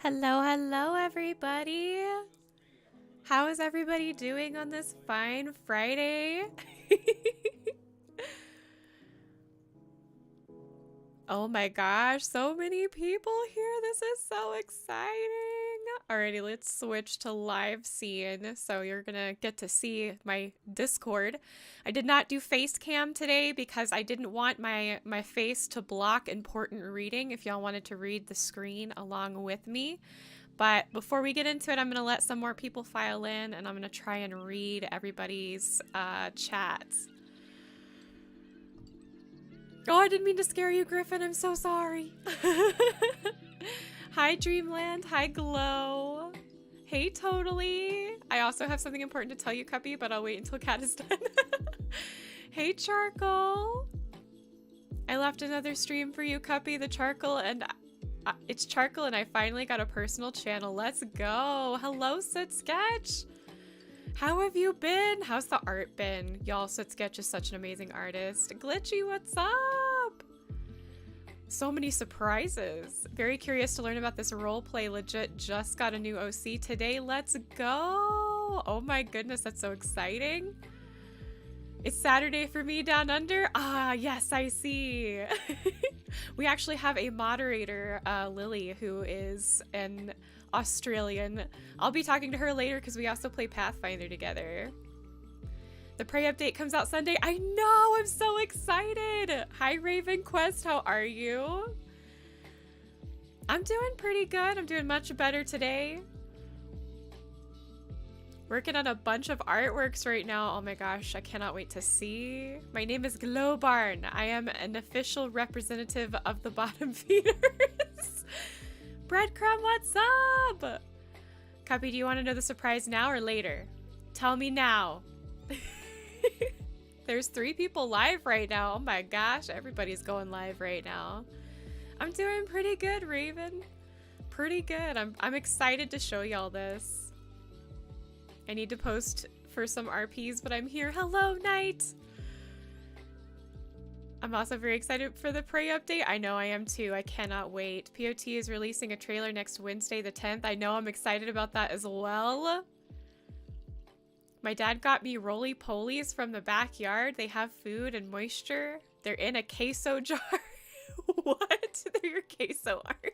Hello, hello, everybody. How is everybody doing on this fine Friday? Oh my gosh, so many people here. This is so exciting. Alrighty, let's switch to live scene. So you're gonna get to see my Discord. I did not do face cam today because I didn't want my face to block important reading if y'all wanted to read the screen along with me. But before we get into it, I'm going to let some more people file in, and I'm going to try and read everybody's chats. Oh, I didn't mean to scare you, Griffin. I'm so sorry. Hi, Dreamland. Hi, Glow. Hey, Totally. I also have something important to tell you, Cuppy, but I'll wait until Cat is done. Hey, Charcoal. I left another stream for you, Cuppy, the Charcoal, and it's Charcoal, and I finally got a personal channel. Let's go. Hello, Sit Sketch. How have you been? How's the art been? Y'all, Sit Sketch is such an amazing artist. Glitchy, what's up? So many surprises. Very curious to learn about this roleplay. Legit just got a new OC today. Let's go. Oh my goodness, that's so exciting. It's Saturday for me down under. Ah, yes, I see. We actually have a moderator, Lily, who is an Australian. I'll be talking to her later because we also play Pathfinder together. The Prey update comes out Sunday. I know, I'm so excited. Hi, Raven Quest, how are you? I'm doing pretty good. I'm doing much better today. Working on a bunch of artworks right now. Oh my gosh, I cannot wait to see. My name is Glowbarn. I am an official representative of the bottom feeders. Breadcrumb, what's up? Cuppy, do you want to know the surprise now or later? Tell me now. There's 3 people live right now. Oh my gosh, everybody's going live right now. I'm doing pretty good, Raven. Pretty good. I'm excited to show y'all this. I need to post for some RPs, but I'm here. Hello, Night! I'm also very excited for the Prey update. I know I am too. I cannot wait. POT is releasing a trailer next Wednesday the 10th. I know I'm excited about that as well. My dad got me roly-polies from the backyard. They have food and moisture. They're in a queso jar. What? They're your queso army.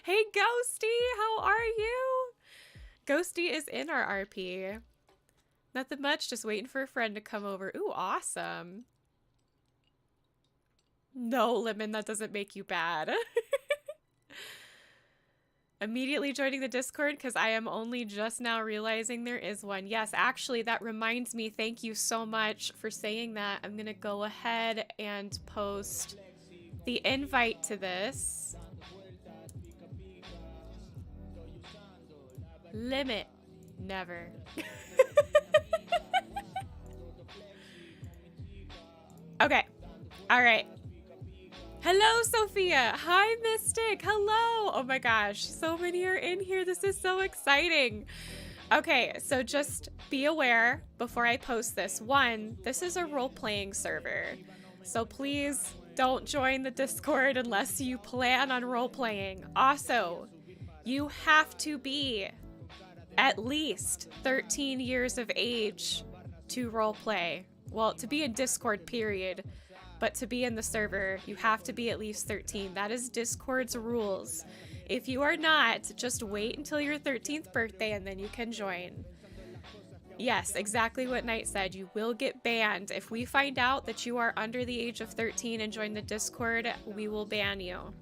Hey, Ghosty! How are you? Ghosty is in our RP. Nothing much, just waiting for a friend to come over. Ooh, awesome. No, Lemon, that doesn't make you bad. Immediately joining the Discord because I am only just now realizing there is one. Yes, actually, that reminds me. Thank you so much for saying that. I'm going to go ahead and post the invite to this. Limit. Never. Okay. All right. Hello, Sophia. Hi, Mystic. Hello. Oh my gosh. So many are in here. This is so exciting. Okay, so just be aware before I post this. 1, this is a role-playing server. So please don't join the Discord unless you plan on role-playing. Also, you have to be at least 13 years of age to roleplay. Well, to be in Discord, period. But to be in the server, you have to be at least 13. That is Discord's rules. If you are not, just wait until your 13th birthday and then you can join. Yes, exactly what Knight said. You will get banned. If we find out that you are under the age of 13 and join the Discord, we will ban you.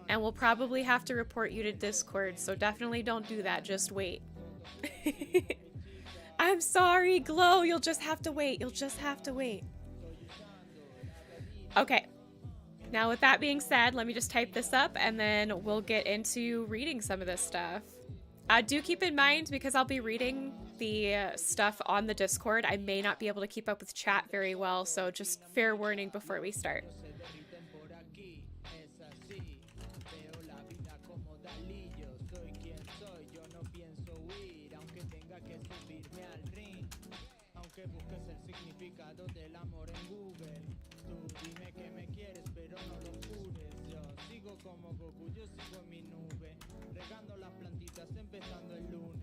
And we'll probably have to report you to Discord, so definitely don't do that. Just wait. I'm sorry, Glow. You'll just have to wait. You'll just have to wait. Okay. Now, with that being said, let me just type this up, and then we'll get into reading some of this stuff. Do keep in mind, because I'll be reading the stuff on the Discord, I may not be able to keep up with chat very well, so just fair warning before we start.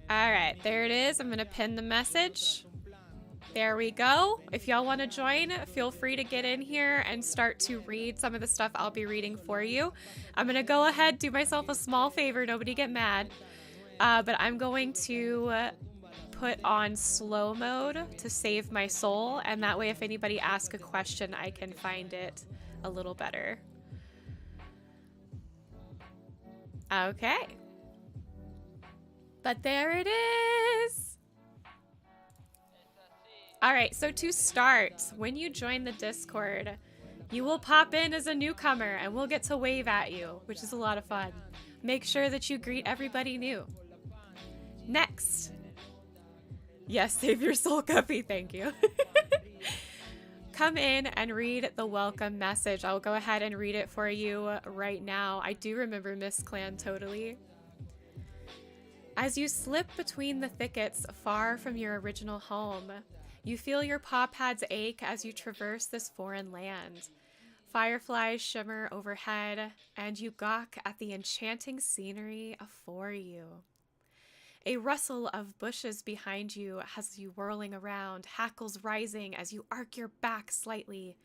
All right, there it is. I'm going to pin the message. There we go. If y'all want to join, feel free to get in here and start to read some of the stuff I'll be reading for you. I'm going to go ahead, do myself a small favor. Nobody get mad. But I'm going to put on slow mode to save my soul. And that way, if anybody asks a question, I can find it a little better. Okay. But there it is. All right, so to start, when you join the Discord, you will pop in as a newcomer and we'll get to wave at you, which is a lot of fun. Make sure that you greet everybody new. Next. Yes, save your soul, Guppy. Thank you. Come in and read the welcome message. I'll go ahead and read it for you right now. I do remember Miss Clan totally. As you slip between the thickets far from your original home, you feel your paw pads ache as you traverse this foreign land. Fireflies shimmer overhead, and you gawk at the enchanting scenery afore you. A rustle of bushes behind you has you whirling around, hackles rising as you arc your back slightly.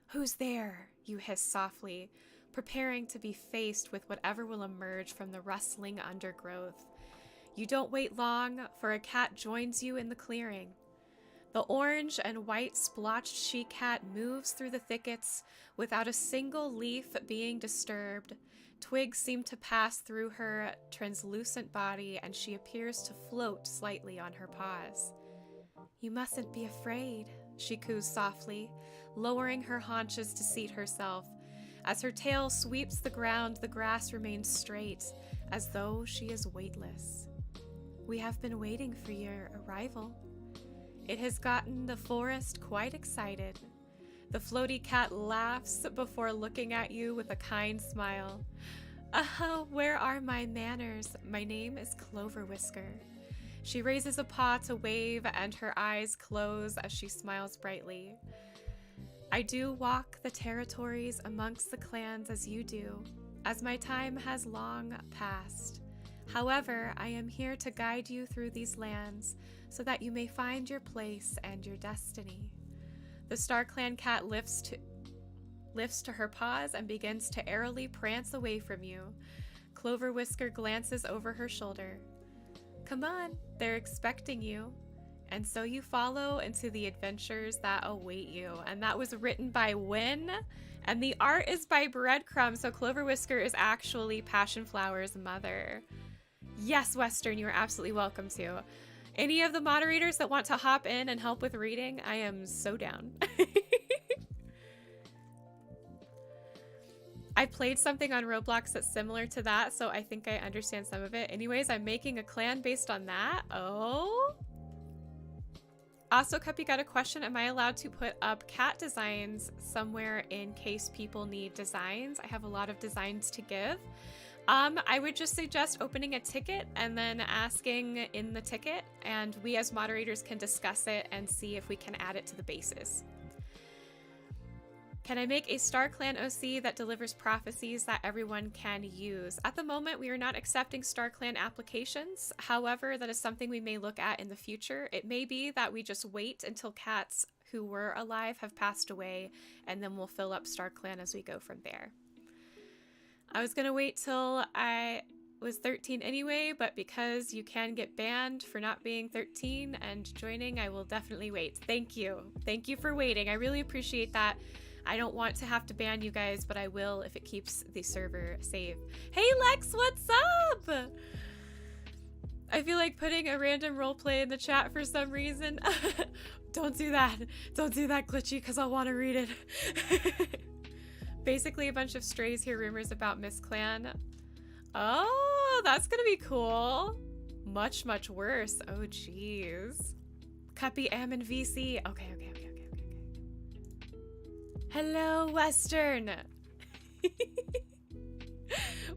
"Who's there?" you hiss softly, preparing to be faced with whatever will emerge from the rustling undergrowth. You don't wait long, for a cat joins you in the clearing. The orange and white splotched she-cat moves through the thickets without a single leaf being disturbed. Twigs seem to pass through her translucent body, and she appears to float slightly on her paws. "You mustn't be afraid," she coos softly, lowering her haunches to seat herself. As her tail sweeps the ground, the grass remains straight, as though she is weightless. "We have been waiting for your arrival." It has gotten the forest quite excited. The floaty cat laughs before looking at you with a kind smile. Where are my manners? My name is Clover Whisker." She raises a paw to wave, and her eyes close as she smiles brightly. "I do walk the territories amongst the clans as you do, as my time has long passed. However, I am here to guide you through these lands so that you may find your place and your destiny." The Starclan cat lifts to her paws and begins to airily prance away from you. Clover Whisker glances over her shoulder. "Come on, they're expecting you." And so you follow into the adventures that await you. And that was written by Wynn, and the art is by Breadcrumb, so Clover Whisker is actually Passionflower's mother. Yes, Western, you are absolutely welcome to. Any of the moderators that want to hop in and help with reading, I am so down. I played something on Roblox that's similar to that, so I think I understand some of it. Anyways, I'm making a clan based on that. Oh. Also, Cuppy got a question. Am I allowed to put up cat designs somewhere in case people need designs? I have a lot of designs to give. I would just suggest opening a ticket and then asking in the ticket, and we as moderators can discuss it and see if we can add it to the bases. Can I make a Starclan OC that delivers prophecies that everyone can use? At the moment, we are not accepting Starclan applications. However, that is something we may look at in the future. It may be that we just wait until cats who were alive have passed away, and then we'll fill up Starclan as we go from there. I was gonna wait till I was 13 anyway, but because you can get banned for not being 13 and joining, I will definitely wait. Thank you. Thank you for waiting. I really appreciate that. I don't want to have to ban you guys, but I will if it keeps the server safe. Hey Lex, what's up? I feel like putting a random roleplay in the chat for some reason. Don't do that. Don't do that, Glitchy, because I'll want to read it. Basically, a bunch of strays hear rumors about Miss Clan. Oh, that's gonna be cool. Much, much worse. Oh, jeez. Cuppy M and VC. Okay. Hello, Western.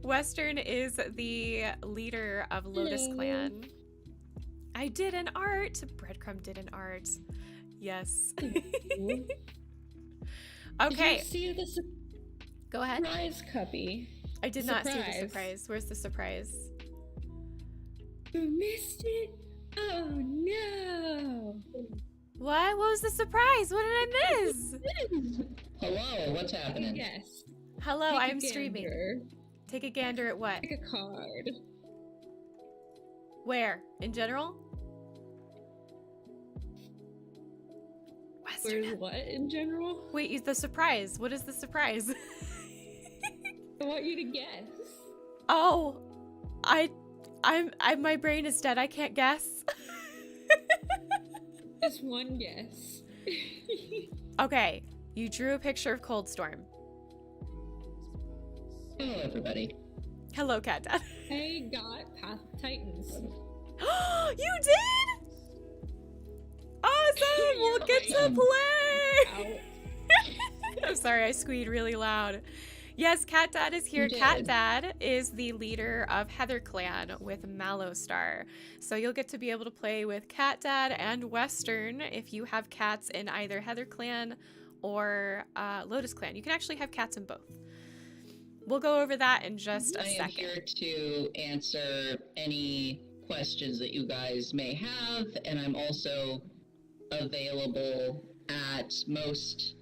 Western is the leader of Lotusclan. I did an art. Breadcrumb did an art. Yes. Okay. Did you see this? Go ahead. Surprise, Cuppy. I did not see the surprise. Where's the surprise? You missed it? Oh no! What? What was the surprise? What did I miss? Hello, what's happening? Yes. Hello, I'm streaming. Take a gander at what? Take a card. Where? In general? Where's what in general? Wait, the surprise. What is the surprise? I want you to guess. Oh, my brain is dead. I can't guess. Just one guess. Okay, you drew a picture of Coldstorm. Hello, everybody. Hello, Cat Dad. I got Path of Titans. You did? Awesome! We'll get to play! I'm sorry, I squeaked really loud. Yes, Cat Dad is here. Cat Dad is the leader of Heatherclan with Mallowstar. So you'll get to be able to play with Cat Dad and Western if you have cats in either Heatherclan or Lotusclan. You can actually have cats in both. We'll go over that in just a second. I am here to answer any questions that you guys may have, and I'm also available at most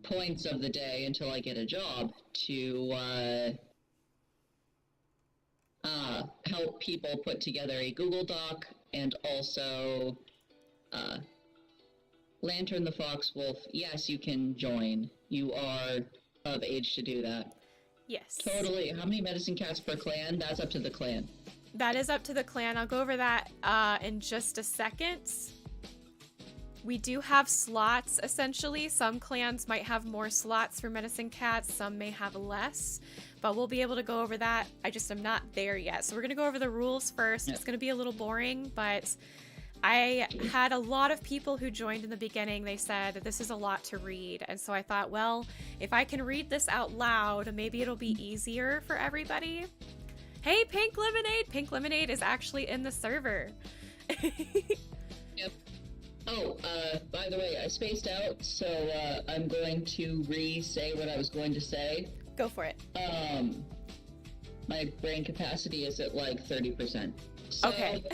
points of the day until I get a job to help people put together a Google Doc, and also Lantern the Foxwolf. Yes, you can join. You are of age to do that. Yes. Totally. How many medicine cats per clan? That's up to the clan. That is up to the clan. I'll go over that in just a second. We do have slots, essentially. Some clans might have more slots for medicine cats. Some may have less. But we'll be able to go over that. I just am not there yet. So we're going to go over the rules first. It's going to be a little boring, but I had a lot of people who joined in the beginning. They said this is a lot to read. And so I thought, well, if I can read this out loud, maybe it'll be easier for everybody. Hey, Pink Lemonade! Pink Lemonade is actually in the server. Yep. Oh, by the way, I spaced out, so I'm going to re-say what I was going to say. Go for it. My brain capacity is at like 30%. So, okay.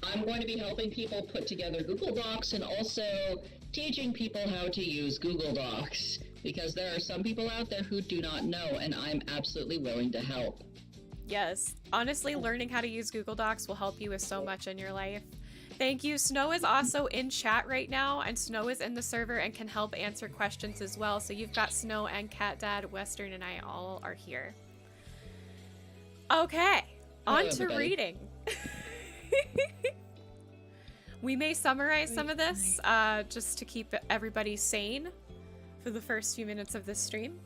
I'm going to be helping people put together Google Docs and also teaching people how to use Google Docs, because there are some people out there who do not know, and I'm absolutely willing to help. Yes. Honestly, learning how to use Google Docs will help you with so much in your life. Thank you. Snow is also in chat right now, and Snow is in the server and can help answer questions as well. So you've got Snow and Cat Dad, Western, and I all are here. Okay, on to reading. We may summarize some of this just to keep everybody sane for the first few minutes of this stream.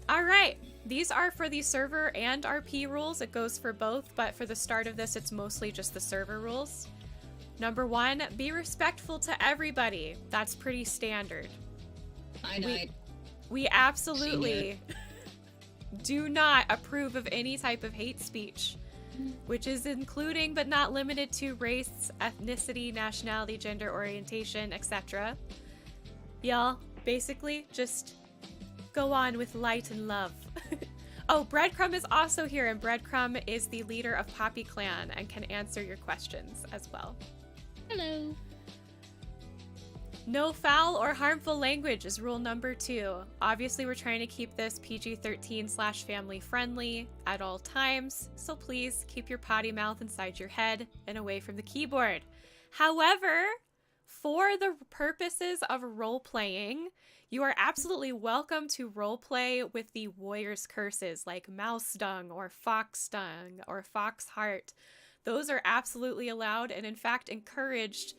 All right, these are for the server and RP rules. It goes for both, but for the start of this, it's mostly just the server rules. Number 1, be respectful to everybody. That's pretty standard. We absolutely do not approve of any type of hate speech, which is including but not limited to race, ethnicity, nationality, gender orientation, etc. Y'all, basically, just go on with light and love. Oh, Breadcrumb is also here, and Breadcrumb is the leader of Poppyclan and can answer your questions as well. Hello. No foul or harmful language is rule number 2. Obviously, we're trying to keep this PG-13/family friendly at all times, so please keep your potty mouth inside your head and away from the keyboard. However, for the purposes of role-playing, you are absolutely welcome to roleplay with the warrior's curses like mouse dung or fox dung or fox heart. Those are absolutely allowed and in fact encouraged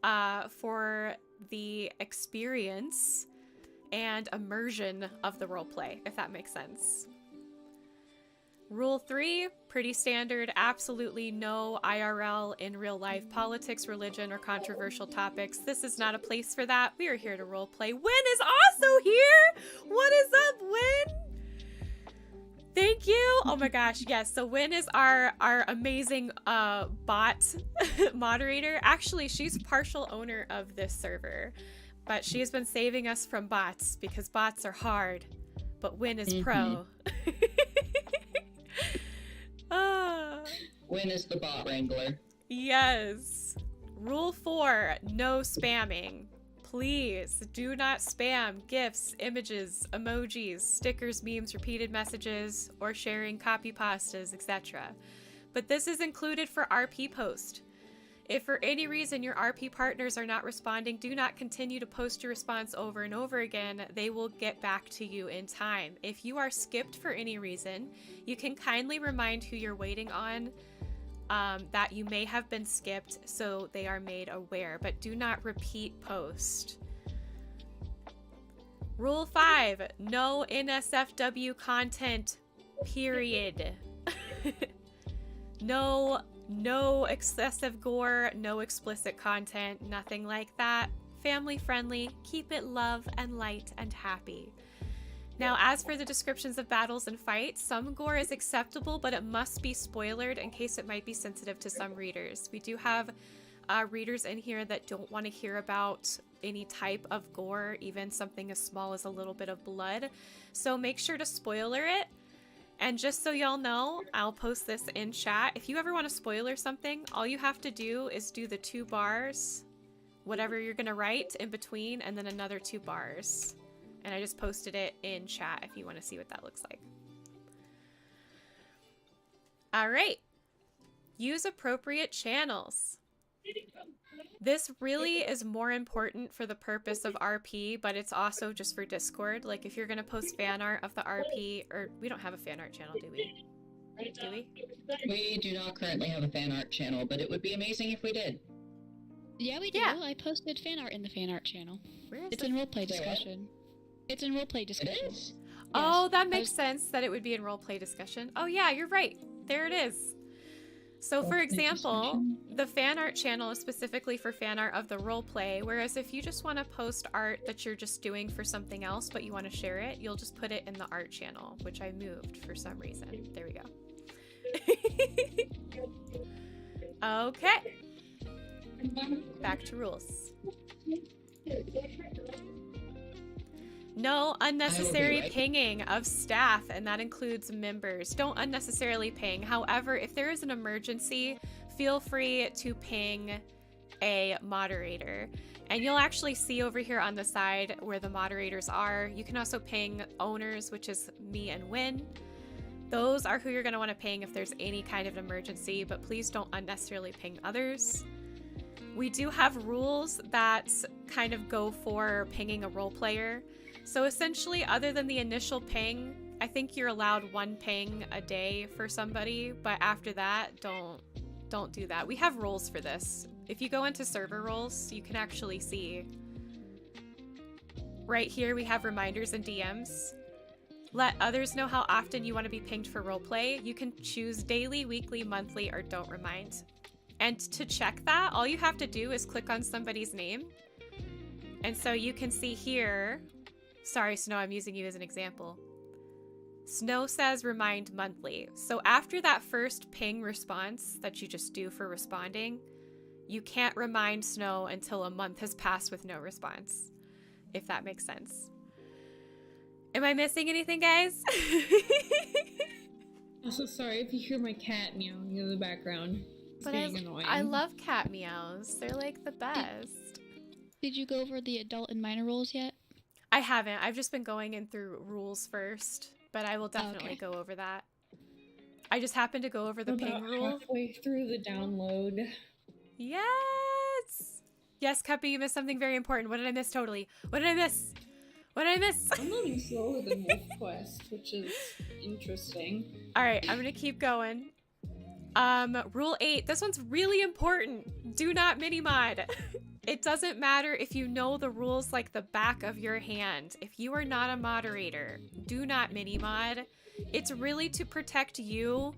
for the experience and immersion of the roleplay, if that makes sense. Rule 3, pretty standard, absolutely no IRL in real life politics, religion, or controversial topics. This is not a place for that. We are here to roleplay. Win is also here! What is up, Win? Thank you. Oh my gosh, yes. So Win is our amazing bot moderator. Actually, she's partial owner of this server, but she has been saving us from bots because bots are hard. but Win is pro. Win is the bot wrangler. Yes. Rule 4, no spamming. Please do not spam GIFs, images, emojis, stickers, memes, repeated messages, or sharing copy pastas, etc. But this is included for RP post. If for any reason your RP partners are not responding, do not continue to post your response over and over again. They will get back to you in time. If you are skipped for any reason, you can kindly remind who you're waiting on that you may have been skipped, so they are made aware, but do not repeat post. Rule 5, no NSFW content, period. No excessive gore, no explicit content, nothing like that. Family friendly, keep it love and light and happy. Now, as for the descriptions of battles and fights, some gore is acceptable, but it must be spoilered in case it might be sensitive to some readers. We do have readers in here that don't want to hear about any type of gore, even something as small as a little bit of blood. So make sure to spoiler it. And just so y'all know, I'll post this in chat. If you ever want to spoiler something, all you have to do is do the 2 bars, whatever you're going to write in between, and then another 2 bars. And I just posted it in chat if you want to see what that looks like. All right. Use appropriate channels. This really is more important for the purpose of RP, but it's also just for Discord. Like if you're going to post fan art of the RP, or we don't have a fan art channel, do we? Do we? We do not currently have a fan art channel, but it would be amazing if we did. Yeah, we do. Yeah. I posted fan art in the fan art channel. Where is It's it? in roleplay discussion. It's in roleplay It discussion. is? Oh, that I makes was- sense that it would be in roleplay discussion. Oh yeah, you're right. There it is. So for Roleplay example, discussion. the fan art channel is specifically for fan art of the roleplay, whereas if you just want to post art that you're just doing for something else but you want to share it, you'll just put it in the art channel, which I moved for some reason. There we go. Okay. Back to rules. No unnecessary right. pinging of staff, and that includes members. Don't unnecessarily ping. However, if there is an emergency, feel free to ping a moderator. And you'll actually see over here on the side where the moderators are. You can also ping owners, which is me and Win. Those are who you're going to want to ping if there's any kind of emergency, but please don't unnecessarily ping others. We do have rules that kind of go for pinging a role player. So essentially, other than the initial ping, I think you're allowed 1 ping a day for somebody, but after that, don't do that. We have rules for this. If you go into server roles, you can actually see right here we have reminders and DMs. Let others know how often you want to be pinged for roleplay. You can choose daily, weekly, monthly, or don't remind. And to check that, all you have to do is click on somebody's name. And so you can see here, sorry Snow, I'm using you as an example. Snow says remind monthly. So after that first ping response that you just do for responding, you can't remind Snow until a month has passed with no response, if that makes sense. Am I missing anything, guys? Also, sorry if you hear my cat meowing in the background. It's But being annoying. I love cat meows. They're like the best. Did you go over the adult and minor rules yet? I haven't. I've just been going in through rules first, but I will definitely Okay. go over that. I just happened to go over the About ping rule. halfway through the download. Yes! Yes, Cuppy, you missed something very important. What did I miss totally? What did I miss? What did I miss? I'm moving slower than Wolf Quest, which is interesting. Alright, I'm gonna keep going. Rule 8. This one's really important. Do not mini-mod. It doesn't matter if you know the rules like the back of your hand. If you are not a moderator, do not mini-mod. It's really to protect you,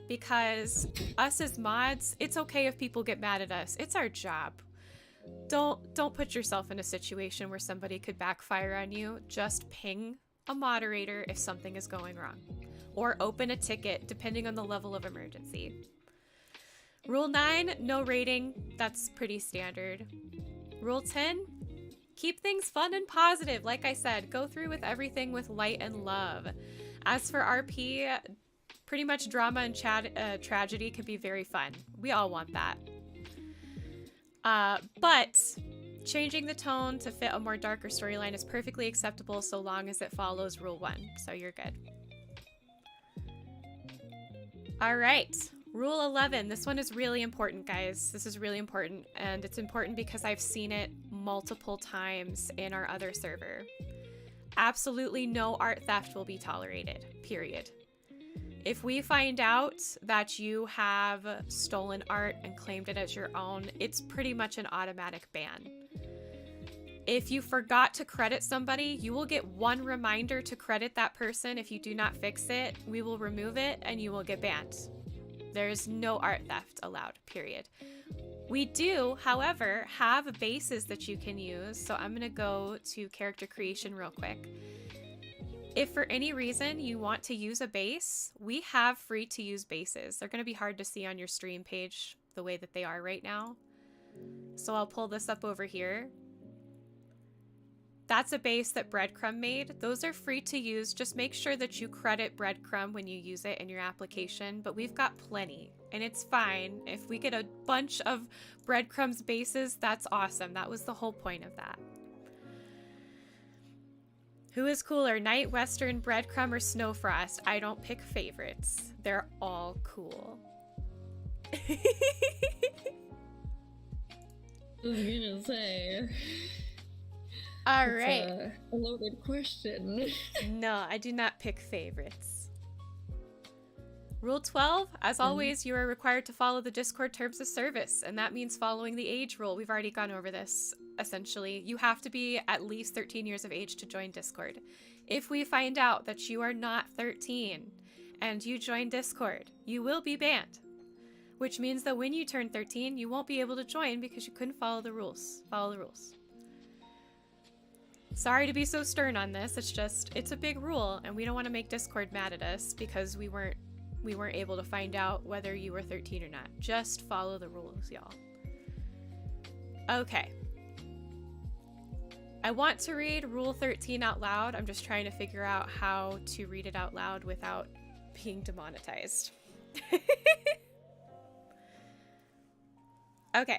because us as mods, it's okay if people get mad at us. It's our job. Don't put yourself in a situation where somebody could backfire on you. Just ping a moderator if something is going wrong. Or open a ticket, depending on the level of emergency. Rule 9, no rating. That's pretty standard. Rule 10, Keep things fun and positive. Like I said, go through with everything with light and love. As for RP, pretty much drama and tragedy can be very fun. We all want that. But changing the tone to fit a more darker storyline is perfectly acceptable so long as it follows Rule 1. So you're good. All right. Rule 11. This one is really important, guys. This is really important. And it's important because I've seen it multiple times in our other server. Absolutely no art theft will be tolerated. Period. If we find out that you have stolen art and claimed it as your own, it's pretty much an automatic ban. If you forgot to credit somebody, you will get one reminder to credit that person. If you do not fix it, we will remove it and you will get banned. There's no art theft allowed, period. We do, however, have bases that you can use. So I'm going to go to character creation real quick. If for any reason you want to use a base, we have free to use bases. They're going to be hard to see on your stream page the way that they are right now. So I'll pull this up over here. That's a base that Breadcrumb made. Those are free to use. Just make sure that you credit Breadcrumb when you use it in your application. But we've got plenty, and it's fine. If we get a bunch of Breadcrumb's bases, that's awesome. That was the whole point of that. Who is cooler, Night, Western, Breadcrumb, or Snowfrost? I don't pick favorites. They're all cool. I was gonna say. All right. A loaded question. No, I do not pick favorites. Rule 12, as always, you are required to follow the Discord terms of service, and that means following the age rule. We've already gone over this, essentially. You have to be at least 13 years of age to join Discord. If we find out that you are not 13 and you join Discord, you will be banned, which means that when you turn 13, you won't be able to join because you couldn't follow the rules. Follow the rules. Sorry to be so stern on this. It's a big rule, and we don't want to make Discord mad at us because we weren't able to find out whether you were 13 or not. Just follow the rules, y'all. Okay. I want to read Rule 13 out loud. I'm just trying to figure out how to read it out loud without being demonetized. Okay.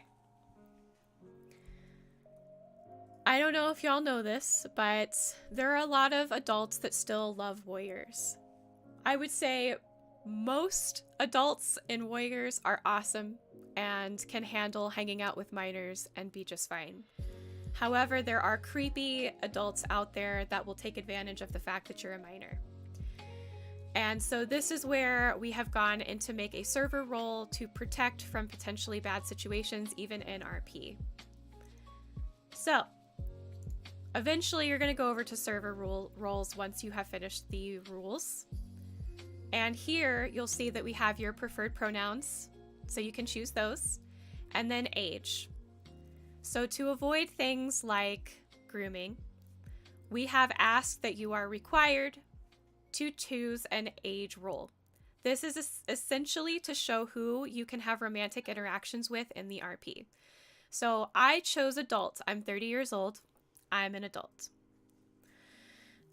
I don't know if y'all know this, but there are a lot of adults that still love warriors. I would say most adults in warriors are awesome and can handle hanging out with minors and be just fine. However, there are creepy adults out there that will take advantage of the fact that you're a minor. And so this is where we have gone in to make a server role to protect from potentially bad situations, even in RP. So, eventually you're going to go over to server roles once you have finished the rules. And here you'll see that we have your preferred pronouns, so you can choose those, and then age. So to avoid things like grooming, we have asked that you are required to choose an age role. This is essentially to show who you can have romantic interactions with in the RP. So I chose adult. I'm 30 years old. I'm an adult.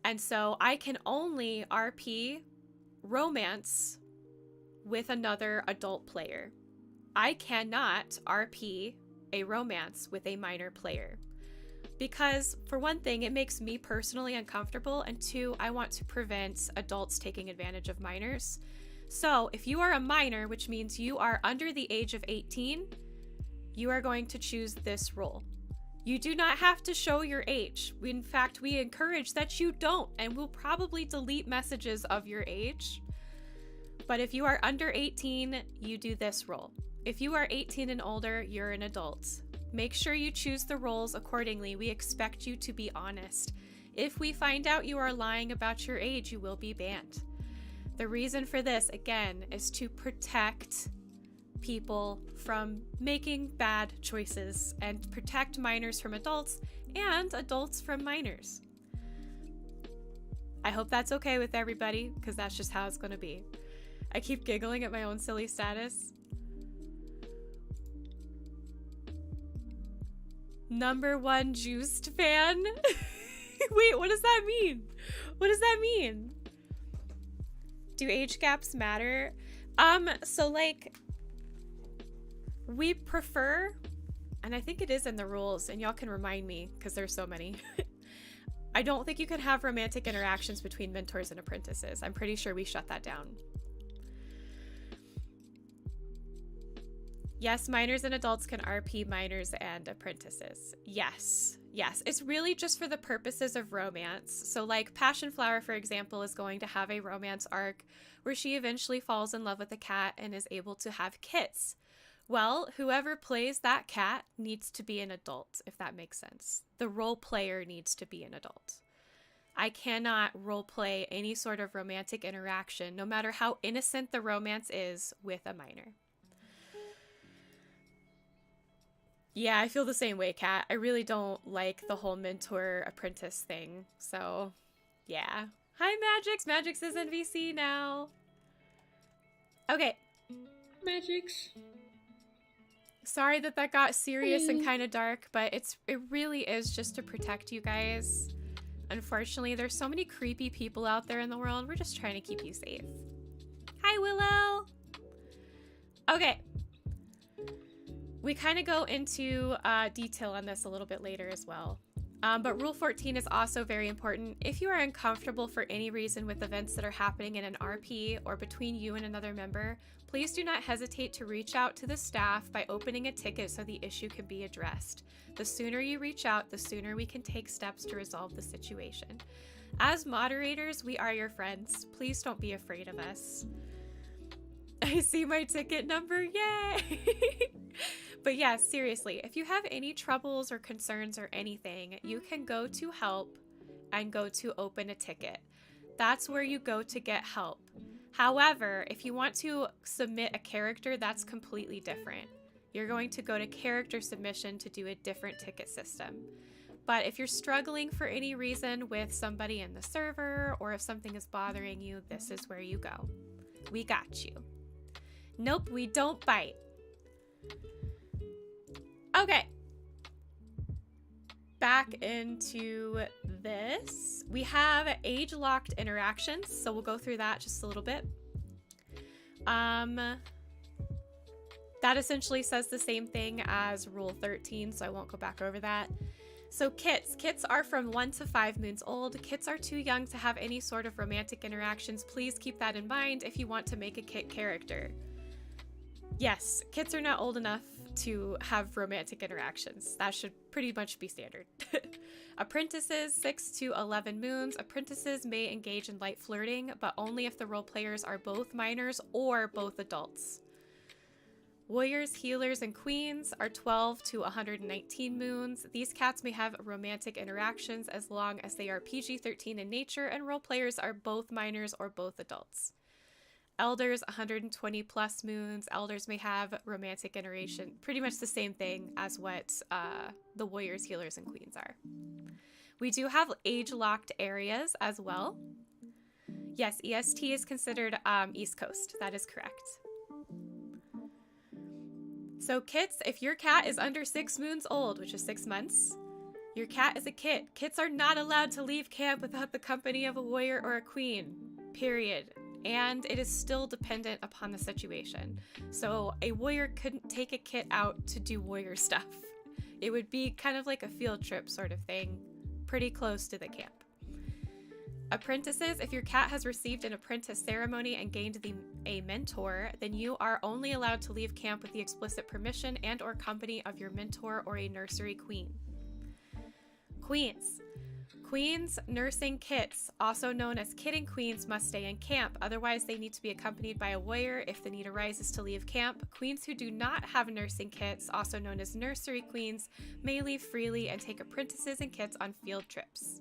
And so I can only RP romance with another adult player. I cannot RP a romance with a minor player. Because, for one thing, it makes me personally uncomfortable, and two, I want to prevent adults taking advantage of minors. So, if you are a minor, which means you are under the age of 18, you are going to choose this role. You do not have to show your age. In fact, we encourage that you don't, and we'll probably delete messages of your age. But if you are under 18, you do this role. If you are 18 and older, you're an adult. Make sure you choose the roles accordingly. We expect you to be honest. If we find out you are lying about your age, you will be banned. The reason for this, again, is to protect people from making bad choices and protect minors from adults and adults from minors. I hope that's okay with everybody, because that's just how it's going to be. I keep giggling at my own silly status. #1 juiced fan. Wait, what does that mean? What does that mean? Do age gaps matter? So like, we prefer, and I think it is in the rules, and y'all can remind me because there's so many. I don't think you can have romantic interactions between mentors and apprentices. I'm pretty sure we shut that down. Yes, minors and adults can RP minors and apprentices. Yes. Yes, it's really just for the purposes of romance. So like Passion Flower, for example, is going to have a romance arc where she eventually falls in love with a cat and is able to have kits. Well, whoever plays that cat needs to be an adult, if that makes sense. The role player needs to be an adult. I cannot role play any sort of romantic interaction, no matter how innocent the romance is, with a minor. Yeah, I feel the same way, Kat. I really don't like the whole mentor-apprentice thing. So, yeah. Hi, Magix. Magix is in VC now. Okay. Magix. Sorry that got serious and kind of dark, but it really is just to protect you guys. Unfortunately, there's so many creepy people out there in the world. We're just trying to keep you safe. Hi, Willow. Okay. We kind of go into detail on this a little bit later as well. But Rule 14 is also very important. If you are uncomfortable for any reason with events that are happening in an RP or between you and another member, please do not hesitate to reach out to the staff by opening a ticket so the issue can be addressed. The sooner you reach out, the sooner we can take steps to resolve the situation. As moderators, we are your friends. Please don't be afraid of us. I see my ticket number, yay! But yeah, seriously, if you have any troubles or concerns or anything, you can go to help and go to open a ticket. That's where you go to get help. However, if you want to submit a character, that's completely different. You're going to go to character submission to do a different ticket system. But if you're struggling for any reason with somebody in the server, or if something is bothering you, this is where you go. We got you. Nope, we don't bite. Okay. Back into this. We have age-locked interactions, so we'll go through that just a little bit. That essentially says the same thing as Rule 13, so I won't go back over that. So kits. Kits are from 1 to 5 moons old. Kits are too young to have any sort of romantic interactions. Please keep that in mind if you want to make a kit character. Yes, kits are not old enough to have romantic interactions. That should pretty much be standard. Apprentices, 6 to 11 moons. Apprentices may engage in light flirting, but only if the role players are both minors or both adults. Warriors, healers, and queens are 12 to 119 moons. These cats may have romantic interactions as long as they are PG-13 in nature and role players are both minors or both adults. Elders, 120 plus moons. Elders may have romantic interaction. Pretty much the same thing as what the warriors, healers, and queens are. We do have age-locked areas as well. Yes, EST is considered East Coast. That is correct. So kits, if your cat is under 6 moons old, which is 6 months, your cat is a kit. Kits are not allowed to leave camp without the company of a warrior or a queen. Period. And it is still dependent upon the situation. So a warrior couldn't take a kit out to do warrior stuff. It would be kind of like a field trip sort of thing, pretty close to the camp. Apprentices, if your cat has received an apprentice ceremony and gained a mentor, then you are only allowed to leave camp with the explicit permission and or company of your mentor or a nursery queen. Queens. Queens nursing kits, also known as kitting queens, must stay in camp. Otherwise, they need to be accompanied by a warrior if the need arises to leave camp. Queens who do not have nursing kits, also known as nursery queens, may leave freely and take apprentices and kits on field trips.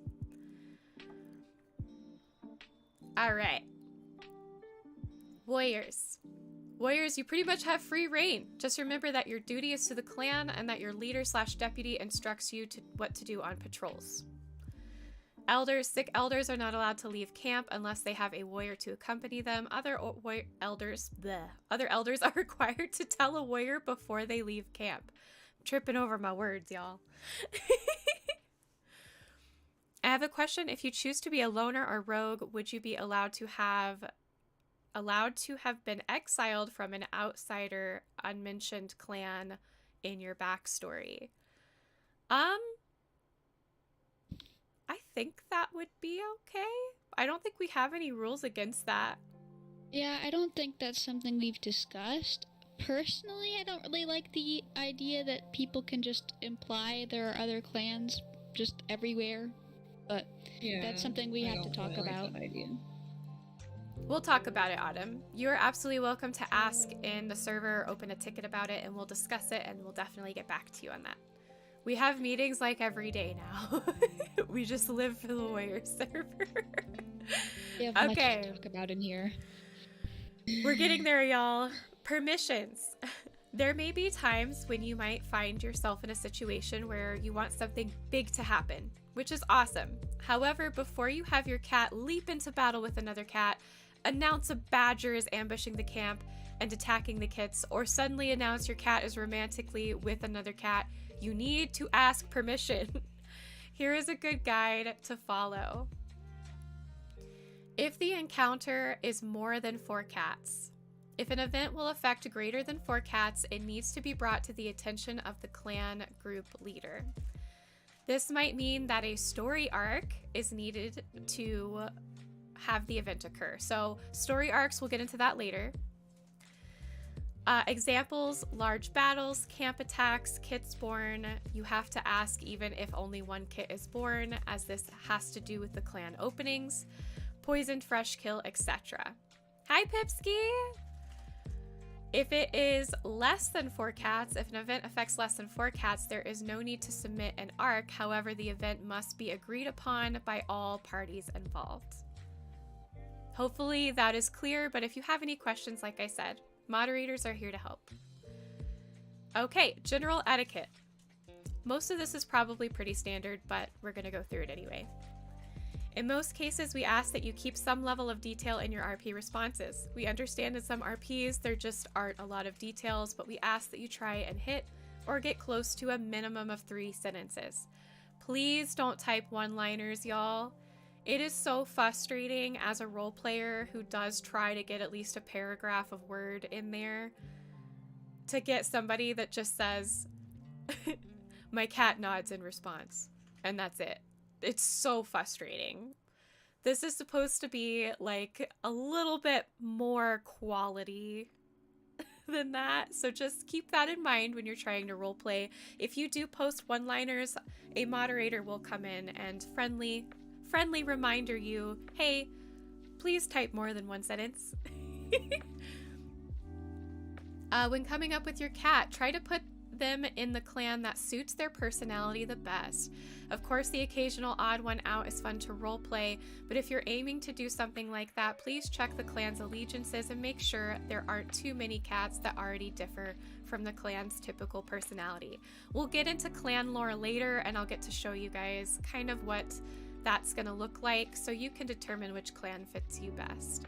All right. Warriors. Warriors, you pretty much have free reign. Just remember that your duty is to the clan and that your leader/deputy instructs you to what to do on patrols. Elders, sick elders are not allowed to leave camp unless they have a warrior to accompany them. Other elders are required to tell a warrior before they leave camp. Tripping over my words, y'all. I have a question. If you choose to be a loner or rogue, would you be allowed to have been exiled from an outsider unmentioned clan in your backstory? I think that would be okay. I don't think we have any rules against that. Yeah, I don't think that's something we've discussed. Personally, I don't really like the idea that people can just imply there are other clans just everywhere. But Yeah, that's something we I have to don't talk really like about. that idea. We'll talk about it, Autumn. You're absolutely welcome to ask in the server, open a ticket about it, and we'll discuss it, and we'll definitely get back to you on that. We have meetings like every day now. We just live for the Warrior server. We have much Okay. to talk about in here. We're getting there, y'all. Permissions. There may be times when you might find yourself in a situation where you want something big to happen, which is awesome. However, before you have your cat leap into battle with another cat, announce a badger is ambushing the camp and attacking the kits, or suddenly announce your cat is romantically with another cat, you need to ask permission. Here is a good guide to follow. If the encounter is more than 4 cats, if an event will affect greater than 4 cats, it needs to be brought to the attention of the clan group leader. This might mean that a story arc is needed to have the event occur. So story arcs, we'll get into that later. Examples, large battles, camp attacks, kits born. You have to ask even if only 1 kit is born, as this has to do with the clan openings, poisoned fresh kill, etc. Hi, Pipsky! If it is less than 4 cats, if an event affects less than 4 cats, there is no need to submit an arc. However, the event must be agreed upon by all parties involved. Hopefully that is clear, but if you have any questions, like I said, moderators are here to help. Okay, general etiquette. Most of this is probably pretty standard, but we're going to go through it anyway. In most cases, we ask that you keep some level of detail in your RP responses. We understand in some RPs there just aren't a lot of details, but we ask that you try and hit or get close to a minimum of 3 sentences. Please don't type one-liners, y'all. It is so frustrating as a role player who does try to get at least a paragraph of word in there to get somebody that just says, my cat nods in response, and that's it. It's so frustrating. This is supposed to be like a little bit more quality than that, so just keep that in mind when you're trying to roleplay. If you do post one-liners, a moderator will come in and friendly reminder you, hey, please type more than 1 sentence. When coming up with your cat, try to put them in the clan that suits their personality the best. Of course, the occasional odd one out is fun to roleplay, but if you're aiming to do something like that, please check the clan's allegiances and make sure there aren't too many cats that already differ from the clan's typical personality. We'll get into clan lore later, and I'll get to show you guys kind of what that's going to look like so you can determine which clan fits you best.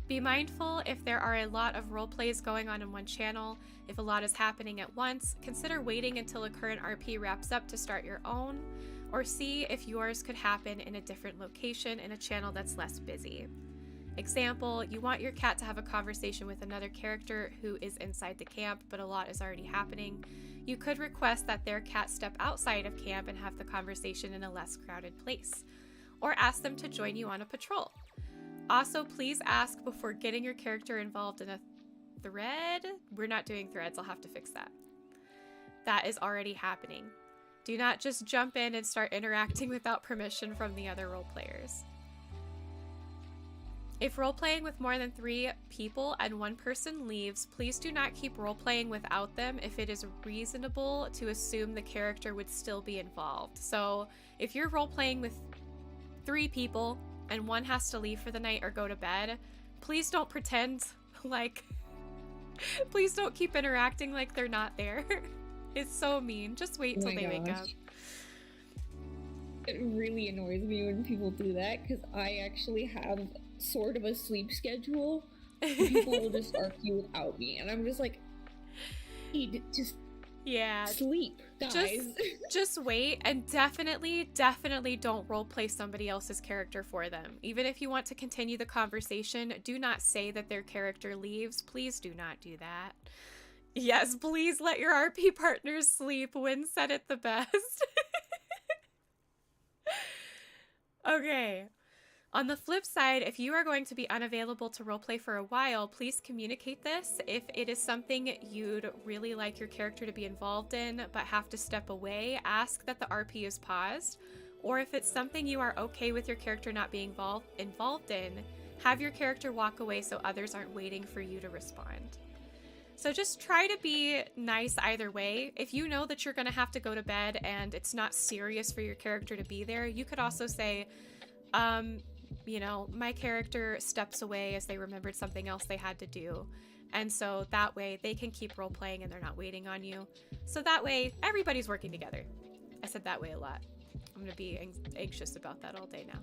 Be mindful if there are a lot of role plays going on in one channel. If a lot is happening at once, consider waiting until a current RP wraps up to start your own, or see if yours could happen in a different location in a channel that's less busy. Example, you want your cat to have a conversation with another character who is inside the camp, but a lot is already happening. You could request that their cat step outside of camp and have the conversation in a less crowded place, or ask them to join you on a patrol. Also, please ask before getting your character involved in a thread. We're not doing threads, I'll have to fix that. That is already happening. Do not just jump in and start interacting without permission from the other role players. If role-playing with more than 3 people and 1 person leaves, please do not keep role-playing without them if it is reasonable to assume the character would still be involved. So if you're role-playing with 3 people and 1 has to leave for the night or go to bed, please don't pretend like... please don't keep interacting like they're not there. It's so mean. Just wait till they wake up. It really annoys me when people do that, because I actually have sort of a sleep schedule. People will just argue without me, and I'm just like, just Yeah. Sleep, guys. Just wait, and definitely don't roleplay somebody else's character for them. Even if you want to continue the conversation, do not say that their character leaves. Please do not do that. Yes, please let your RP partners sleep. Wynn said it the best. Okay. On the flip side, if you are going to be unavailable to roleplay for a while, please communicate this. If it is something you'd really like your character to be involved in but have to step away, ask that the RP is paused. Or if it's something you are okay with your character not being involved in, have your character walk away so others aren't waiting for you to respond. So just try to be nice either way. If you know that you're going to have to go to bed and it's not serious for your character to be there, you could also say, you know, my character steps away as they remembered something else they had to do. And so that way they can keep role playing and they're not waiting on you. So that way everybody's working together. I said that way a lot. I'm going to be anxious about that all day now.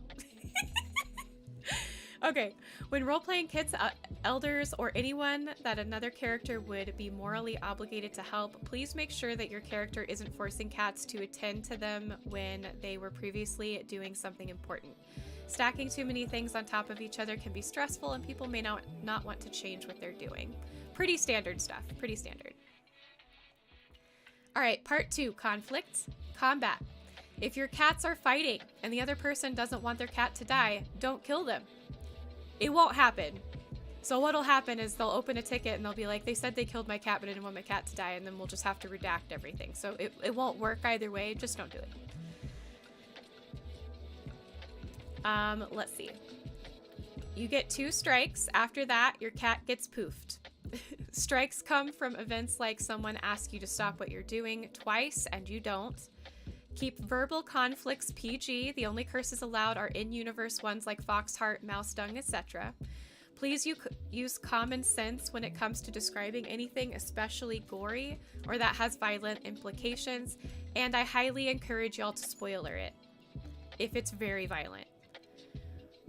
Okay, when role-playing kids, elders, or anyone that another character would be morally obligated to help, please make sure that your character isn't forcing cats to attend to them when they were previously doing something important. Stacking too many things on top of each other can be stressful, and people may not want to change what they're doing. Pretty standard stuff, pretty standard. All right, part 2, conflict, combat. If your cats are fighting and the other person doesn't want their cat to die, don't kill them. It won't happen. So what'll happen is they'll open a ticket and they'll be like, they said they killed my cat, but I didn't want my cat to die, and then we'll just have to redact everything. So it won't work either way. Just don't do it. Let's see. You get 2 strikes. After that, your cat gets poofed. Strikes come from events like someone asks you to stop what you're doing twice and you don't. Keep verbal conflicts PG. The only curses allowed are in-universe ones like foxheart, mouse dung, etc. Please use common sense when it comes to describing anything especially gory or that has violent implications, and I highly encourage y'all to spoiler it if it's very violent.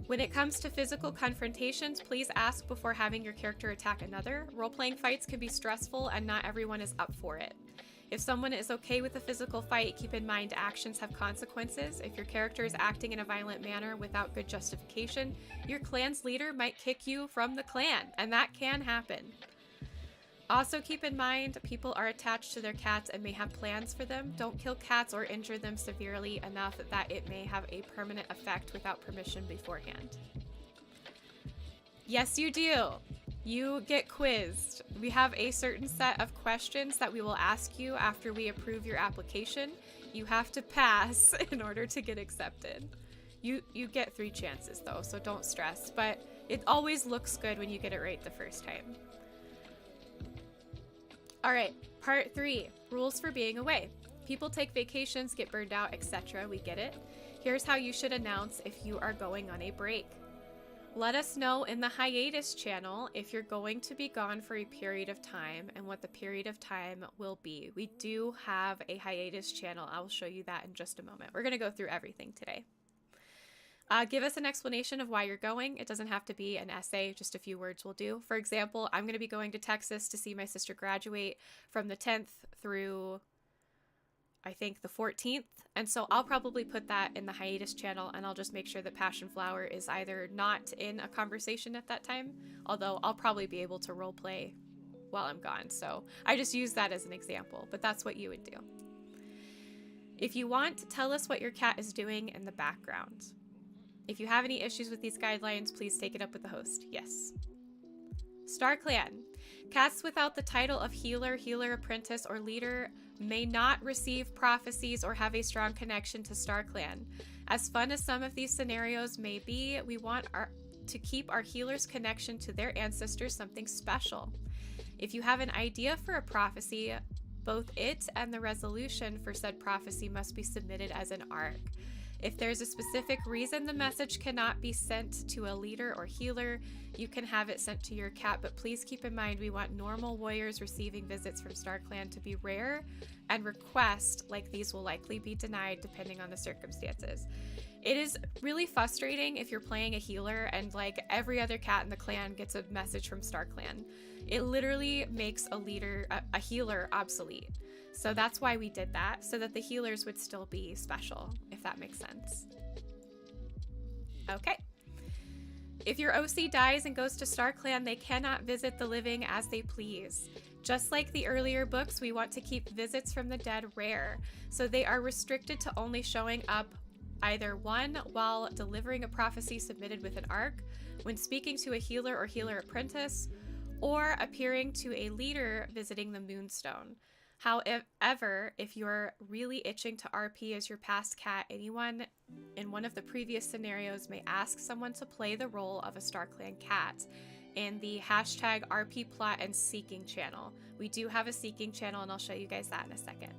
When it comes to physical confrontations, please ask before having your character attack another. Role-playing fights can be stressful and not everyone is up for it. If someone is okay with a physical fight, keep in mind actions have consequences. If your character is acting in a violent manner without good justification, your clan's leader might kick you from the clan, and that can happen. Also keep in mind, people are attached to their cats and may have plans for them. Don't kill cats or injure them severely enough that it may have a permanent effect without permission beforehand. Yes, you do. You get quizzed. We have a certain set of questions that we will ask you after we approve your application. You have to pass in order to get accepted. You get 3 chances though, so don't stress, but it always looks good when you get it right the first time. All right, part 3, rules for being away. People take vacations, get burned out, etc. We get it. Here's how you should announce if you are going on a break. Let us know in the hiatus channel if you're going to be gone for a period of time and what the period of time will be. We do have a hiatus channel. I will show you that in just a moment. We're going to go through everything today. Give us an explanation of why you're going. It doesn't have to be an essay, just a few words will do. For example, I'm going to be going to Texas to see my sister graduate from the 10th through, I think, the 14th. And so I'll probably put that in the hiatus channel, and I'll just make sure that Passion Flower is either not in a conversation at that time, although I'll probably be able to roleplay while I'm gone. So I just use that as an example, but that's what you would do. If you want, tell us what your cat is doing in the background. If you have any issues with these guidelines, please take it up with the host. Yes. Starclan. Cats without the title of healer, healer apprentice, or leader may not receive prophecies or have a strong connection to Starclan. As fun as some of these scenarios may be, we want to keep our healer's connection to their ancestors something special. If you have an idea for a prophecy, both it and the resolution for said prophecy must be submitted as an arc. If there's a specific reason the message cannot be sent to a leader or healer, you can have it sent to your cat, but please keep in mind we want normal warriors receiving visits from Starclan to be rare, and requests like these will likely be denied depending on the circumstances. It is really frustrating if you're playing a healer and like every other cat in the clan gets a message from Starclan. It literally makes a healer obsolete. So that's why we did that, so that the healers would still be special, if that makes sense. Okay. If your OC dies and goes to StarClan, they cannot visit the living as they please. Just like the earlier books, we want to keep visits from the dead rare, so they are restricted to only showing up either one, while delivering a prophecy submitted with an arc, when speaking to a healer or healer apprentice, or appearing to a leader visiting the Moonstone. However, if you're really itching to RP as your past cat, anyone in one of the previous scenarios may ask someone to play the role of a StarClan cat in the hashtag RP plot and seeking channel. We do have a seeking channel, and I'll show you guys that in a second.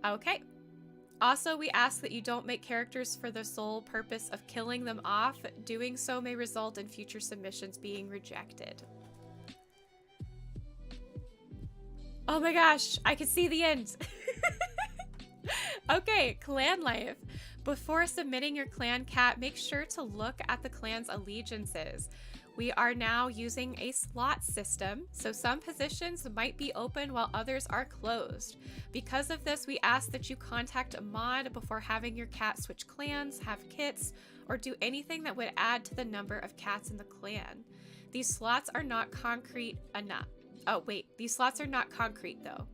Okay. Also, we ask that you don't make characters for the sole purpose of killing them off. Doing so may result in future submissions being rejected. Oh my gosh, I can see the end. Okay, clan life. Before submitting your clan cat, make sure to look at the clan's allegiances. We are now using a slot system, so some positions might be open while others are closed. Because of this, we ask that you contact a mod before having your cat switch clans, have kits, or do anything that would add to the number of cats in the clan. These slots are not concrete enough. Oh wait, these slots are not concrete though.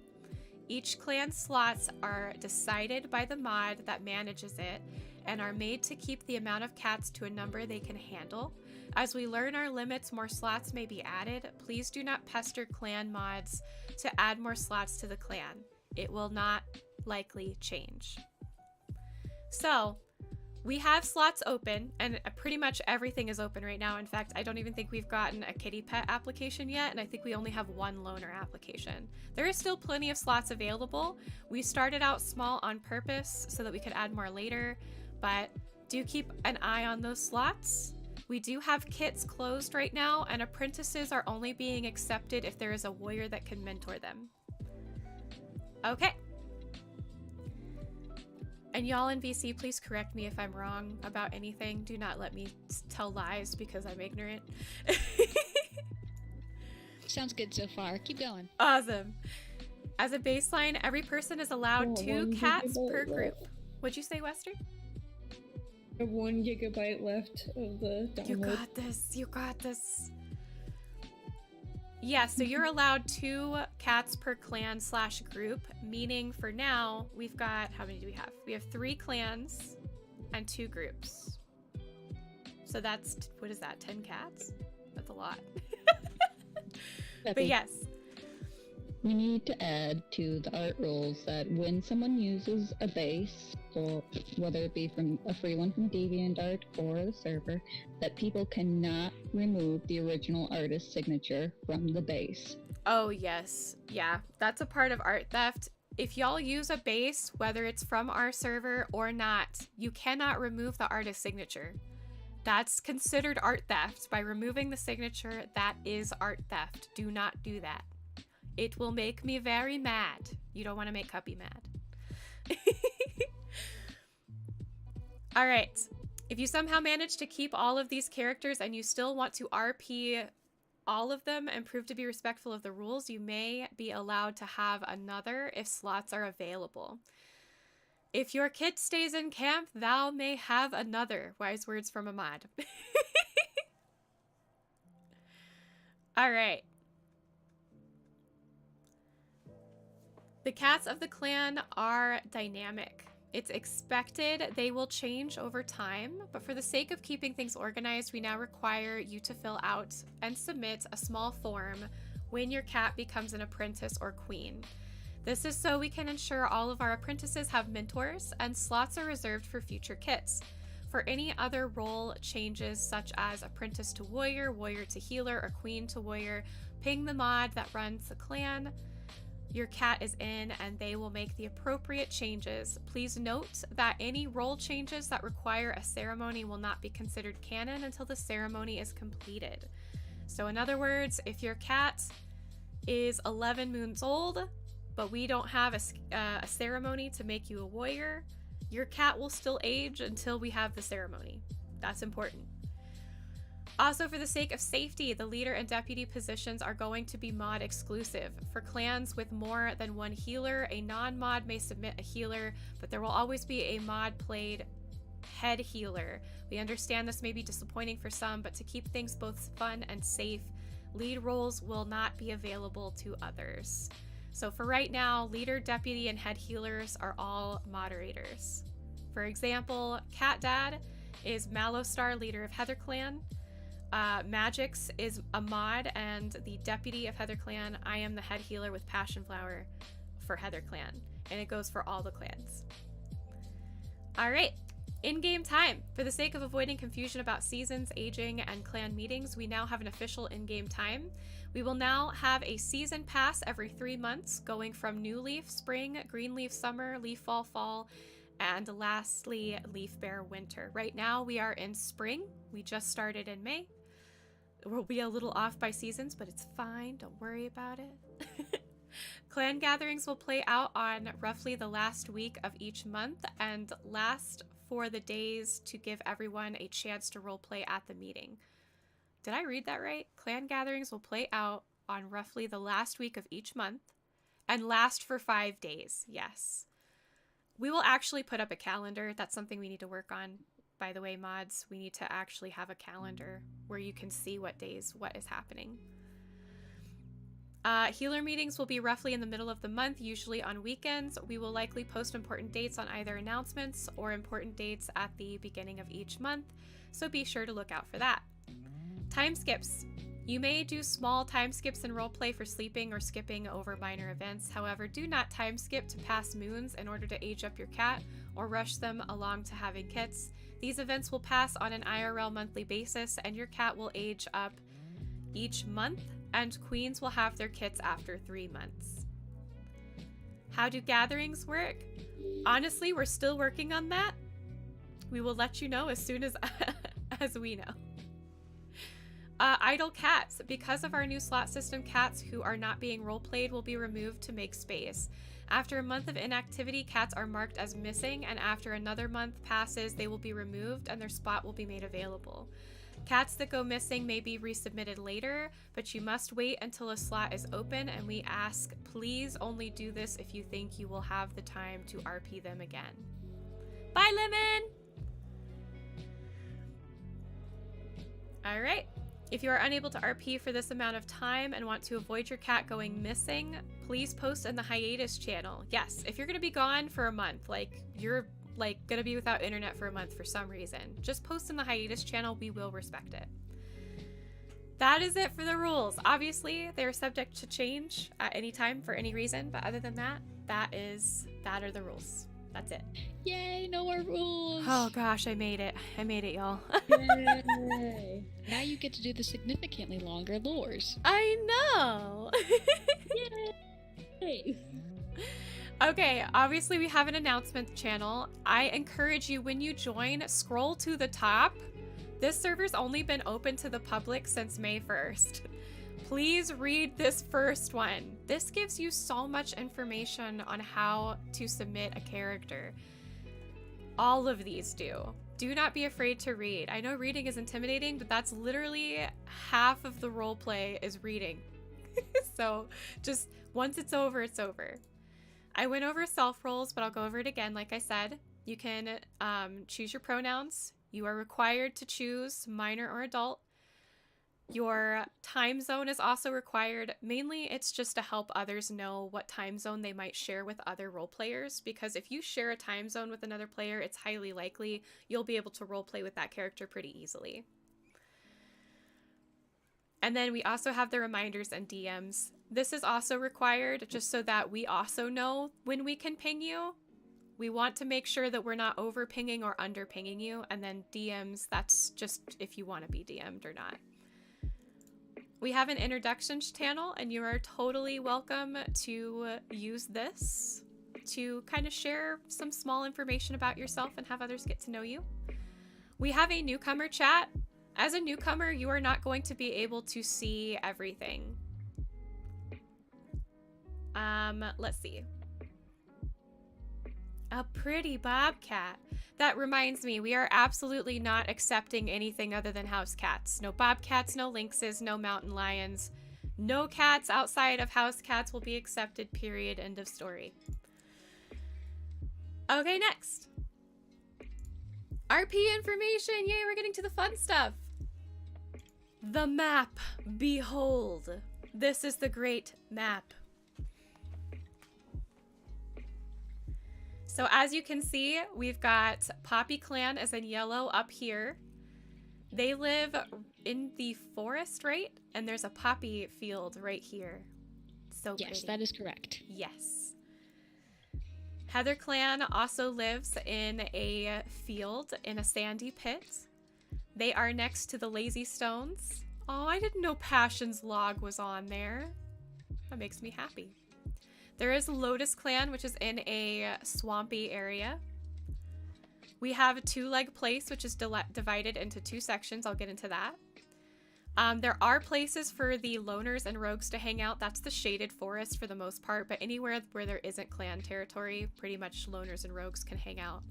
Each clan slots are decided by the mod that manages it and are made to keep the amount of cats to a number they can handle. As we learn our limits, more slots may be added. Please do not pester clan mods to add more slots to the clan. It will not likely change. So, we have slots open, and pretty much everything is open right now. In fact, I don't even think we've gotten a kitty pet application yet, and I think we only have one loner application. There is still plenty of slots available. We started out small on purpose so that we could add more later, but do keep an eye on those slots. We do have kits closed right now, and apprentices are only being accepted if there is a warrior that can mentor them. Okay. And y'all in VC, please correct me if I'm wrong about anything. Do not let me tell lies because I'm ignorant. Sounds good so far. Keep going. Awesome. As a baseline, every person is allowed 2 cats per group. What'd you say, Wester? I have 1 gigabyte left of the download. You got this. You got this. Yeah, so you're allowed 2 cats per clan/group, meaning for now, we've got, how many do we have? We have 3 clans and 2 groups. So that's, what is that, 10 cats? That's a lot. But yes. We need to add to the art rules that when someone uses a base, or whether it be from a free one from DeviantArt or the server, that people cannot remove the original artist's signature from the base. Oh yes, yeah, that's a part of art theft. If y'all use a base, whether it's from our server or not, you cannot remove the artist's signature. That's considered art theft. By removing the signature, that is art theft. Do not do that. It will make me very mad. You don't want to make Cuppy mad. All right. If you somehow manage to keep all of these characters and you still want to RP all of them and prove to be respectful of the rules, you may be allowed to have another if slots are available. If your kit stays in camp, thou may have another. Wise words from a mod. All right. The cats of the clan are dynamic. It's expected they will change over time, but for the sake of keeping things organized, we now require you to fill out and submit a small form when your cat becomes an apprentice or queen. This is so we can ensure all of our apprentices have mentors, and slots are reserved for future kits. For any other role changes, such as apprentice to warrior, warrior to healer, or queen to warrior, ping the mod that runs the clan your cat is in, and they will make the appropriate changes. Please note that any role changes that require a ceremony will not be considered canon until the ceremony is completed. So in other words, if your cat is 11 moons old, but we don't have a ceremony to make you a warrior, your cat will still age until we have the ceremony. That's important. Also, for the sake of safety, the leader and deputy positions are going to be mod exclusive. For clans with more than one healer, a non-mod may submit a healer, but there will always be a mod played head healer. We understand this may be disappointing for some, but to keep things both fun and safe, lead roles will not be available to others. So for right now, leader, deputy, and head healers are all moderators. For example, Cat Dad is Mallow-Star, leader of Heatherclan. Magix is a mod and the deputy of Heatherclan. I am the head healer with Passion Flower for Heatherclan, and it goes for all the clans. All right, in-game time. For the sake of avoiding confusion about seasons, aging, and clan meetings, we now have an official in-game time. We will now have a season pass every 3 months, going from New Leaf Spring, Green Leaf Summer, Leaf Fall Fall, and lastly, Leaf Bear Winter. Right now we are in spring. We just started in May. We'll be a little off by seasons, but it's fine. Don't worry about it. Clan gatherings will play out on roughly the last week of each month and last for the days to give everyone a chance to roleplay at the meeting. Did I read that right? Clan gatherings will play out on roughly the last week of each month and last for 5 days. Yes. We will actually put up a calendar. That's something we need to work on. By the way, mods, we need to actually have a calendar where you can see what days, what is happening. Healer meetings will be roughly in the middle of the month, usually on weekends. We will likely post important dates on either announcements or important dates at the beginning of each month, so be sure to look out for that. Time skips. You may do small time skips in roleplay for sleeping or skipping over minor events. However, do not time skip to pass moons in order to age up your cat or rush them along to having kits. These events will pass on an IRL monthly basis, and your cat will age up each month, and queens will have their kits after 3 months. How do gatherings work? Honestly, we're still working on that. We will let you know as soon as, as we know. Idle cats. Because of our new slot system, cats who are not being roleplayed will be removed to make space. After a month of inactivity, cats are marked as missing, and after another month passes, they will be removed and their spot will be made available. Cats that go missing may be resubmitted later, but you must wait until a slot is open, and we ask, please only do this if you think you will have the time to RP them again. Bye, Lemon! All right. If you are unable to RP for this amount of time and want to avoid your cat going missing, please post in the hiatus channel. Yes, if you're going to be gone for a month, like you're like going to be without internet for a month for some reason, just post in the hiatus channel. We will respect it. That is it for the rules. Obviously, they're subject to change at any time for any reason, but other than that, that are the rules. That's it. Yay, no more rules. Oh gosh, I made it. I made it, y'all. Yay. Now you get to do the significantly longer lures. I know. Yay. Okay, obviously we have an announcement channel. I encourage you, when you join, scroll to the top. This server's only been open to the public since May 1st. Please read this first one. This gives you so much information on how to submit a character. All of these do. Do not be afraid to read. I know reading is intimidating, but that's literally half of the roleplay is reading. So just once it's over, it's over. I went over self roles, but I'll go over it again. Like I said, you can choose your pronouns. You are required to choose minor or adult. Your time zone is also required. Mainly, it's just to help others know what time zone they might share with other role players, because if you share a time zone with another player, it's highly likely you'll be able to roleplay with that character pretty easily. And then we also have the reminders and DMs. This is also required just so that we also know when we can ping you. We want to make sure that we're not over pinging or under pinging you. And then DMs, that's just if you want to be DM'd or not. We have an introductions channel, and you are totally welcome to use this to kind of share some small information about yourself and have others get to know you. We have a newcomer chat. As a newcomer, you are not going to be able to see everything. Let's see. A pretty bobcat. That reminds me, we are absolutely not accepting anything other than house cats. No bobcats, no lynxes, no mountain lions. No cats outside of house cats will be accepted, period. End of story. Okay, next. RP information. Yay, we're getting to the fun stuff. The map. Behold. This is the great map. So as you can see, we've got Poppyclan as in yellow up here. They live in the forest, right? And there's a poppy field right here. So Yes, pretty. that is correct. Yes. Heatherclan also lives in a field in a sandy pit. They are next to the lazy stones. Oh, I didn't know Passion's log was on there. That makes me happy. There is Lotusclan, which is in a swampy area. We have a two-leg place, which is divided into two sections. I'll get into that. There are places for the loners and rogues to hang out. That's the shaded forest for the most part, but anywhere where there isn't clan territory, pretty much loners and rogues can hang out.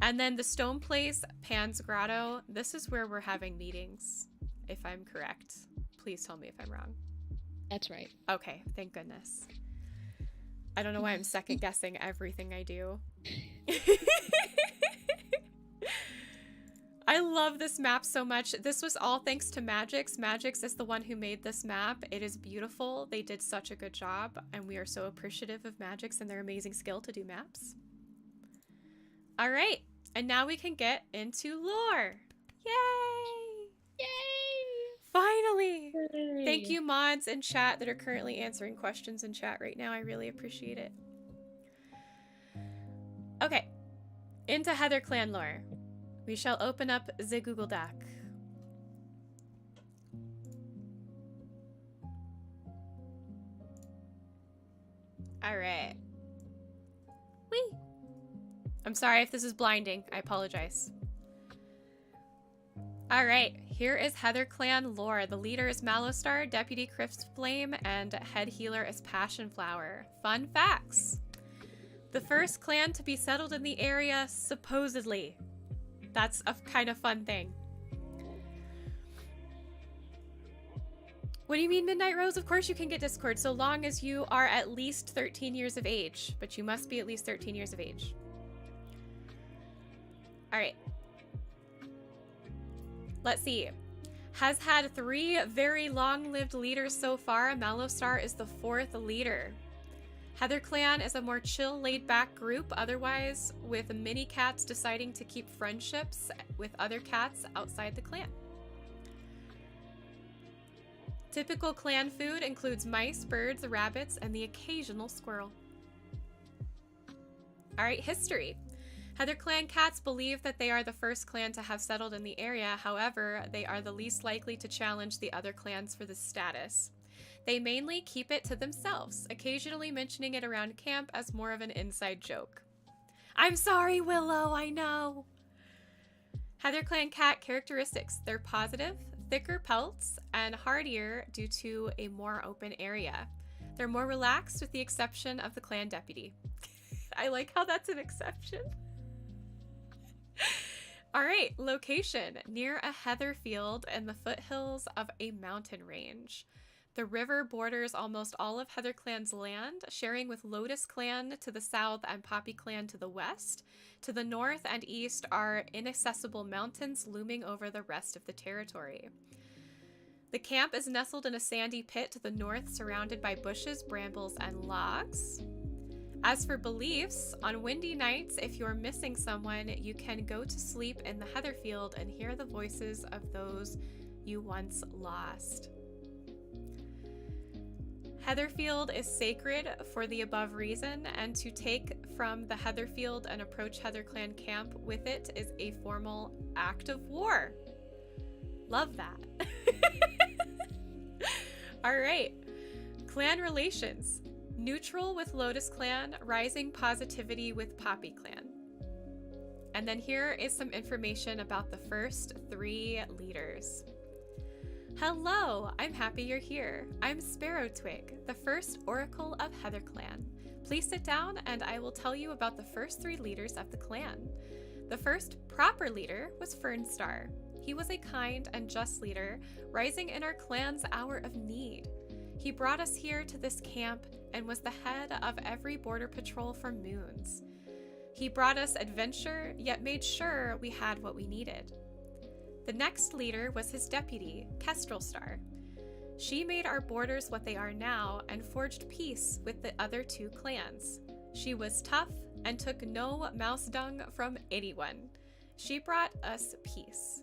And then the stone place, Pan's Grotto, this is where we're having meetings, if I'm correct. Please tell me if I'm wrong. That's right. Okay, thank goodness. I don't know why I'm second guessing everything I do. I love this map so much. This was all thanks to Magix. Magix is the one who made this map. It is beautiful. They did such a good job, and we are so appreciative of Magix and their amazing skill to do maps. All right, and now we can get into lore. Yay! Yay! Finally! Thank you, mods in chat that are currently answering questions in chat right now. I really appreciate it. Okay, into Heatherclan lore. We shall open up the Google Doc. All right. Whee! I'm sorry if this is blinding. I apologize. All right, here is Heatherclan lore. The leader is Mallowstar, Deputy Crispflame, and head healer is Passionflower. Fun facts. The first clan to be settled in the area, supposedly. That's a kind of fun thing. What do you mean, Midnight Rose? Of course you can get Discord, so long as you are at least 13 years of age. But you must be at least 13 years of age. All right. Let's see. Has had 3 very long-lived leaders so far. Mallowstar is the 4th leader. Heatherclan is a more chill, laid-back group, otherwise with many cats deciding to keep friendships with other cats outside the clan. Typical clan food includes mice, birds, rabbits, and the occasional squirrel. All right, history. Heatherclan cats believe that they are the first clan to have settled in the area. However, they are the least likely to challenge the other clans for this status. They mainly keep it to themselves, occasionally mentioning it around camp as more of an inside joke. I'm sorry, Willow, I know. Heatherclan cat characteristics. They're positive, thicker pelts, and hardier due to a more open area. They're more relaxed with the exception of the clan deputy. I like how that's an exception. All right, location. Near a heather field in the foothills of a mountain range. The river borders almost all of Heatherclan's land, sharing with Lotusclan to the south and Poppyclan to the west. To the north and east are inaccessible mountains looming over the rest of the territory. The camp is nestled in a sandy pit to the north, surrounded by bushes, brambles, and logs. As for beliefs, on windy nights, if you're missing someone, you can go to sleep in the Heatherfield and hear the voices of those you once lost. Heatherfield is sacred for the above reason, and to take from the Heatherfield and approach Heatherclan camp with it is a formal act of war. Love that. All right. Clan relations. Neutral with Lotusclan, rising positivity with Poppyclan. And then here is some information about the first 3 leaders. Hello, I'm happy you're here. I'm Sparrowtwig, the first Oracle of Heatherclan. Please sit down and I will tell you about the first 3 leaders of the clan. The first proper leader was Fernstar. He was a kind and just leader, rising in our clan's hour of need. He brought us here to this camp and was the head of every border patrol for moons. He brought us adventure, yet made sure we had what we needed. The next leader was his deputy, Kestrelstar. She made our borders what they are now and forged peace with the other 2 clans. She was tough and took no mouse dung from anyone. She brought us peace.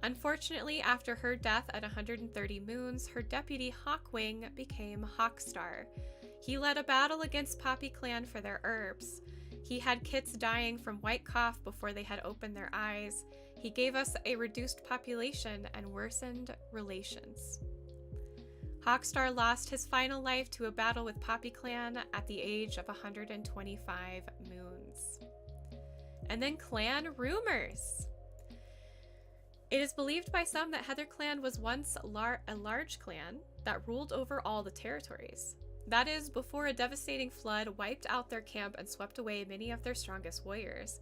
Unfortunately, after her death at 130 moons, her deputy Hawkwing became Hawkstar. He led a battle against Poppyclan for their herbs. He had kits dying from white cough before they had opened their eyes. He gave us a reduced population and worsened relations. Hawkstar lost his final life to a battle with Poppyclan at the age of 125 moons. And then clan rumors. It is believed by some that Heatherclan was once a large clan that ruled over all the territories. That is, before a devastating flood wiped out their camp and swept away many of their strongest warriors.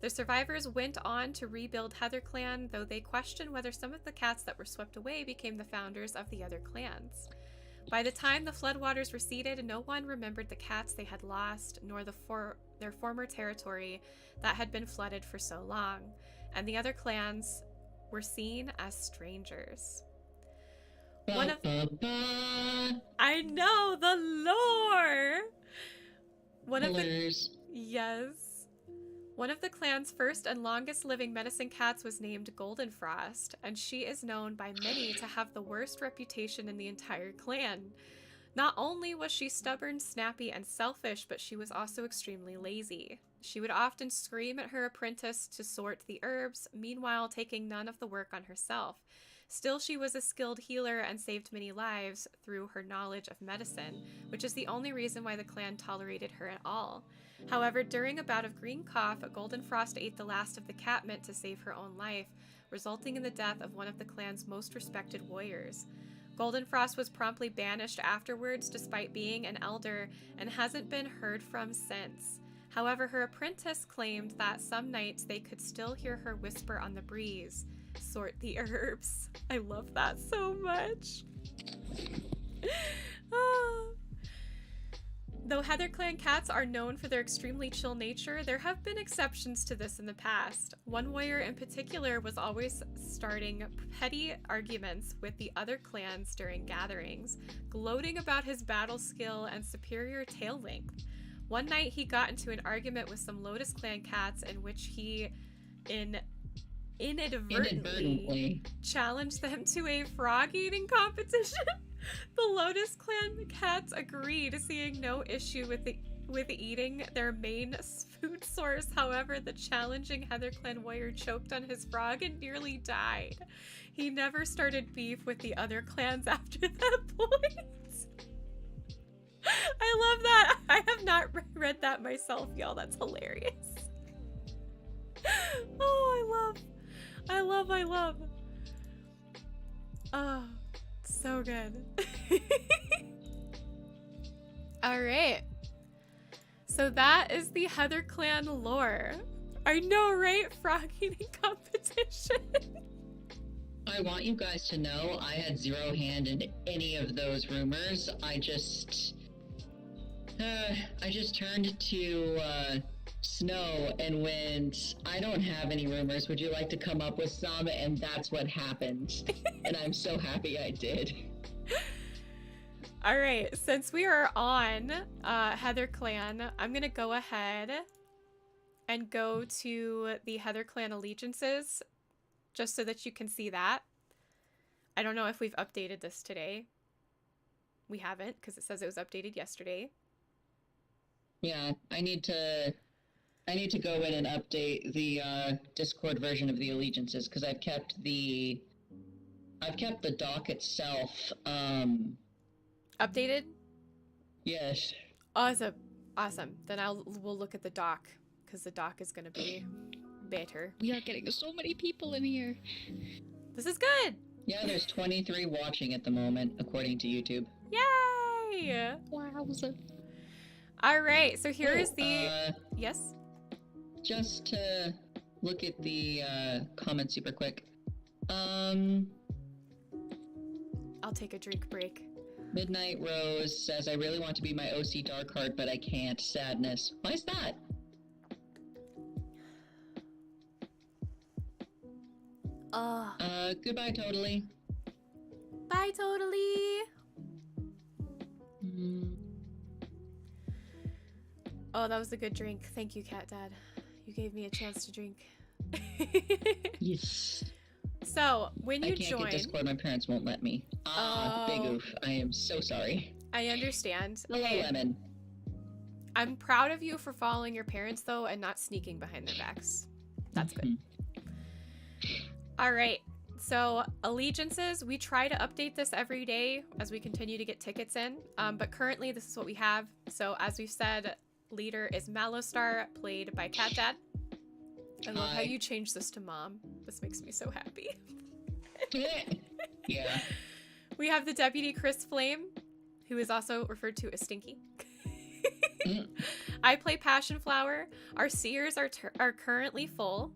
The survivors went on to rebuild Heatherclan, though they question whether some of the cats that were swept away became the founders of the other clans. By the time the floodwaters receded, no one remembered the cats they had lost, nor their former territory that had been flooded for so long, and the other clans were seen as strangers. I know the lore. One of the clan's first and longest living medicine cats was named Goldenfrost, and she is known by many to have the worst reputation in the entire clan. Not only was she stubborn, snappy, and selfish, but she was also extremely lazy. She would often scream at her apprentice to sort the herbs, meanwhile taking none of the work on herself. Still, she was a skilled healer and saved many lives through her knowledge of medicine, which is the only reason why the clan tolerated her at all. However, during a bout of green cough, Goldenfrost ate the last of the cat meant to save her own life, resulting in the death of one of the clan's most respected warriors. Goldenfrost was promptly banished afterwards despite being an elder and hasn't been heard from since. However, her apprentice claimed that some nights they could still hear her whisper on the breeze, "Sort the herbs." I love that so much. Though Heatherclan cats are known for their extremely chill nature, there have been exceptions to this in the past. One warrior in particular was always starting petty arguments with the other clans during gatherings, gloating about his battle skill and superior tail length. One night he got into an argument with some Lotusclan cats in which he inadvertently challenged them to a frog eating competition. The Lotusclan cats agreed, seeing no issue with eating their main food source. However, the challenging Heatherclan warrior choked on his frog and nearly died. He never started beef with the other clans after that point. I love that. I have not read that myself, y'all. That's hilarious. Oh, I love. Oh, so good. All right. So that is the Heatherclan lore. I know, right? Frog eating competition. I want you guys to know I had zero hand in any of those rumors. I just turned to Snow and went, I don't have any rumors. Would you like to come up with some? And that's what happened. And I'm so happy I did. All right, since we are on Heatherclan, I'm going to go ahead and go to the Heatherclan allegiances just so that you can see that. I don't know if we've updated this today. We haven't, because it says it was updated yesterday. Yeah, I need to go in and update the Discord version of the allegiances because I've kept the doc itself updated. Yes. Awesome. Then we'll look at the doc because the doc is gonna be better. We are getting so many people in here. This is good. Yeah, there's 23 watching at the moment, according to YouTube. Yay! Wowza. All right, so here is the... Yes? Just to look at the comments super quick. I'll take a drink break. Midnight Rose says, I really want to be my OC Dark Heart, but I can't. Sadness. Why is that? Goodbye, Totally. Bye, Totally. Oh, that was a good drink. Thank you, Cat Dad. You gave me a chance to drink. Yes. So, when you I can't join... get Discord, my parents won't let me. Big oof. I am so sorry. I understand. Hello, Lemon. I'm proud of you for following your parents, though, and not sneaking behind their backs. That's good. All right. So, allegiances, we try to update this every day as we continue to get tickets in, but currently this is what we have. So, as we've said, leader is Malostar, played by Cat Dad. I love how you changed this to Mom. This makes me so happy. Yeah. We have the deputy Chris Flame, who is also referred to as Stinky. I play Passion Flower. Our seers are currently full.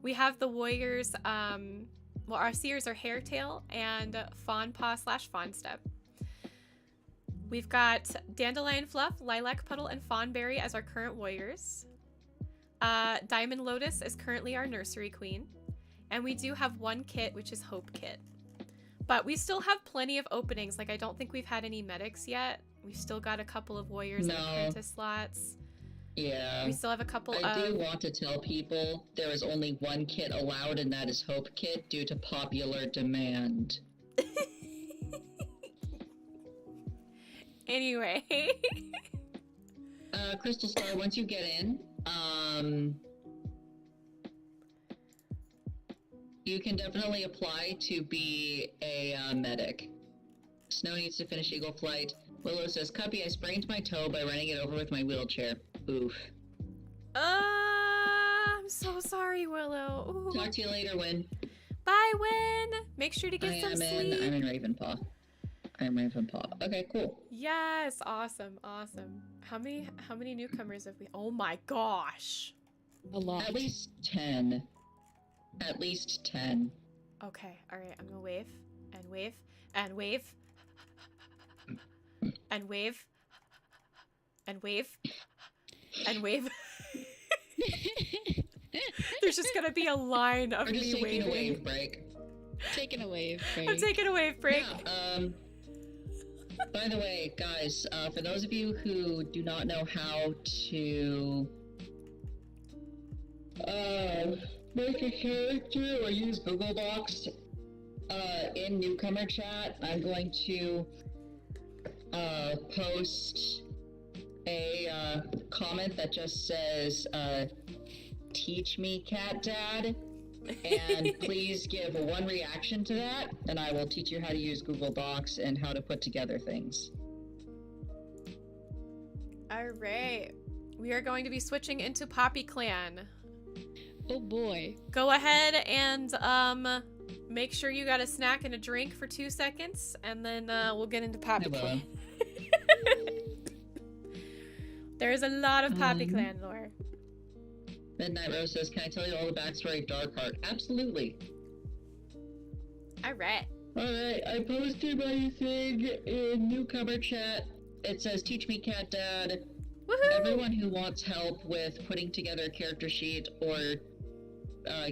We have the warriors, our seers are Hairtail and Fawnpaw/Fawnstep. We've got Dandelion Fluff, Lilac Puddle, and Fawnberry as our current warriors. Diamond Lotus is currently our nursery queen. And we do have one kit, which is Hope Kit. But we still have plenty of openings. Like, I don't think we've had any medics yet. We've still got a couple of warriors and apprentice slots. Yeah. We still have a couple I do want to tell people there is only one kit allowed, and that is Hope Kit due to popular demand. Anyway. Crystal Star, once you get in, you can definitely apply to be a medic. Snow needs to finish Eagle Flight. Willow says, Cuppy, I sprained my toe by running it over with my wheelchair. Oof. I'm so sorry, Willow. Ooh. Talk to you later, Win. Bye, Win. Make sure to get some sleep. I'm in Ravenpaw. Okay, cool. Yes, awesome. How many newcomers have we? Oh my gosh. A lot. At least 10. Okay, all right. I'm gonna wave and wave and wave and wave and wave and wave. There's just gonna be a line of me waving. Taking a wave break. Taking a wave break. I'm taking a wave break. Yeah, by the way, guys, for those of you who do not know how to make a character or use Google Docs in newcomer chat, I'm going to post a comment that just says, teach me, Cat Dad, and please give one reaction to that, and I will teach you how to use Google Docs and how to put together things. All right. We are going to be switching into Poppyclan. Oh boy. Go ahead and make sure you got a snack and a drink for 2 seconds, and then we'll get into Poppyclan. There's a lot of Poppyclan lore. Midnight Rose says, can I tell you all the backstory of Darkheart? Absolutely. Alright, I posted my thing in newcomer chat. It says, teach me, Cat Dad. Woohoo! Everyone who wants help with putting together a character sheet or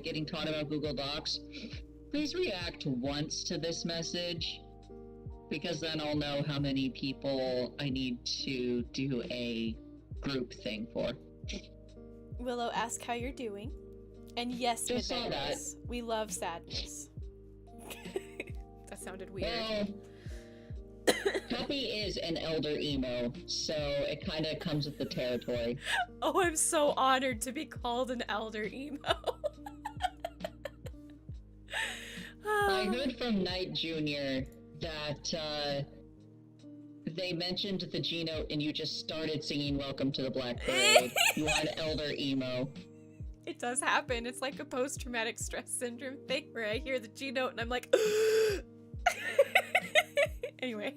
getting taught about Google Docs, please react once to this message, because then I'll know how many people I need to do a group thing for. Willow, ask how you're doing. And yes, Just saw that. We love sadness. That sounded weird. Well, Puppy is an elder emo, so it kind of comes with the territory. Oh, I'm so honored to be called an elder emo. I heard from Knight Jr. that they mentioned the G-Note and you just started singing Welcome to the Black Parade. You are an elder emo. It does happen. It's like a post-traumatic stress syndrome thing where I hear the G note and I'm like, anyway.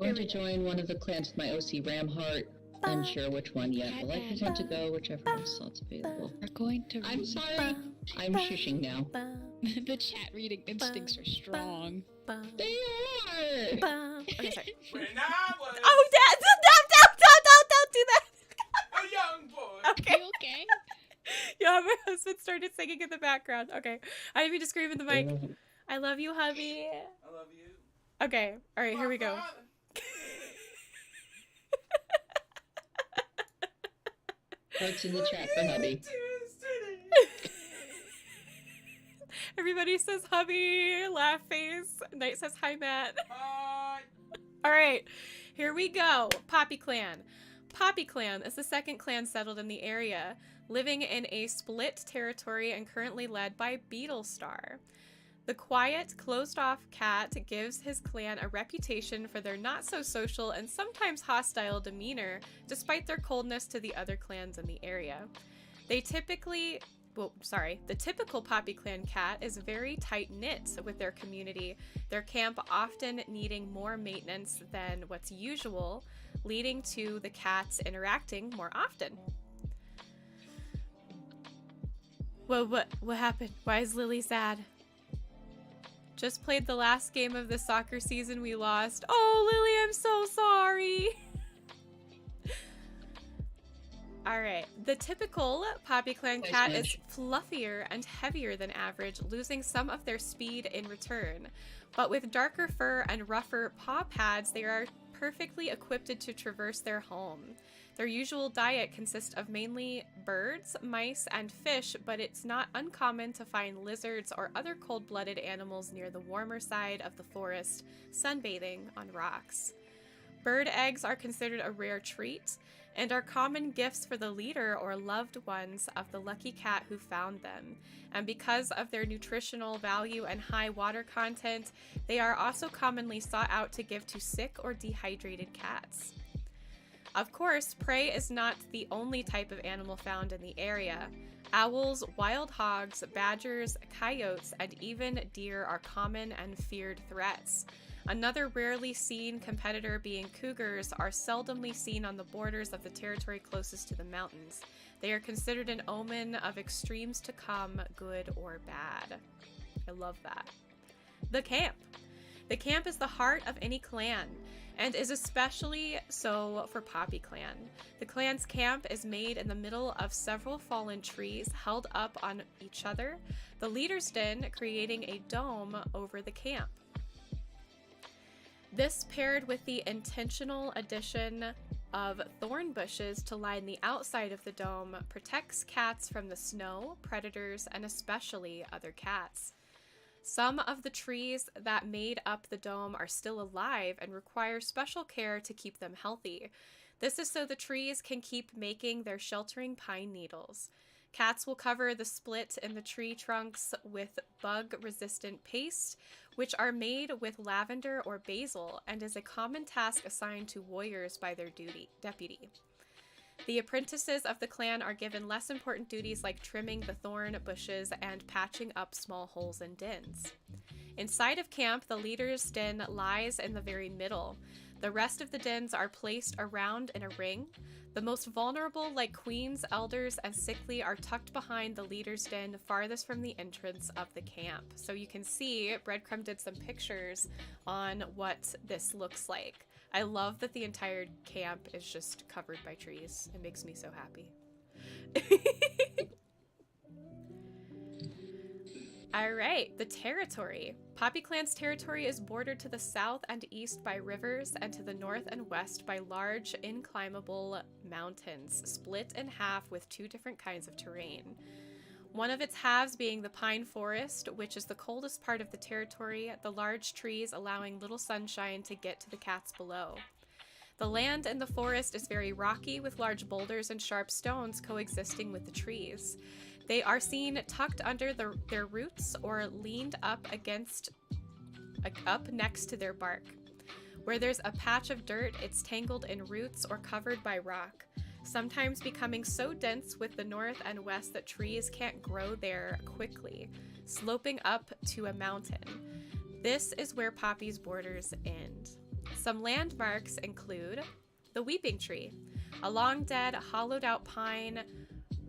Going to join one of the clans with my OC Ramheart. Unsure which one yet. Will I pretend to go whichever slot's available? We're going to. I'm sorry. I'm shushing now. The chat reading instincts are strong. They are! Okay, sorry. When I was Oh, Dad! Don't do that! a young boy. Okay. You okay? Yeah, my husband started singing in the background. Okay. I didn't mean to scream in the mic. I love you, hubby. I love you. Okay. All right, here we go. What's in the chat for hubby? Everybody says hubby, laugh face. Knight says hi, Matt. Hi. All right, here we go. Poppyclan. Poppyclan is the second clan settled in the area, living in a split territory and currently led by Beetlestar. The quiet, closed-off cat gives his clan a reputation for their not-so-social and sometimes hostile demeanor, despite their coldness to the other clans in the area. The typical Poppyclan cat is very tight-knit with their community, their camp often needing more maintenance than what's usual, leading to the cats interacting more often. Well, what happened? Why is Lily sad? Just played the last game of the soccer season we lost. Oh, Lily, I'm so sorry. Alright, the typical Poppyclan cat is fluffier and heavier than average, losing some of their speed in return. But with darker fur and rougher paw pads, they are perfectly equipped to traverse their home. Their usual diet consists of mainly birds, mice, and fish, but it's not uncommon to find lizards or other cold-blooded animals near the warmer side of the forest, sunbathing on rocks. Bird eggs are considered a rare treat, and are common gifts for the leader or loved ones of the lucky cat who found them. And because of their nutritional value and high water content, they are also commonly sought out to give to sick or dehydrated cats. Of course, prey is not the only type of animal found in the area. Owls, wild hogs, badgers, coyotes, and even deer are common and feared threats. Another rarely seen competitor being cougars are seldomly seen on the borders of the territory closest to the mountains. They are considered an omen of extremes to come, good or bad. I love that. The camp. The camp is the heart of any clan, and is especially so for Poppyclan. The clan's camp is made in the middle of several fallen trees held up on each other, the leader's den creating a dome over the camp. This, paired with the intentional addition of thorn bushes to line the outside of the dome, protects cats from the snow, predators, and especially other cats. Some of the trees that made up the dome are still alive and require special care to keep them healthy. This is so the trees can keep making their sheltering pine needles. Cats will cover the split in the tree trunks with bug-resistant paste, which are made with lavender or basil, and is a common task assigned to warriors by their deputy. The apprentices of the clan are given less important duties like trimming the thorn bushes and patching up small holes in dens. Inside of camp, the leader's den lies in the very middle. The rest of the dens are placed around in a ring. The most vulnerable, like queens, elders, and sickly, are tucked behind the leader's den farthest from the entrance of the camp. So you can see, Breadcrumb did some pictures on what this looks like. I love that the entire camp is just covered by trees. It makes me so happy. Alright, the territory. Poppyclan's territory is bordered to the south and east by rivers and to the north and west by large, inclimbable mountains, split in half with two different kinds of terrain. One of its halves being the pine forest, which is the coldest part of the territory, the large trees allowing little sunshine to get to the cats below. The land in the forest is very rocky, with large boulders and sharp stones coexisting with the trees. They are seen tucked under their roots or leaned up next to their bark. Where there's a patch of dirt, it's tangled in roots or covered by rock. sometimes becoming so dense with the north and west that trees can't grow there quickly, sloping up to a mountain. This is where Poppy's borders end. Some landmarks include the Weeping Tree, a long-dead, hollowed-out pine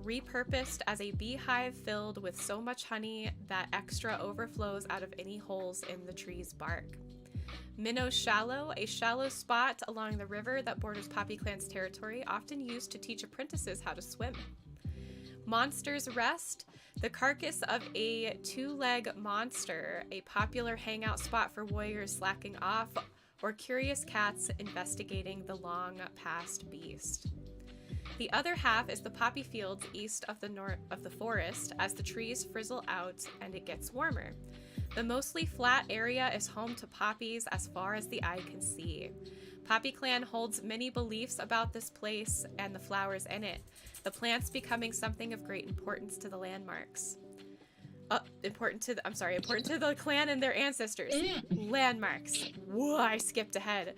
repurposed as a beehive filled with so much honey that extra overflows out of any holes in the tree's bark. Minnow Shallow, a shallow spot along the river that borders Poppyclan's territory, often used to teach apprentices how to swim. Monster's Rest, the carcass of a two-leg monster, a popular hangout spot for warriors slacking off or curious cats investigating the long-past beast. The other half is the poppy fields east of the forest as the trees frizzle out and it gets warmer. The mostly flat area is home to poppies as far as the eye can see. Poppyclan holds many beliefs about this place and the flowers in it, the plants becoming something of great importance to the landmarks. Important to the clan and their ancestors. Landmarks. Whoa, I skipped ahead.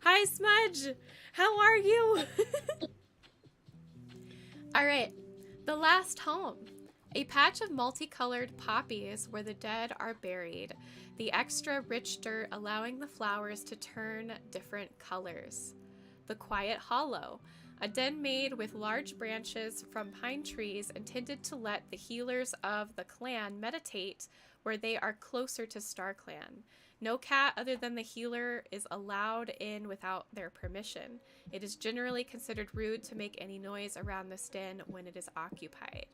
Hi, Smudge! How are you? Alright, the last home. A patch of multicolored poppies where the dead are buried, the extra rich dirt allowing the flowers to turn different colors. The Quiet Hollow, a den made with large branches from pine trees intended to let the healers of the clan meditate where they are closer to Starclan. No cat other than the healer is allowed in without their permission. It is generally considered rude to make any noise around this den when it is occupied.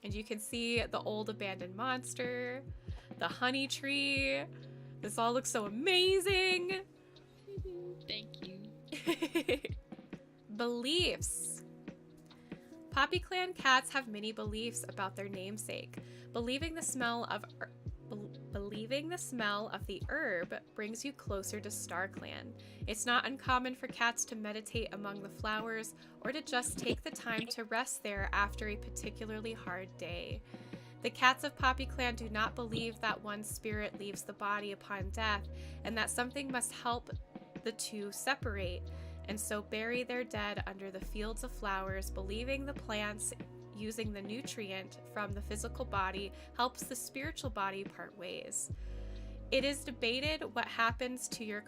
And you can see the old abandoned monster, the honey tree. This all looks so amazing. Thank you. Beliefs. Poppyclan cats have many beliefs about their namesake. Believing the smell of the herb brings you closer to Starclan. It's not uncommon for cats to meditate among the flowers or to just take the time to rest there after a particularly hard day. The cats of Poppyclan do not believe that one's spirit leaves the body upon death and that something must help the two separate, and so bury their dead under the fields of flowers, believing the plants using the nutrient from the physical body helps the spiritual body part ways. It is debated what happens to your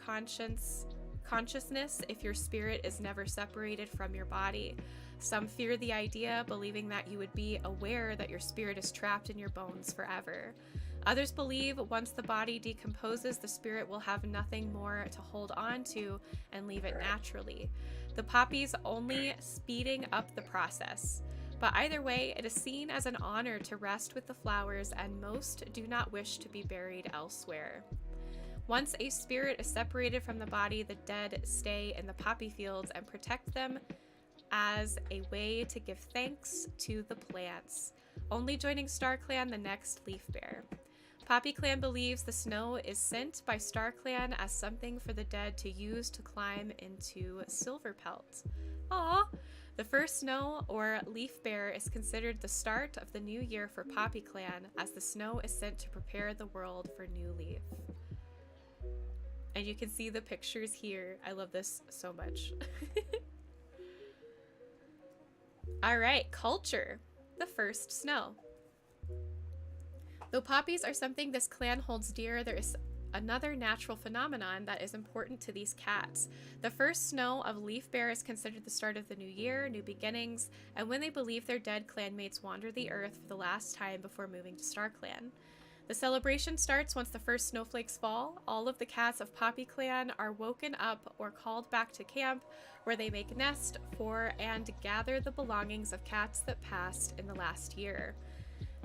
consciousness if your spirit is never separated from your body. Some fear the idea, believing that you would be aware that your spirit is trapped in your bones forever. Others believe once the body decomposes, the spirit will have nothing more to hold on to and leave it naturally. The poppies only speeding up the process. But either way, it is seen as an honor to rest with the flowers, and most do not wish to be buried elsewhere. Once a spirit is separated from the body, the dead stay in the poppy fields and protect them as a way to give thanks to the plants, only joining Starclan the next leaf bear. Poppyclan believes the snow is sent by Starclan as something for the dead to use to climb into Silverpelt. Aww! The first snow, or leaf bear, is considered the start of the new year for Poppyclan, as the snow is sent to prepare the world for new leaf. And you can see the pictures here. I love this so much. Alright, culture. The first snow. Though poppies are something this clan holds dear, there is another natural phenomenon that is important to these cats. The first snow of leaf bear is considered the start of the new year, new beginnings, and when they believe their dead clanmates wander the earth for the last time before moving to Starclan. The celebration starts once the first snowflakes fall. All of the cats of Poppyclan are woken up or called back to camp, where they make nest for and gather the belongings of cats that passed in the last year.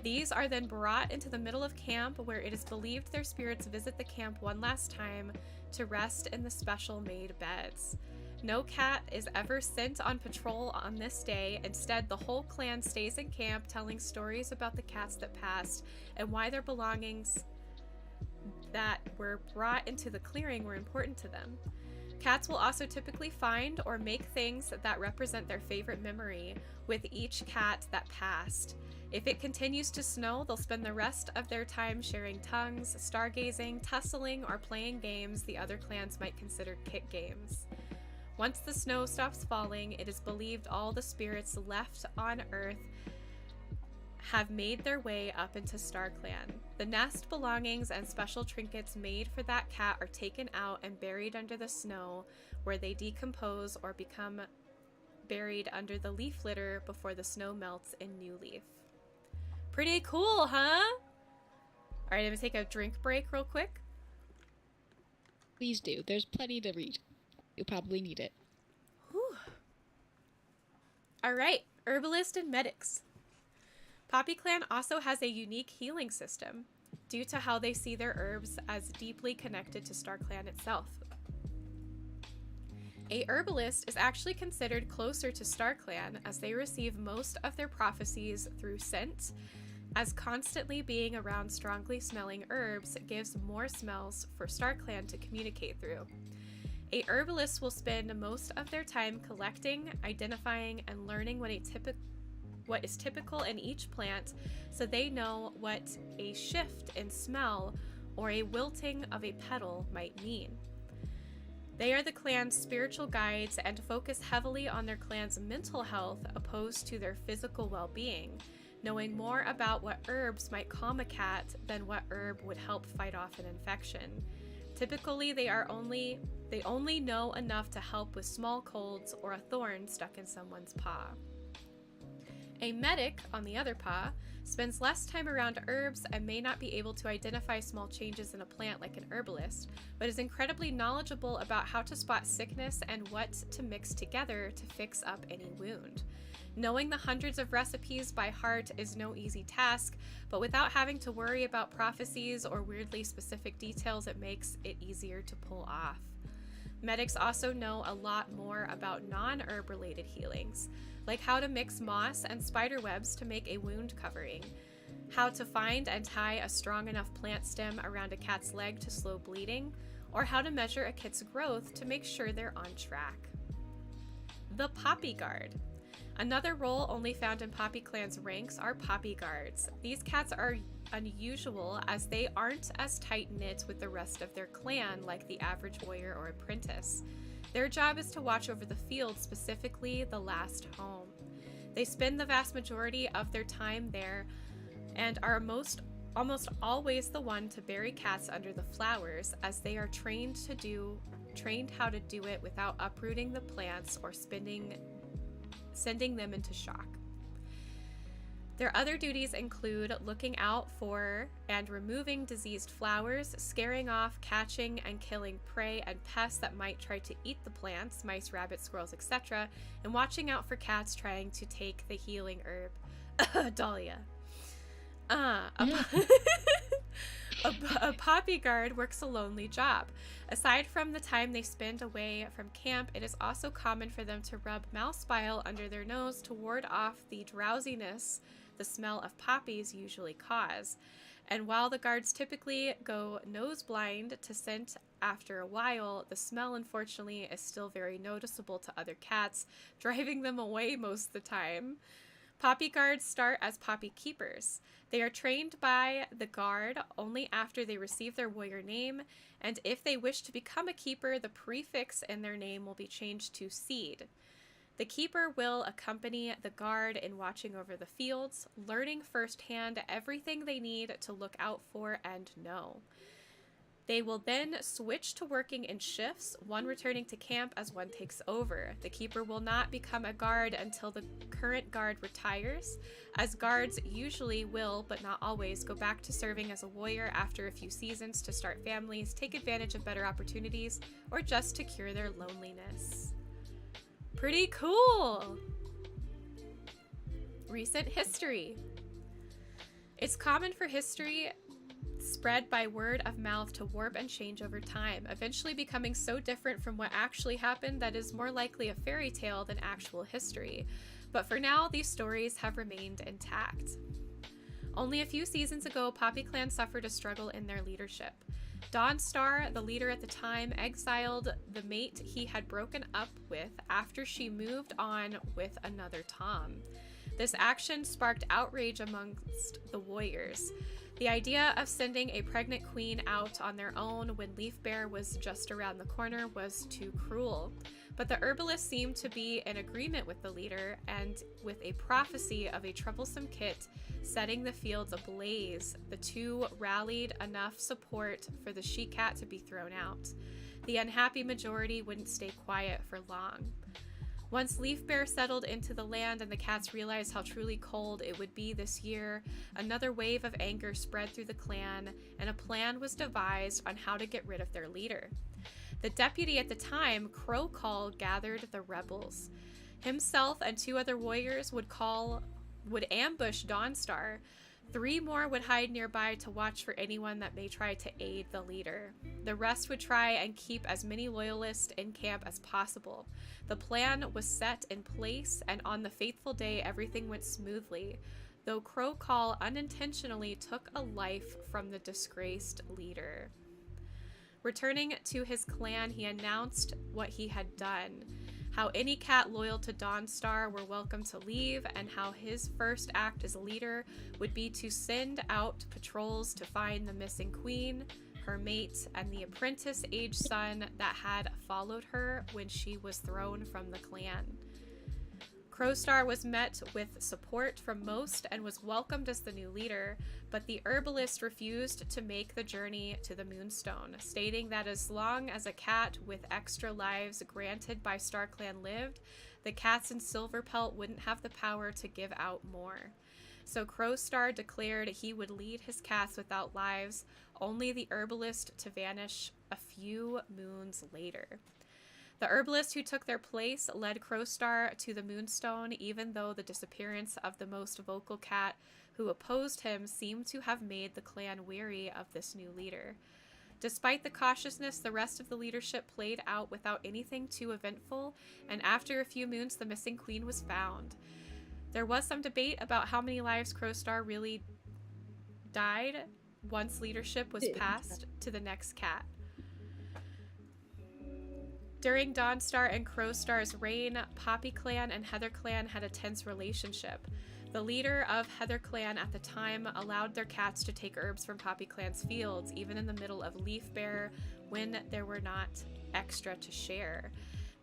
These are then brought into the middle of camp, where it is believed their spirits visit the camp one last time to rest in the special made beds. No cat is ever sent on patrol on this day. Instead, the whole clan stays in camp telling stories about the cats that passed and why their belongings that were brought into the clearing were important to them. Cats will also typically find or make things that represent their favorite memory with each cat that passed. If it continues to snow, they'll spend the rest of their time sharing tongues, stargazing, tussling, or playing games the other clans might consider kit games. Once the snow stops falling, it is believed all the spirits left on Earth have made their way up into Starclan. The nest belongings and special trinkets made for that cat are taken out and buried under the snow, where they decompose or become buried under the leaf litter before the snow melts in new leaf. Pretty cool, huh? All right, I'm gonna take a drink break real quick. Please do. There's plenty to read. You'll probably need it. Whew. All right, herbalist and medics. Poppyclan also has a unique healing system due to how they see their herbs as deeply connected to Starclan itself. A herbalist is actually considered closer to Starclan as they receive most of their prophecies through scent, as constantly being around strongly smelling herbs gives more smells for Starclan to communicate through. A herbalist will spend most of their time collecting, identifying, and learning what is typical in each plant, so they know what a shift in smell or a wilting of a petal might mean. They are the clan's spiritual guides and focus heavily on their clan's mental health opposed to their physical well-being, knowing more about what herbs might calm a cat than what herb would help fight off an infection. Typically, they only know enough to help with small colds or a thorn stuck in someone's paw. A medic, on the other paw, spends less time around herbs and may not be able to identify small changes in a plant like an herbalist, but is incredibly knowledgeable about how to spot sickness and what to mix together to fix up any wound. Knowing the hundreds of recipes by heart is no easy task, but without having to worry about prophecies or weirdly specific details, it makes it easier to pull off. Medics also know a lot more about non-herb related healings, like how to mix moss and spider webs to make a wound covering, how to find and tie a strong enough plant stem around a cat's leg to slow bleeding, or how to measure a kit's growth to make sure they're on track. The Poppy Guard. Another role only found in Poppyclan's ranks are Poppy Guards. These cats are unusual as they aren't as tight-knit with the rest of their clan like the average warrior or apprentice. Their job is to watch over the field, specifically the last home. They spend the vast majority of their time there and are almost always the one to bury cats under the flowers, as they are trained how to do it without uprooting the plants or sending them into shock. Their other duties include looking out for and removing diseased flowers, scaring off, catching, and killing prey and pests that might try to eat the plants, mice, rabbits, squirrels, etc., and watching out for cats trying to take the healing herb. Dahlia. A Poppy Guard works a lonely job. Aside from the time they spend away from camp, it is also common for them to rub mouse bile under their nose to ward off the drowsiness the smell of poppies usually cause. And while the guards typically go nose blind to scent after a while, the smell unfortunately is still very noticeable to other cats, driving them away most of the time. Poppy Guards start as Poppy Keepers. They are trained by the guard only after they receive their warrior name, and if they wish to become a keeper, the prefix in their name will be changed to Seed. The keeper will accompany the guard in watching over the fields, learning firsthand everything they need to look out for and know. They will then switch to working in shifts, one returning to camp as one takes over. The keeper will not become a guard until the current guard retires, as guards usually will, but not always, go back to serving as a warrior after a few seasons to start families, take advantage of better opportunities, or just to cure their loneliness. Pretty cool! Recent history. It's common for history spread by word of mouth to warp and change over time, eventually becoming so different from what actually happened that is more likely a fairy tale than actual history. But for now, these stories have remained intact. Only a few seasons ago, Poppyclan suffered a struggle in their leadership. Dawnstar, the leader at the time, exiled the mate he had broken up with after she moved on with another Tom. This action sparked outrage amongst the warriors. The idea of sending a pregnant queen out on their own when Leaf Bear was just around the corner was too cruel. But the herbalist seemed to be in agreement with the leader, and with a prophecy of a troublesome kit setting the fields ablaze, the two rallied enough support for the she-cat to be thrown out. The unhappy majority wouldn't stay quiet for long. Once Leaf Bear settled into the land and the cats realized how truly cold it would be this year, another wave of anger spread through the clan, and a plan was devised on how to get rid of their leader. The deputy at the time, Crowcall, gathered the rebels. Himself and 2 other warriors would ambush Dawnstar. 3 more would hide nearby to watch for anyone that may try to aid the leader. The rest would try and keep as many loyalists in camp as possible. The plan was set in place, and on the fateful day, everything went smoothly, though Crowcall unintentionally took a life from the disgraced leader. Returning to his clan, he announced what he had done, how any cat loyal to Dawnstar were welcome to leave, and how his first act as leader would be to send out patrols to find the missing queen, her mate, and the apprentice-aged son that had followed her when she was thrown from the clan. Crowstar was met with support from most and was welcomed as the new leader, but the herbalist refused to make the journey to the Moonstone, stating that as long as a cat with extra lives granted by Starclan lived, the cats in Silverpelt wouldn't have the power to give out more. So Crowstar declared he would lead his cats without lives, only the herbalist to vanish a few moons later. The herbalist who took their place led Crowstar to the Moonstone, even though the disappearance of the most vocal cat who opposed him seemed to have made the clan weary of this new leader. Despite the cautiousness, the rest of the leadership played out without anything too eventful, and after a few moons, the missing queen was found. There was some debate about how many lives Crowstar really died once leadership was passed to the next cat. During Dawnstar and Crowstar's reign, Poppyclan and Heatherclan had a tense relationship. The leader of Heatherclan at the time allowed their cats to take herbs from Poppyclan's fields, even in the middle of Leaf Bear, when there were not extra to share.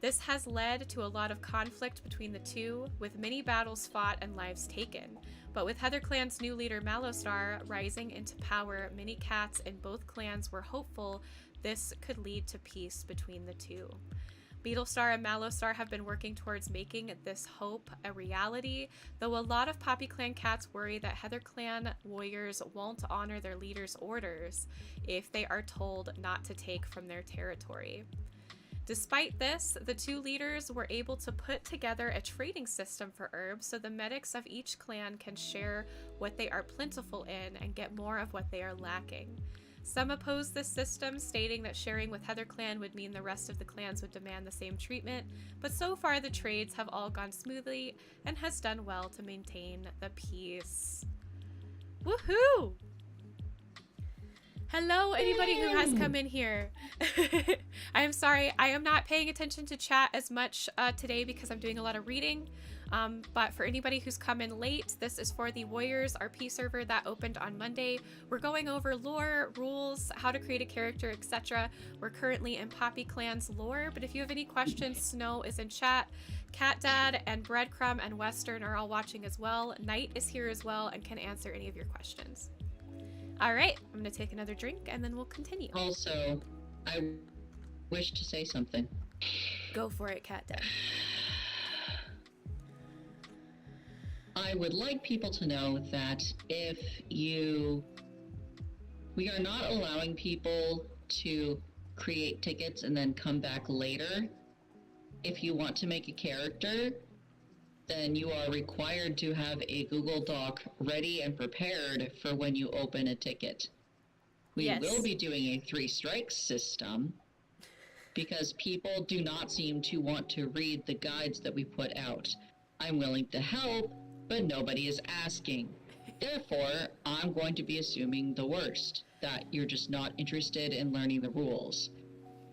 This has led to a lot of conflict between the two, with many battles fought and lives taken. But with Heatherclan's new leader Malostar rising into power, many cats in both clans were hopeful this could lead to peace between the two. Beetlestar and Malostar have been working towards making this hope a reality, though a lot of Poppyclan cats worry that Heatherclan warriors won't honor their leader's orders if they are told not to take from their territory. Despite this, the two leaders were able to put together a trading system for herbs so the medics of each clan can share what they are plentiful in and get more of what they are lacking. Some opposed this system, stating that sharing with Heatherclan would mean the rest of the clans would demand the same treatment, but so far the trades have all gone smoothly and has done well to maintain the peace. Woohoo! Hello, anybody who has come in here. I am sorry, I am not paying attention to chat as much today because I'm doing a lot of reading. But for anybody who's come in late, this is for the Warriors RP server that opened on Monday. We're going over lore, rules, how to create a character, etc. We're currently in Poppyclan's lore, but if you have any questions, Snow is in chat. Cat Dad and Breadcrumb and Western are all watching as well. Knight is here as well and can answer any of your questions. All right, I'm gonna take another drink and then we'll continue. Also, I wish to say something. Go for it, Cat Dad. I would like people to know that we are not allowing people to create tickets and then come back later. If you want to make a character, then you are required to have a Google Doc ready and prepared for when you open a ticket. We will be doing a 3 strikes system because people do not seem to want to read the guides that we put out. I'm willing to help, but nobody is asking. Therefore, I'm going to be assuming the worst, that you're just not interested in learning the rules.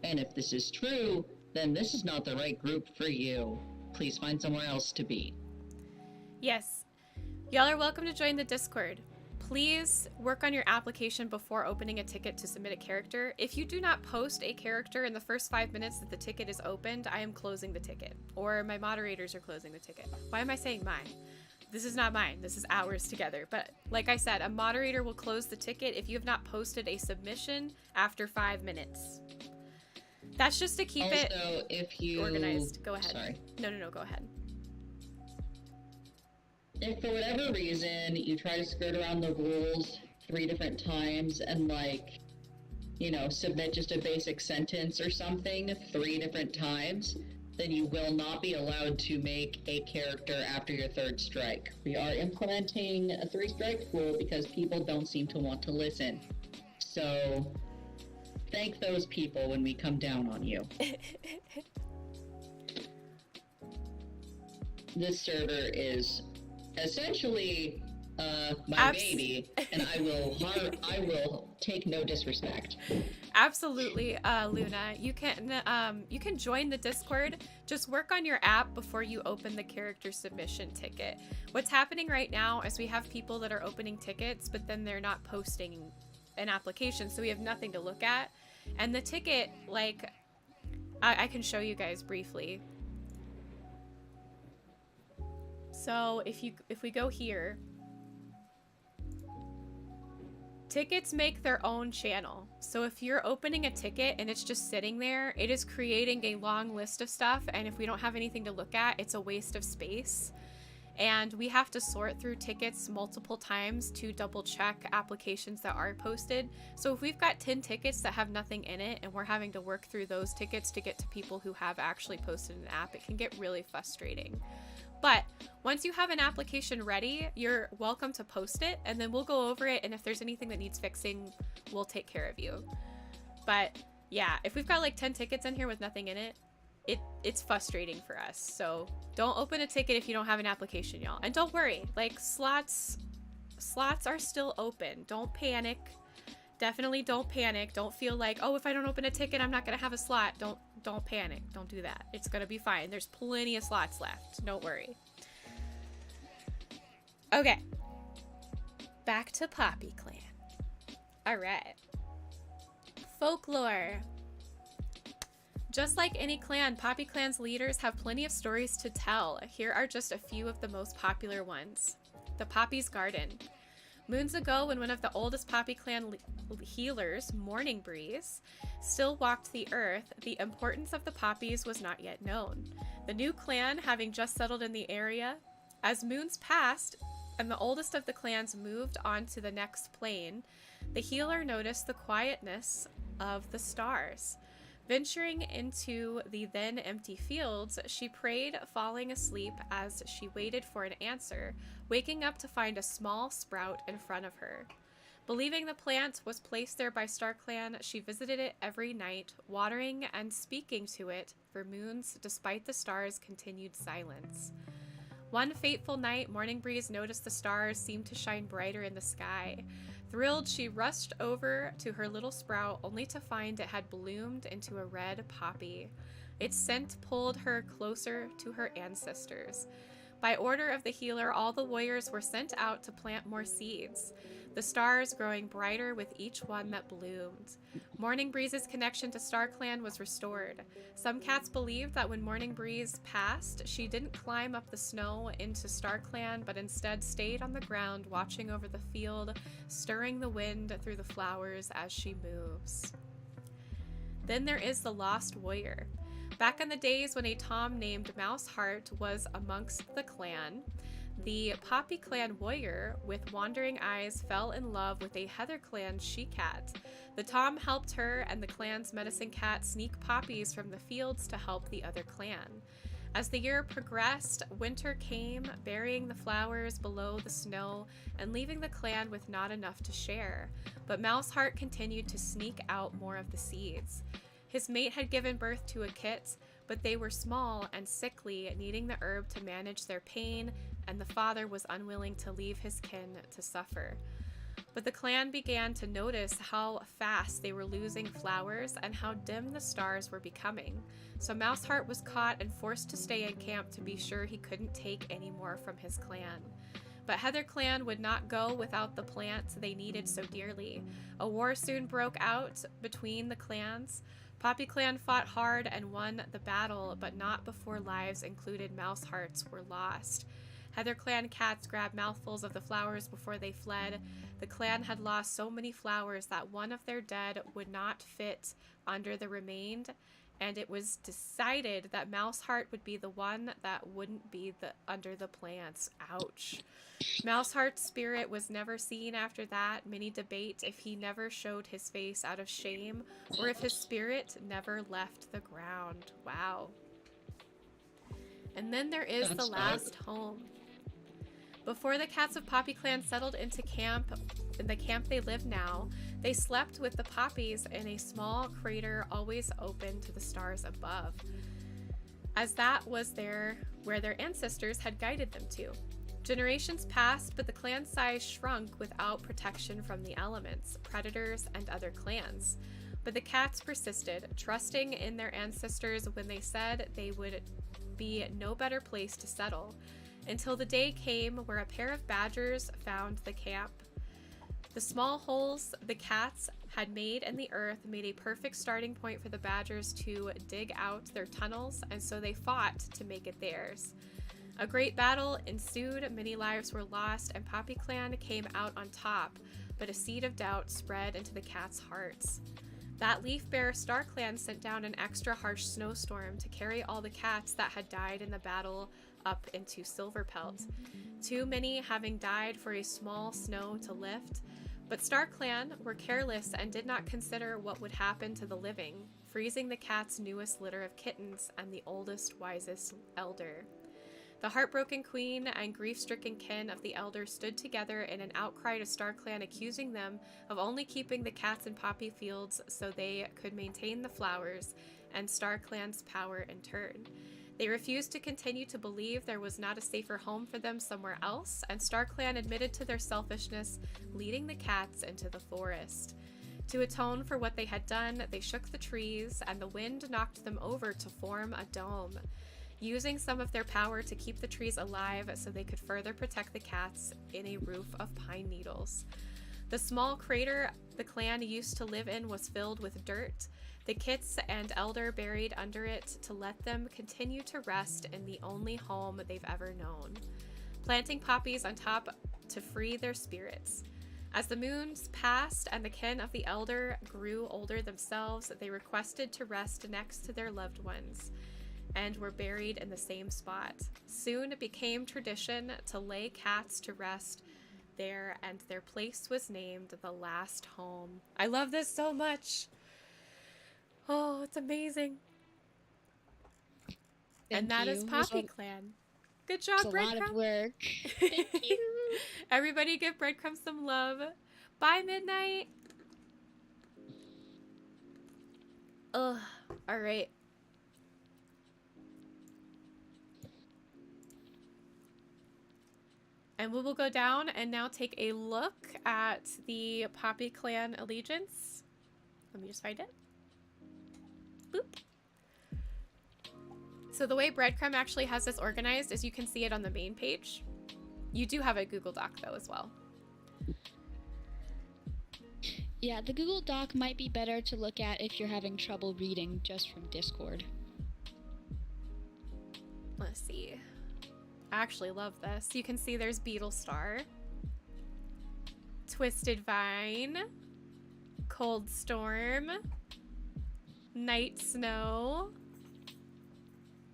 And if this is true, then this is not the right group for you. Please find somewhere else to be. Yes. Y'all are welcome to join the Discord. Please work on your application before opening a ticket to submit a character. If you do not post a character in the first 5 minutes that the ticket is opened, I am closing the ticket. Or my moderators are closing the ticket. Why am I saying mine? This is not mine. This is ours together. But like I said, a moderator will close the ticket if you have not posted a submission after 5 minutes. That's just to keep Also, it if you... organized. Go ahead. Sorry. No, go ahead. If for whatever reason you try to skirt around the rules 3 different times and, like, you know, submit just a basic sentence or something 3 different times, then you will not be allowed to make a character after your 3rd strike. We are implementing a 3-strike rule because people don't seem to want to listen. So, thank those people when we come down on you. This server is essentially my baby, and I will take no disrespect. Absolutely, Luna. You can join the Discord. Just work on your app before you open the character submission ticket. What's happening right now is we have people that are opening tickets, but then they're not posting an application, so we have nothing to look at. And the ticket, like, I can show you guys briefly. So if we go here, tickets make their own channel. So if you're opening a ticket and it's just sitting there, it is creating a long list of stuff, and if we don't have anything to look at, it's a waste of space. And we have to sort through tickets multiple times to double check applications that are posted. So if we've got 10 tickets that have nothing in it and we're having to work through those tickets to get to people who have actually posted an app, it can get really frustrating. But once you have an application ready, you're welcome to post it, and then we'll go over it, and if there's anything that needs fixing, we'll take care of you. But yeah, if we've got like 10 tickets in here with nothing in it, it's frustrating for us. So don't open a ticket if you don't have an application, y'all. And don't worry, like slots are still open. Don't panic. Definitely don't panic. Don't feel like, oh, if I don't open a ticket, I'm not gonna have a slot. Don't panic. Don't do that. It's gonna be fine. There's plenty of slots left. Don't worry. Okay. Back to Poppyclan. Alright. Folklore. Just like any clan, Poppyclan's leaders have plenty of stories to tell. Here are just a few of the most popular ones. The Poppy's Garden. Moons ago, when one of the oldest Poppyclan healers, Morning Breeze, still walked the earth, the importance of the poppies was not yet known. The new clan having just settled in the area, as moons passed and the oldest of the clans moved on to the next plane, the healer noticed the quietness of the stars. Venturing into the then empty fields, she prayed, falling asleep as she waited for an answer, waking up to find a small sprout in front of her. Believing the plant was placed there by Starclan, she visited it every night, watering and speaking to it for moons despite the stars' continued silence. One fateful night, Morning Breeze noticed the stars seemed to shine brighter in the sky. Thrilled, she rushed over to her little sprout, only to find it had bloomed into a red poppy. Its scent pulled her closer to her ancestors. By order of the healer, all the warriors were sent out to plant more seeds, the stars growing brighter with each one that bloomed. Morning Breeze's connection to Starclan was restored. Some cats believed that when Morning Breeze passed, she didn't climb up the snow into Starclan, but instead stayed on the ground watching over the field, stirring the wind through the flowers as she moves. Then there is the Lost Warrior. Back in the days when a Tom named Mouseheart was amongst the clan, the Poppyclan warrior with wandering eyes fell in love with a Heatherclan she-cat. The Tom helped her and the clan's medicine cat sneak poppies from the fields to help the other clan. As the year progressed, winter came, burying the flowers below the snow and leaving the clan with not enough to share. But Mouseheart continued to sneak out more of the seeds. His mate had given birth to a kit, but they were small and sickly, needing the herb to manage their pain, and the father was unwilling to leave his kin to suffer. But the clan began to notice how fast they were losing flowers and how dim the stars were becoming. So Mouseheart was caught and forced to stay in camp to be sure he couldn't take any more from his clan. But Heatherclan would not go without the plant they needed so dearly. A war soon broke out between the clans. Poppyclan fought hard and won the battle, but not before lives, included mouse hearts, were lost. Heatherclan cats grabbed mouthfuls of the flowers before they fled. The clan had lost so many flowers that one of their dead would not fit under the remained, and it was decided that Mouseheart would be the one that wouldn't be under the plants. Ouch. Mouseheart's spirit was never seen after that. Many debate if he never showed his face out of shame or if his spirit never left the ground. Wow. And then there is the last home. Before the cats of Poppyclan settled into the camp they live now, they slept with the poppies in a small crater always open to the stars above, as that was where their ancestors had guided them to. Generations passed, but the clan size shrunk without protection from the elements, predators, and other clans. But the cats persisted, trusting in their ancestors when they said they would be no better place to settle, until the day came where a pair of badgers found the camp. The small holes the cats had made in the earth made a perfect starting point for the badgers to dig out their tunnels, and so they fought to make it theirs. A great battle ensued, many lives were lost, and Poppyclan came out on top, but a seed of doubt spread into the cats' hearts. That leaf bearer Starclan sent down an extra harsh snowstorm to carry all the cats that had died in the battle up into Silverpelt, too many having died for a small snow to lift. But Starclan were careless and did not consider what would happen to the living, freezing the cat's newest litter of kittens and the oldest, wisest elder. The heartbroken queen and grief-stricken kin of the elder stood together in an outcry to Starclan, accusing them of only keeping the cats in poppy fields so they could maintain the flowers and Starclan's power in turn. They refused to continue to believe there was not a safer home for them somewhere else, and Starclan admitted to their selfishness, leading the cats into the forest. To atone for what they had done, they shook the trees, and the wind knocked them over to form a dome, using some of their power to keep the trees alive so they could further protect the cats in a roof of pine needles. The small crater the clan used to live in was filled with dirt, the kits and elder buried under it to let them continue to rest in the only home they've ever known, planting poppies on top to free their spirits. As the moons passed and the kin of the elder grew older themselves, they requested to rest next to their loved ones and were buried in the same spot. Soon it became tradition to lay cats to rest there, and their place was named the last home. I love this so much. Oh, it's amazing. And that is Poppyclan. Good job, Breadcrumb. It's a lot of work. Thank you. Everybody give Breadcrumb some love. Bye, Midnight. Ugh. All right. And we will go down and now take a look at the Poppyclan allegiance. Let me just find it. Boop. So the way Breadcrumb actually has this organized is you can see it on the main page. You do have a Google Doc though as well. Yeah, the Google Doc might be better to look at if you're having trouble reading just from Discord. Let's see. I actually love this. You can see there's Beetle Star, Twisted Vine, Cold Storm, Night Snow,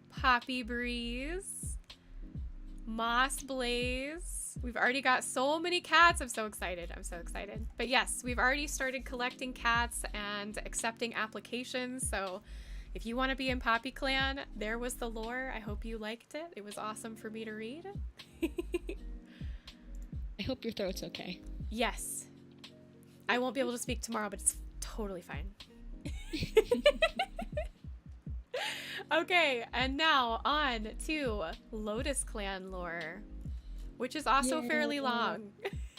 Poppy Breeze, Moss Blaze. We've already got so many cats. I'm so excited. I'm so excited. But yes, we've already started collecting cats and accepting applications. So if you want to be in Poppyclan, there was the lore. I hope you liked it. It was awesome for me to read. I hope your throat's okay. Yes. I won't be able to speak tomorrow, but it's totally fine. Okay, and now on to Lotusclan lore, which is also fairly long,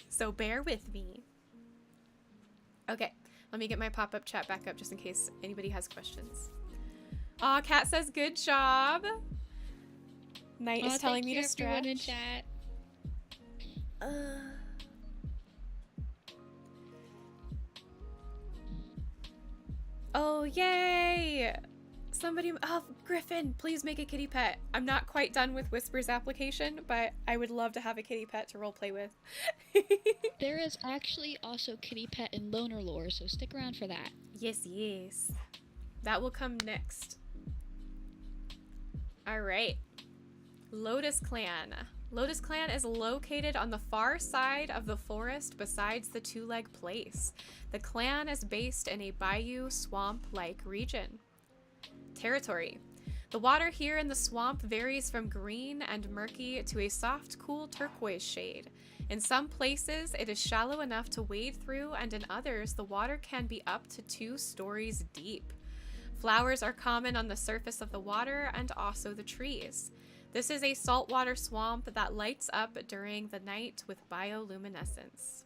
so bear with me. Okay, let me get my pop-up chat back up just in case anybody has questions. Aw, Kat says good job. Night is telling me to stretch. In chat. Oh, yay! Somebody, oh, Griffin, please make a kitty pet. I'm not quite done with Whisper's application, but I would love to have a kitty pet to roleplay with. There is actually also kitty pet in Loner Lore, so stick around for that. Yes, yes. That will come next. Alright. Lotusclan. Lotusclan is located on the far side of the forest besides the Two-Leg Place. The clan is based in a bayou swamp-like region. Territory. The water here in the swamp varies from green and murky to a soft, cool turquoise shade. In some places, it is shallow enough to wade through, and in others, the water can be up to 2 stories deep. Flowers are common on the surface of the water and also the trees. This is a saltwater swamp that lights up during the night with bioluminescence.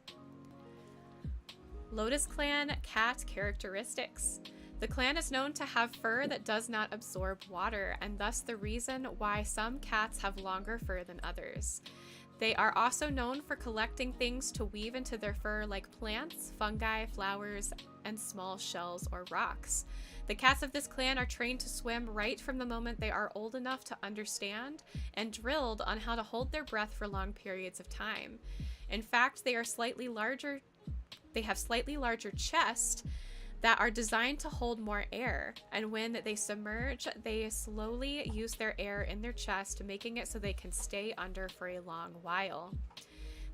Lotusclan cat characteristics. The clan is known to have fur that does not absorb water, and thus the reason why some cats have longer fur than others. They are also known for collecting things to weave into their fur like plants, fungi, flowers, and small shells or rocks. The cats of this clan are trained to swim right from the moment they are old enough to understand and drilled on how to hold their breath for long periods of time. In fact, they have slightly larger chests that are designed to hold more air, and when they submerge, they slowly use their air in their chest, making it so they can stay under for a long while.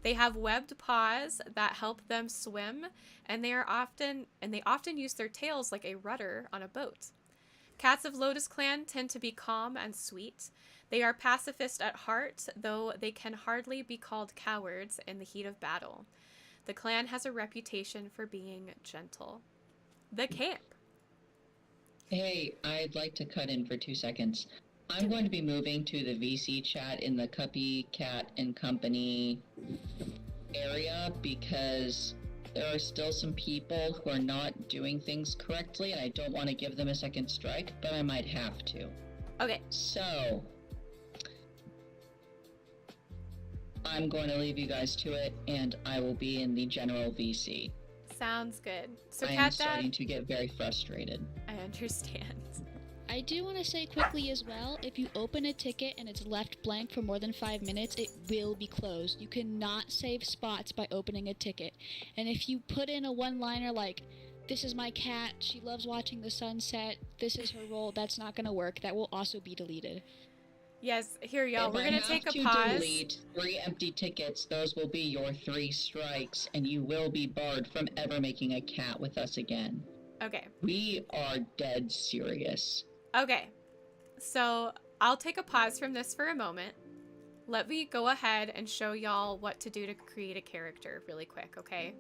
They have webbed paws that help them swim, and they often use their tails like a rudder on a boat. Cats of Lotusclan tend to be calm and sweet. They are pacifist at heart, though they can hardly be called cowards in the heat of battle. The clan has a reputation for being gentle. The camp. Hey, I'd like to cut in for 2 seconds. I'm going to be moving to the VC chat in the Cuppy Cat and Company area because there are still some people who are not doing things correctly, and I don't want to give them a second strike, but I might have to. Okay. So, I'm going to leave you guys to it, and I will be in the general VC. Sounds good. So, I am Cat starting Dad, to get very frustrated. I understand. I do want to say quickly as well, if you open a ticket and it's left blank for more than 5 minutes, it will be closed. You cannot save spots by opening a ticket. And if you put in a one-liner like, "This is my cat, she loves watching the sunset, this is her role," that's not going to work. That will also be deleted. Yes, here, y'all. If We're going to take a to pause. delete 3 empty tickets, those will be your 3 strikes, and you will be barred from ever making a cat with us again. Okay. We are dead serious. Okay. So, I'll take a pause from this for a moment. Let me go ahead and show y'all what to do to create a character really quick, okay?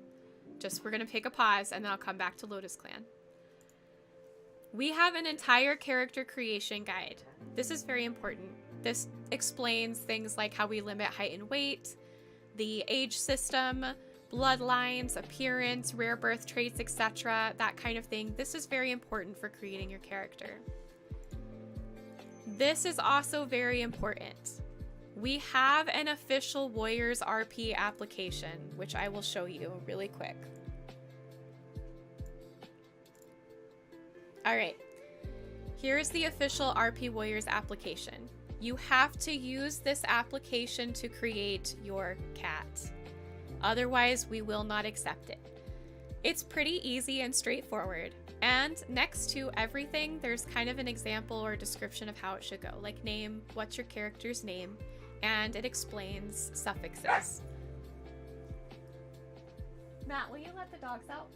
We're going to take a pause, and then I'll come back to Lotusclan. We have an entire character creation guide. This is very important. This explains things like how we limit height and weight, the age system, bloodlines, appearance, rare birth traits, etc., that kind of thing. This is very important for creating your character. This is also very important. We have an official Warriors RP application, which I will show you really quick. Alright, here's the official RP Warriors application. You have to use this application to create your cat. Otherwise, we will not accept it. It's pretty easy and straightforward. And next to everything, there's kind of an example or description of how it should go. Like name, what's your character's name, and it explains suffixes. Matt, will you let the dogs out?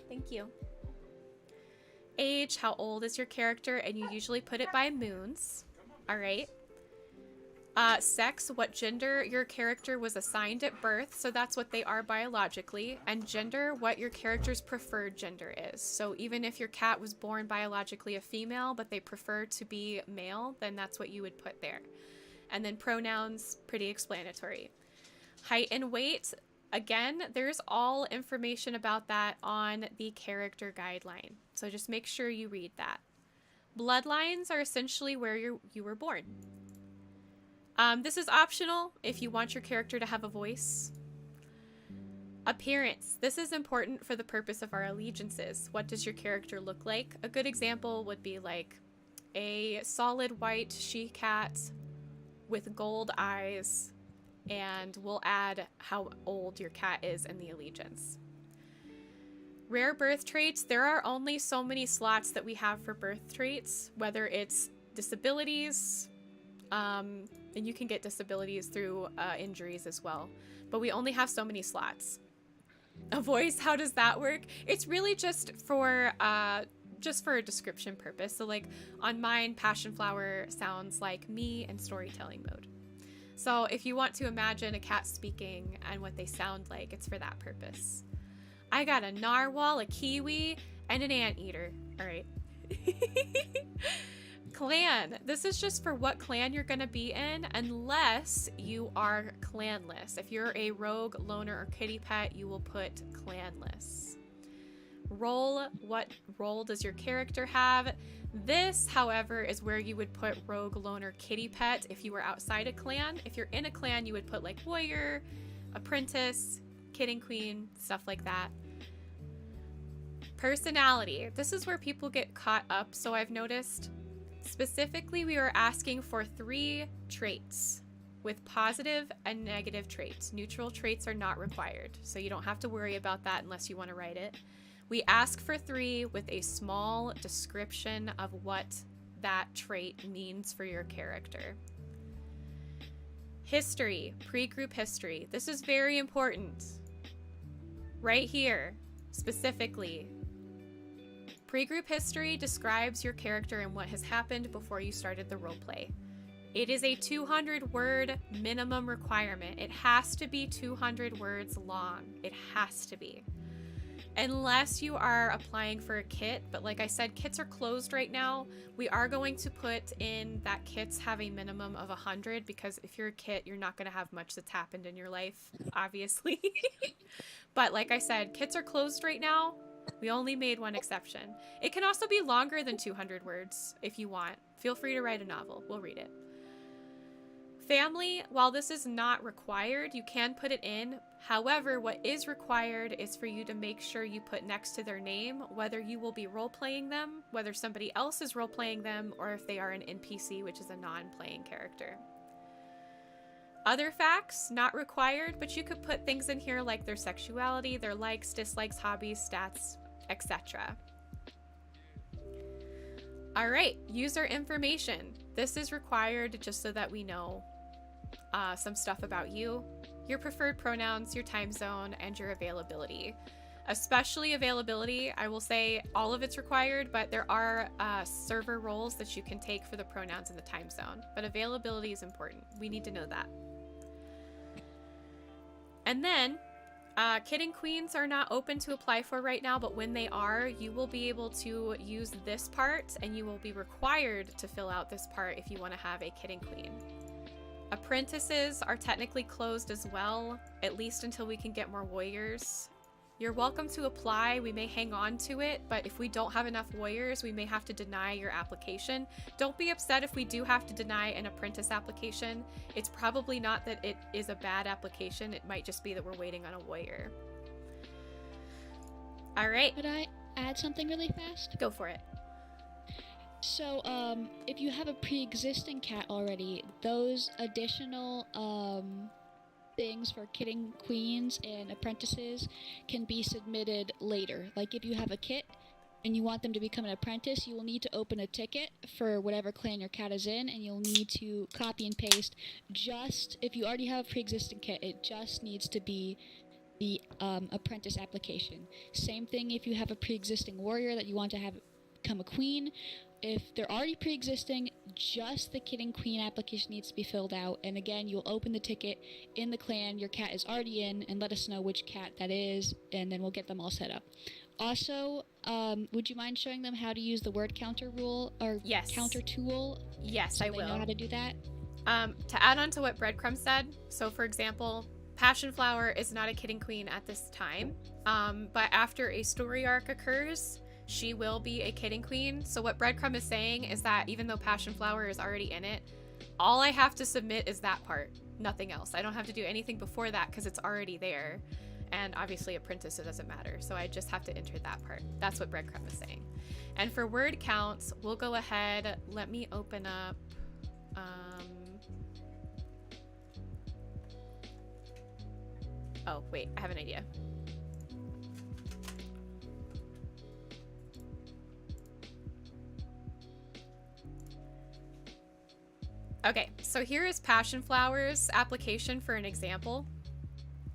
Thank you. Age, how old is your character, and you usually put it by moons. Alright. Sex, what gender your character was assigned at birth, so that's what they are biologically. And gender, what your character's preferred gender is. So even if your cat was born biologically a female, but they prefer to be male, then that's what you would put there. And then pronouns, pretty explanatory. Height and weight, again, there's all information about that on the character guideline. So just make sure you read that. Bloodlines are essentially where you were born. This is optional if you want your character to have a voice. Appearance. This is important for the purpose of our allegiances. What does your character look like? A good example would be like a solid white she-cat with gold eyes, and we'll add how old your cat is in the allegiance. Rare birth traits. There are only so many slots that we have for birth traits, whether it's disabilities, and you can get disabilities through injuries as well, but we only have so many slots. A voice, how does that work? It's really just for a description purpose. So like on mine, Passion Flower sounds like me in storytelling mode. So if you want to imagine a cat speaking and what they sound like, it's for that purpose. I got a narwhal, a kiwi, and an anteater. All right. Clan. This is just for what clan you're going to be in, unless you are clanless. If you're a rogue, loner, or kitty pet, you will put clanless. Role. What role does your character have? This, however, is where you would put rogue, loner, kitty pet if you were outside a clan. If you're in a clan, you would put like warrior, apprentice, kid and queen, stuff like that. Personality. This is where people get caught up, so I've noticed. Specifically, we are asking for 3 traits with positive and negative traits. Neutral traits are not required, so you don't have to worry about that unless you want to write it. We ask for 3 with a small description of what that trait means for your character. History, pre-group history. This is very important. Right here, specifically. Pre-group history describes your character and what has happened before you started the roleplay. It is a 200-word minimum requirement. It has to be 200 words long. It has to be. Unless you are applying for a kit, but like I said, kits are closed right now. We are going to put in that kits have a minimum of 100, because if you're a kit, you're not going to have much that's happened in your life, obviously. But like I said, kits are closed right now. We only made one exception. It can also be longer than 200 words if you want. Feel free to write a novel. We'll read it. Family, while this is not required, you can put it in. However, what is required is for you to make sure you put next to their name whether you will be role-playing them, whether somebody else is role-playing them, or if they are an NPC, which is a non-playing character. Other facts, not required, but you could put things in here like their sexuality, their likes, dislikes, hobbies, stats, etc. All right, user information. This is required just so that we know some stuff about you, your preferred pronouns, your time zone, and your availability. Especially availability, I will say all of it's required, but there are server roles that you can take for the pronouns and the time zone. But availability is important. We need to know that. And then, kid and queens are not open to apply for right now, but when they are, you will be able to use this part, and you will be required to fill out this part if you want to have a kid and queen. Apprentices are technically closed as well, at least until we can get more warriors. You're welcome to apply. We may hang on to it, but if we don't have enough warriors, we may have to deny your application. Don't be upset if we do have to deny an apprentice application. It's probably not that it is a bad application. It might just be that we're waiting on a warrior. All right. Could I add something really fast? Go for it. So, if you have a pre-existing cat already, those additional, things for kid and queens and apprentices can be submitted later. Like if you have a kit and you want them to become an apprentice, you will need to open a ticket for whatever clan your cat is in, and you'll need to copy and paste. Just if you already have a pre-existing kit, it just needs to be the apprentice application. Same thing if you have a pre-existing warrior that you want to have become a queen. If they're already pre-existing, just the kid and queen application needs to be filled out. And again, you'll open the ticket in the clan your cat is already in and let us know which cat that is, and then we'll get them all set up. Also, would you mind showing them how to use the word counter rule or counter tool? Yes, so I will. They know how to do that? To add on to what Breadcrumb said, so for example, Passion Flower is not a kid and queen at this time, but after a story arc occurs, she will be a kid and queen. So what Breadcrumb is saying is that even though Passion Flower is already in it, All I have to submit is that part, nothing else. I don't have to do anything before that because it's already there. And obviously apprentice, it doesn't matter. So I just have to enter that part. That's what Breadcrumb is saying. And for word counts, we'll go ahead. Let me open up. Oh, wait, I have an idea. Okay, so here is Passion Flower's application for an example.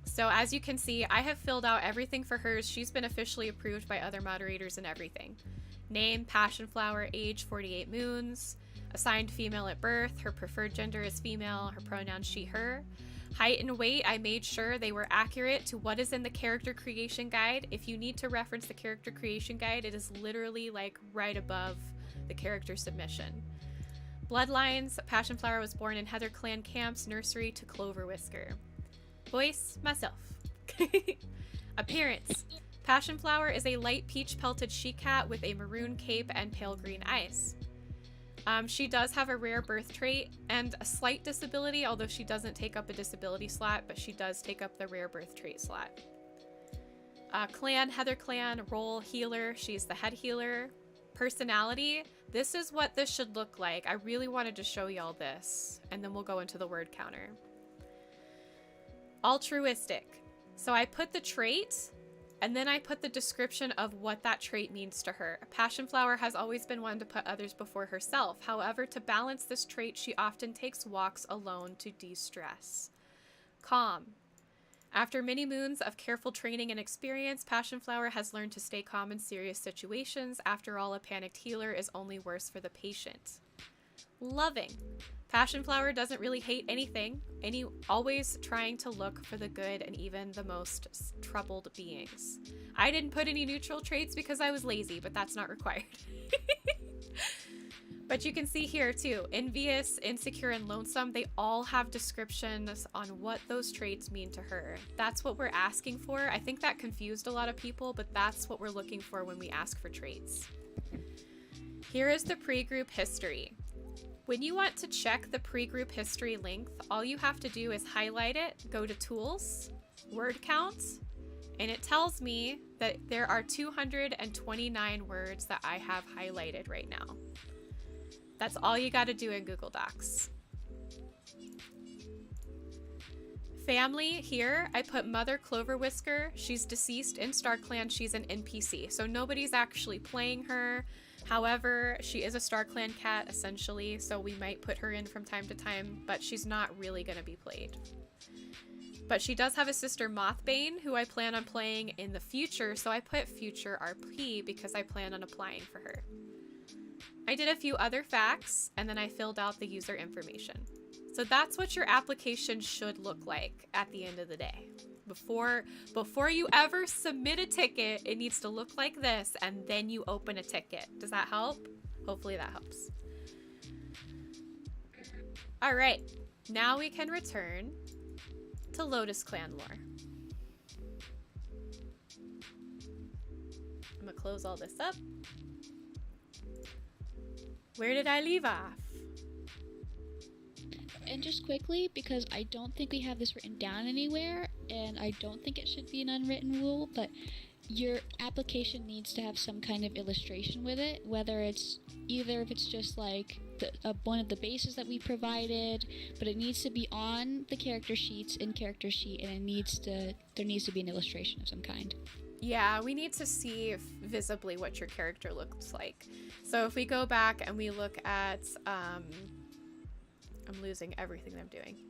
So as you can see, I have filled out everything for hers. She's been officially approved by other moderators and everything. Name, Passion Flower, age 48 moons, assigned female at birth, her preferred gender is female, her pronouns she, her. Height and weight, I made sure they were accurate to what is in the character creation guide. If you need to reference the character creation guide, it is literally like right above the character submission. Bloodlines, Passion Flower was born in Heatherclan camps, nursery to Clover Whisker. Voice, myself. Appearance, Passion Flower is a light peach pelted she-cat with a maroon cape and pale green eyes. She does have a rare birth trait and a slight disability, although she doesn't take up a disability slot, but she does take up the rare birth trait slot. Clan, Heatherclan, role, healer, she's the head healer. Personality, this is what this should look like. I really wanted to show y'all this, and then we'll go into the word counter. Altruistic. So I put the trait, and then I put the description of what that trait means to her. Passion Flower has always been one to put others before herself. However, to balance this trait, she often takes walks alone to de-stress. Calm. After many moons of careful training and experience, Passion Flower has learned to stay calm in serious situations. After all, a panicked healer is only worse for the patient. Loving. Passion Flower doesn't really hate anything, always trying to look for the good in even the most troubled beings. I didn't put any neutral traits because I was lazy, but that's not required. But you can see here too, envious, insecure, and lonesome, they all have descriptions on what those traits mean to her. That's what we're asking for. I think that confused a lot of people, but that's what we're looking for when we ask for traits. Here is the pre-group history. When you want to check the pre-group history length, all you have to do is highlight it, go to Tools, Word Count, and it tells me that there are 229 words that I have highlighted right now. That's all you got to do in Google Docs. Family, here I put Mother Clover Whisker. She's deceased in Starclan. She's an NPC, so nobody's actually playing her. However, she is a Starclan cat, essentially, so we might put her in from time to time, but she's not really going to be played. But she does have a sister, Mothbane, who I plan on playing in the future, so I put future RP because I plan on applying for her. I did a few other facts, and then I filled out the user information. So that's what your application should look like at the end of the day. Before you ever submit a ticket, it needs to look like this, and then you open a ticket. Does that help? Hopefully that helps. All right, now we can return to Lotusclan lore. I'm gonna close all this up. Where did I leave off? And just quickly, because I don't think we have this written down anywhere, and I don't think it should be an unwritten rule, but your application needs to have some kind of illustration with it, whether it's either if it's just like one of the bases that we provided, but it needs to be on the character sheets in character sheet, and there needs to be an illustration of some kind. Yeah, we need to see visibly what your character looks like. So if we go back and we look at, I'm losing everything I'm doing.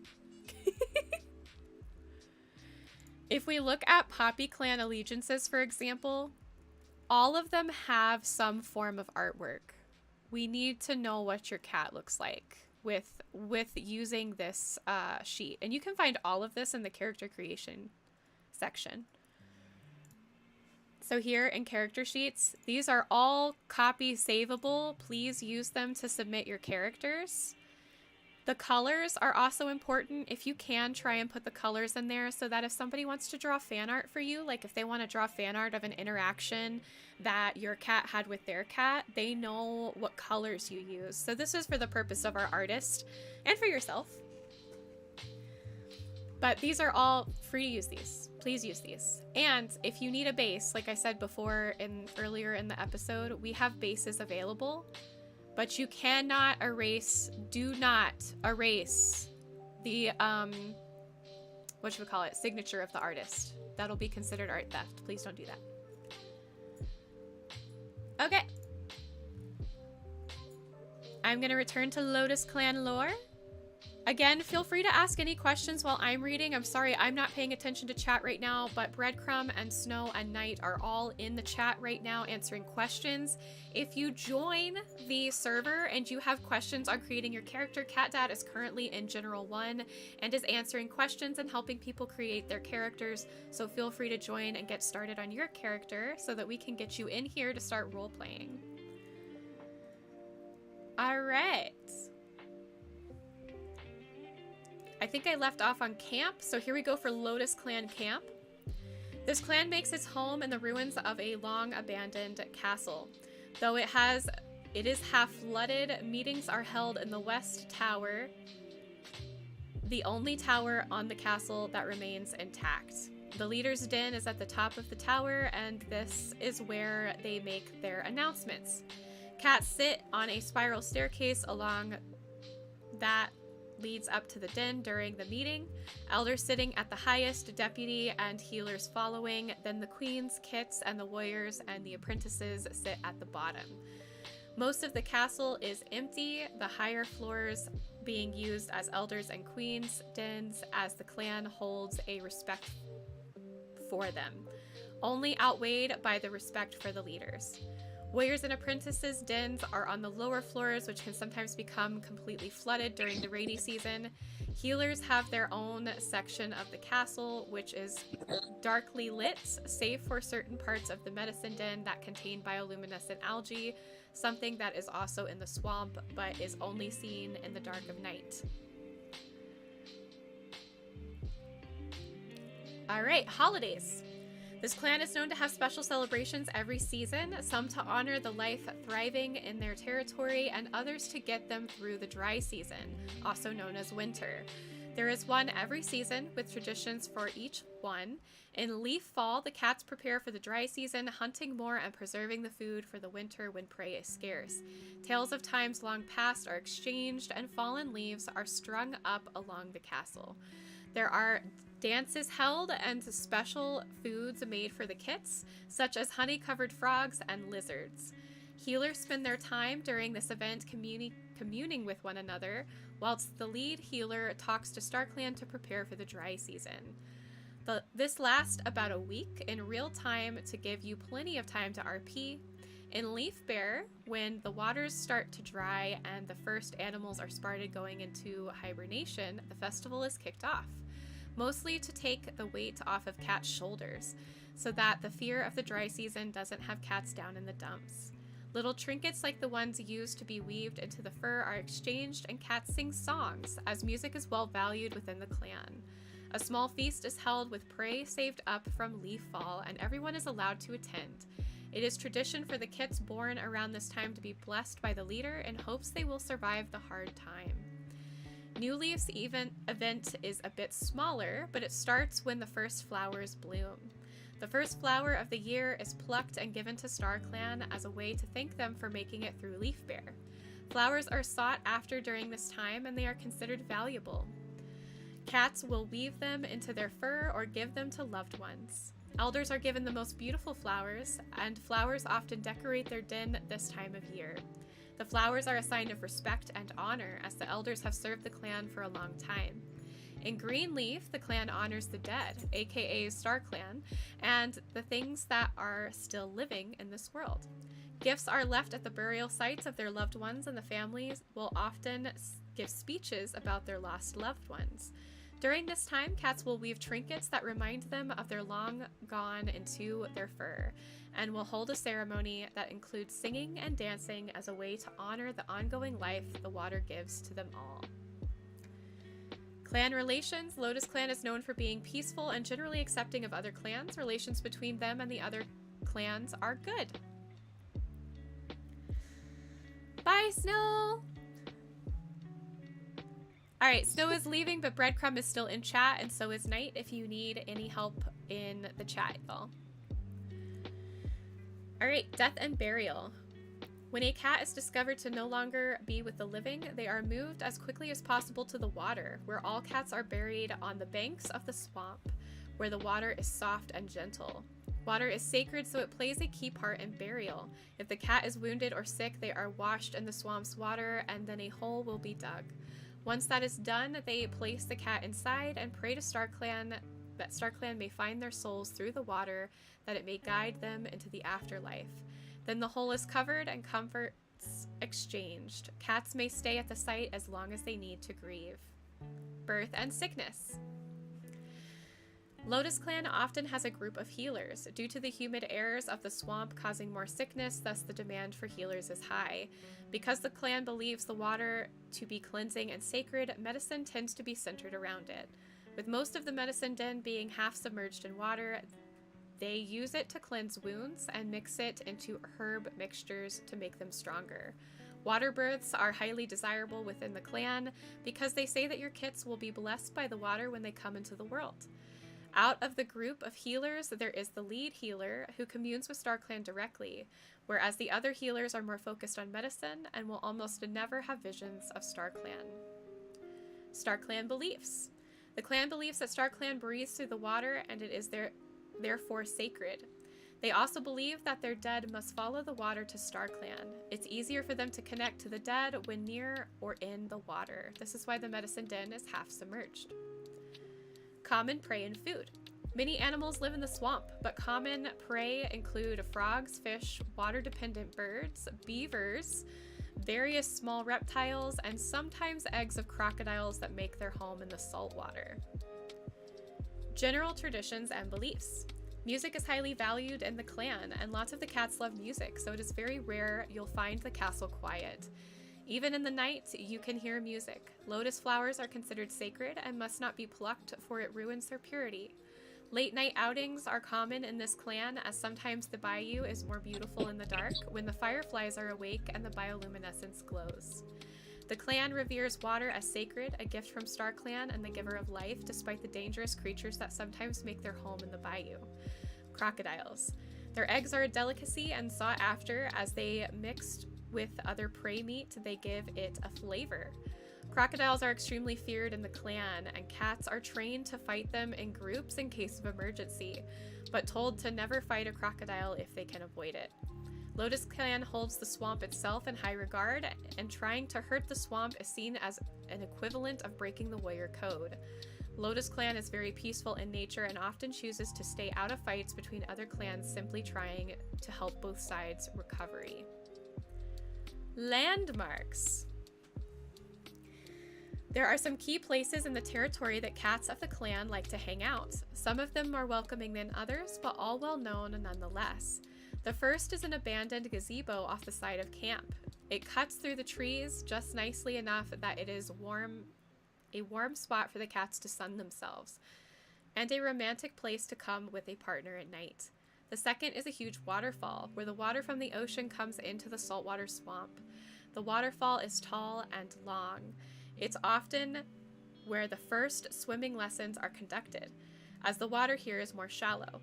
If we look at Poppyclan allegiances, for example, all of them have some form of artwork. We need to know what your cat looks like with using this sheet. And you can find all of this in the character creation section. So here in character sheets, these are all copy savable. Please use them to submit your characters. The colors are also important. If you can, try and put the colors in there so that if somebody wants to draw fan art for you, like if they want to draw fan art of an interaction that your cat had with their cat, they know what colors you use. So this is for the purpose of our artist and for yourself. But these are all free to use these. Please use these. And if you need a base, like I said before earlier in the episode, we have bases available. But you cannot erase, do not erase the, signature of the artist. That'll be considered art theft. Please don't do that. Okay. I'm going to return to Lotusclan lore. Again, feel free to ask any questions while I'm reading. I'm sorry, I'm not paying attention to chat right now, but Breadcrumb and Snow and Night are all in the chat right now answering questions. If you join the server and you have questions on creating your character, CatDad is currently in General 1 and is answering questions and helping people create their characters. So feel free to join and get started on your character so that we can get you in here to start role-playing. All right. I think I left off on camp, so here we go for Lotusclan camp. This clan makes its home in the ruins of a long abandoned castle. Though it is half flooded, meetings are held in the West Tower, the only tower on the castle that remains intact. The leader's den is at the top of the tower, and this is where they make their announcements. Cats sit on a spiral staircase along that leads up to the den during the meeting. Elders sitting at the highest, deputy and healers following, then the queens, kits, and the warriors and the apprentices sit at the bottom. Most of the castle is empty, the higher floors being used as elders and queens' dens as the clan holds a respect for them, only outweighed by the respect for the leaders. Warriors and apprentices' dens are on the lower floors, which can sometimes become completely flooded during the rainy season. Healers have their own section of the castle, which is darkly lit, save for certain parts of the medicine den that contain bioluminescent algae, something that is also in the swamp, but is only seen in the dark of night. All right, holidays. This clan is known to have special celebrations every season, some to honor the life thriving in their territory and others to get them through the dry season, also known as winter. There is one every season with traditions for each one. In Leaf Fall, the cats prepare for the dry season, hunting more and preserving the food for the winter when prey is scarce. Tales of times long past are exchanged and fallen leaves are strung up along the castle. There are dances held and special foods made for the kits, such as honey-covered frogs and lizards. Healers spend their time during this event communing with one another, whilst the lead healer talks to Starclan to prepare for the dry season. This lasts about a week in real time to give you plenty of time to RP. In Leaf Bear, when the waters start to dry and the first animals are started going into hibernation, the festival is kicked off. Mostly to take the weight off of cats' shoulders, so that the fear of the dry season doesn't have cats down in the dumps. Little trinkets like the ones used to be weaved into the fur are exchanged and cats sing songs, as music is well valued within the clan. A small feast is held with prey saved up from Leaf Fall, and everyone is allowed to attend. It is tradition for the kits born around this time to be blessed by the leader in hopes they will survive the hard time. New Leaf's event is a bit smaller, but it starts when the first flowers bloom. The first flower of the year is plucked and given to Starclan as a way to thank them for making it through Leaf Bear. Flowers are sought after during this time and they are considered valuable. Cats will weave them into their fur or give them to loved ones. Elders are given the most beautiful flowers, and flowers often decorate their den this time of year. The flowers are a sign of respect and honor, as the elders have served the clan for a long time. In Greenleaf, the clan honors the dead, aka Starclan, and the things that are still living in this world. Gifts are left at the burial sites of their loved ones, and the families will often give speeches about their lost loved ones. During this time, cats will weave trinkets that remind them of their long gone into their fur, and will hold a ceremony that includes singing and dancing as a way to honor the ongoing life the water gives to them all. Clan relations. Lotusclan is known for being peaceful and generally accepting of other clans. Relations between them and the other clans are good. Bye, Snow! Alright, Snow is leaving, but Breadcrumb is still in chat, and so is Knight if you need any help in the chat, y'all. Alright, death and burial. When a cat is discovered to no longer be with the living, they are moved as quickly as possible to the water, where all cats are buried on the banks of the swamp, where the water is soft and gentle. Water is sacred, so it plays a key part in burial. If the cat is wounded or sick, they are washed in the swamp's water, and then a hole will be dug. Once that is done, they place the cat inside and pray to Starclan that Starclan may find their souls through the water, that it may guide them into the afterlife. Then the hole is covered and comforts exchanged. Cats may stay at the site as long as they need to grieve. Birth and sickness. Lotusclan often has a group of healers. Due to the humid airs of the swamp causing more sickness, thus the demand for healers is high. Because the clan believes the water to be cleansing and sacred, medicine tends to be centered around it. With most of the medicine den being half submerged in water, they use it to cleanse wounds and mix it into herb mixtures to make them stronger. Water births are highly desirable within the clan because they say that your kits will be blessed by the water when they come into the world. Out of the group of healers, there is the lead healer who communes with Starclan directly, whereas the other healers are more focused on medicine and will almost never have visions of Starclan. Starclan beliefs. The clan believes that Starclan breathes through the water and it is therefore sacred. They also believe that their dead must follow the water to Starclan. It's easier for them to connect to the dead when near or in the water. This is why the medicine den is half submerged. Common prey and food. Many animals live in the swamp, but common prey include frogs, fish, water-dependent birds, beavers, various small reptiles, and sometimes eggs of crocodiles that make their home in the salt water. General traditions and beliefs. Music is highly valued in the clan, and lots of the cats love music, so it is very rare you'll find the castle quiet. Even in the night, you can hear music. Lotus flowers are considered sacred and must not be plucked, for it ruins their purity. Late night outings are common in this clan, as sometimes the bayou is more beautiful in the dark when the fireflies are awake and the bioluminescence glows. The clan reveres water as sacred, a gift from Starclan and the giver of life, despite the dangerous creatures that sometimes make their home in the bayou. Crocodiles. Their eggs are a delicacy and sought after, as they mixed with other prey meat, they give it a flavor. Crocodiles are extremely feared in the clan, and cats are trained to fight them in groups in case of emergency, but told to never fight a crocodile if they can avoid it. Lotusclan holds the swamp itself in high regard, and trying to hurt the swamp is seen as an equivalent of breaking the warrior code. Lotusclan is very peaceful in nature and often chooses to stay out of fights between other clans, simply trying to help both sides' recovery. Landmarks. There are some key places in the territory that cats of the clan like to hang out. Some of them more welcoming than others, but all well known nonetheless. The first is an abandoned gazebo off the side of camp. It cuts through the trees just nicely enough that it is a warm spot for the cats to sun themselves, and a romantic place to come with a partner at night. The second is a huge waterfall, where the water from the ocean comes into the saltwater swamp. The waterfall is tall and long. It's often where the first swimming lessons are conducted, as the water here is more shallow.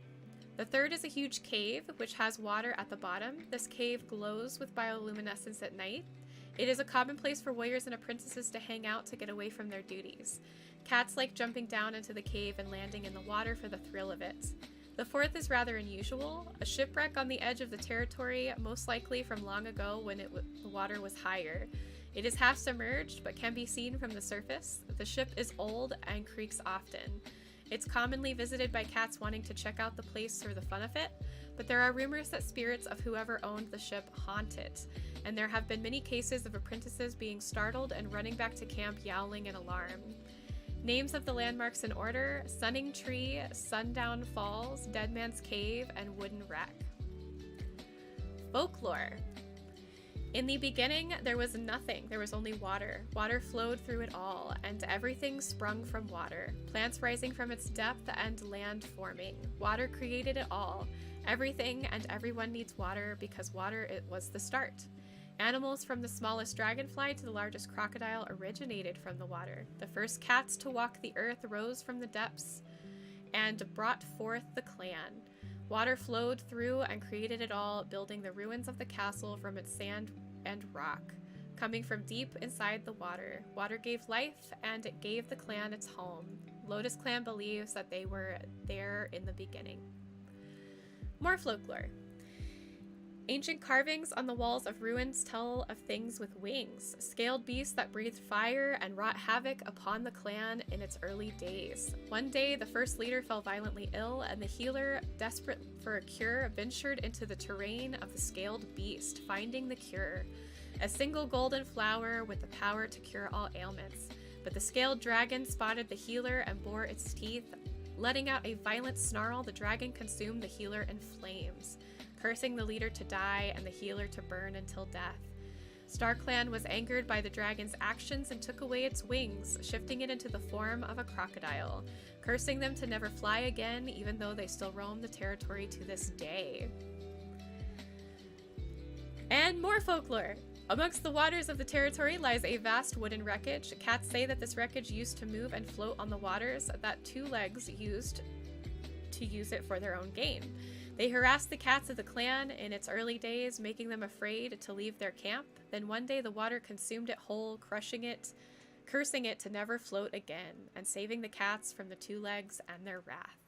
The third is a huge cave, which has water at the bottom. This cave glows with bioluminescence at night. It is a common place for warriors and apprentices to hang out to get away from their duties. Cats like jumping down into the cave and landing in the water for the thrill of it. The fourth is rather unusual, a shipwreck on the edge of the territory, most likely from long ago when the water was higher. It is half submerged, but can be seen from the surface. The ship is old and creaks often. It's commonly visited by cats wanting to check out the place for the fun of it, but there are rumors that spirits of whoever owned the ship haunt it, and there have been many cases of apprentices being startled and running back to camp yowling in alarm. Names of the landmarks in order: Sunning Tree, Sundown Falls, Dead Man's Cave, and Wooden Wreck. Folklore. In the beginning, there was nothing. There was only water. Water flowed through it all, and everything sprung from water. Plants rising from its depth and land forming. Water created it all. Everything and everyone needs water because water it was the start. Animals from the smallest dragonfly to the largest crocodile originated from the water. The first cats to walk the earth rose from the depths and brought forth the clan. Water flowed through and created it all, building the ruins of the castle from its sand and rock. Coming from deep inside the water, water gave life and it gave the clan its home. Lotusclan believes that they were there in the beginning. More folklore. Ancient carvings on the walls of ruins tell of things with wings, scaled beasts that breathed fire and wrought havoc upon the clan in its early days. One day, the first leader fell violently ill, and the healer, desperate for a cure, ventured into the terrain of the scaled beast, finding the cure, a single golden flower with the power to cure all ailments. But the scaled dragon spotted the healer and bore its teeth. Letting out a violent snarl, the dragon consumed the healer in flames, cursing the leader to die and the healer to burn until death. Starclan was angered by the dragon's actions and took away its wings, shifting it into the form of a crocodile, cursing them to never fly again, even though they still roam the territory to this day. And more folklore. Amongst the waters of the territory lies a vast wooden wreckage. Cats say that this wreckage used to move and float on the waters that two legs used to use it for their own gain. They harassed the cats of the clan in its early days, making them afraid to leave their camp. Then one day the water consumed it whole, crushing it, cursing it to never float again, and saving the cats from the two legs and their wrath.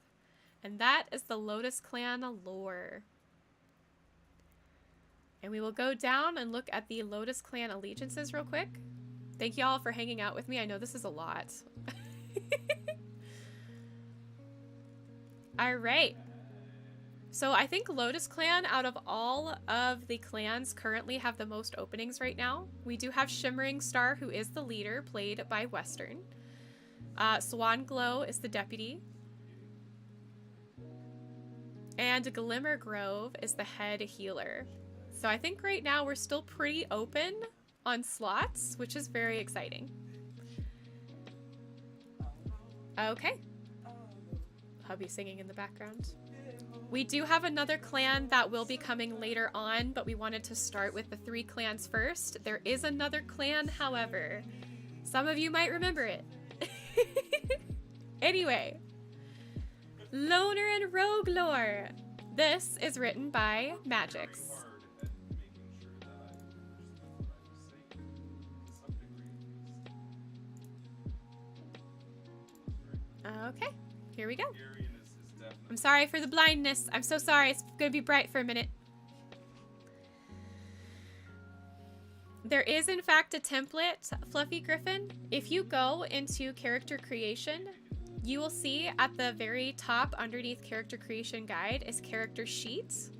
And that is the Lotusclan lore. And we will go down and look at the Lotusclan allegiances real quick. Thank y'all for hanging out with me. I know this is a lot. All right. So I think Lotusclan, out of all of the clans, currently have the most openings right now. We do have Shimmering Star, who is the leader, played by Western. Swan Glow is the deputy. And Glimmer Grove is the head healer. So I think right now we're still pretty open on slots, which is very exciting. Okay. Hubby singing in the background. We do have another clan that will be coming later on, but we wanted to start with the 3 clans first. There is another clan, however. Some of you might remember it. Anyway. Loner and Rogue lore. This is written by Magix. Okay, here we go. I'm sorry for the blindness. I'm so sorry. It's gonna be bright for a minute. There is, in fact, a template, Fluffy Griffin. If you go into character creation, you will see at the very top underneath character creation guide is character sheets.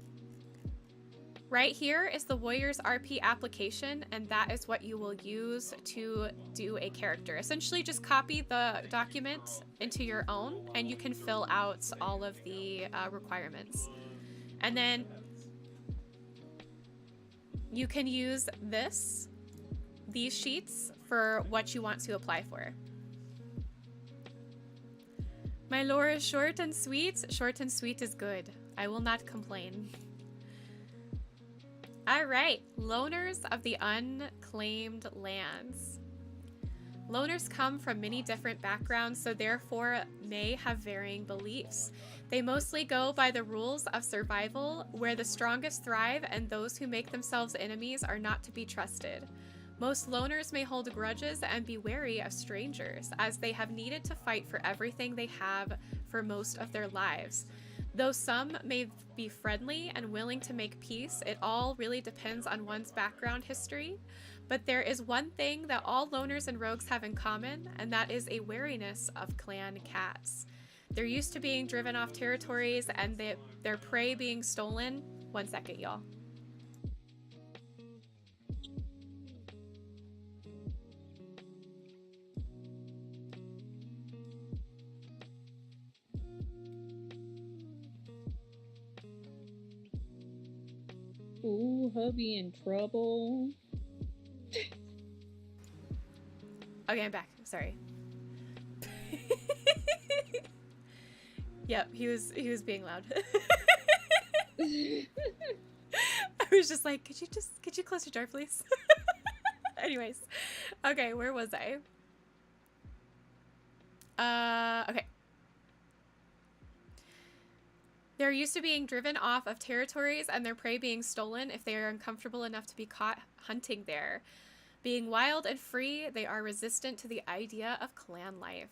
Right here is the Warriors RP application, and that is what you will use to do a character. Essentially, just copy the document into your own, and you can fill out all of the requirements. And then you can use these sheets for what you want to apply for. My lore is short and sweet. Short and sweet is good. I will not complain. All right, loners of the unclaimed lands. Loners come from many different backgrounds, so therefore may have varying beliefs. They mostly go by the rules of survival, where the strongest thrive and those who make themselves enemies are not to be trusted. Most loners may hold grudges and be wary of strangers, as they have needed to fight for everything they have for most of their lives. Though some may be friendly and willing to make peace, it all really depends on one's background history. But there is one thing that all loners and rogues have in common, and that is a wariness of clan cats. They're used to being driven off territories and their prey being stolen. 1 second, y'all. Ooh, hubby in trouble. Okay, I'm back. Sorry. Yep, he was being loud. I was just like, could you close your door, please? Anyways, okay, where was I? Okay. They're used to being driven off of territories and their prey being stolen if they are uncomfortable enough to be caught hunting there. Being wild and free, they are resistant to the idea of clan life.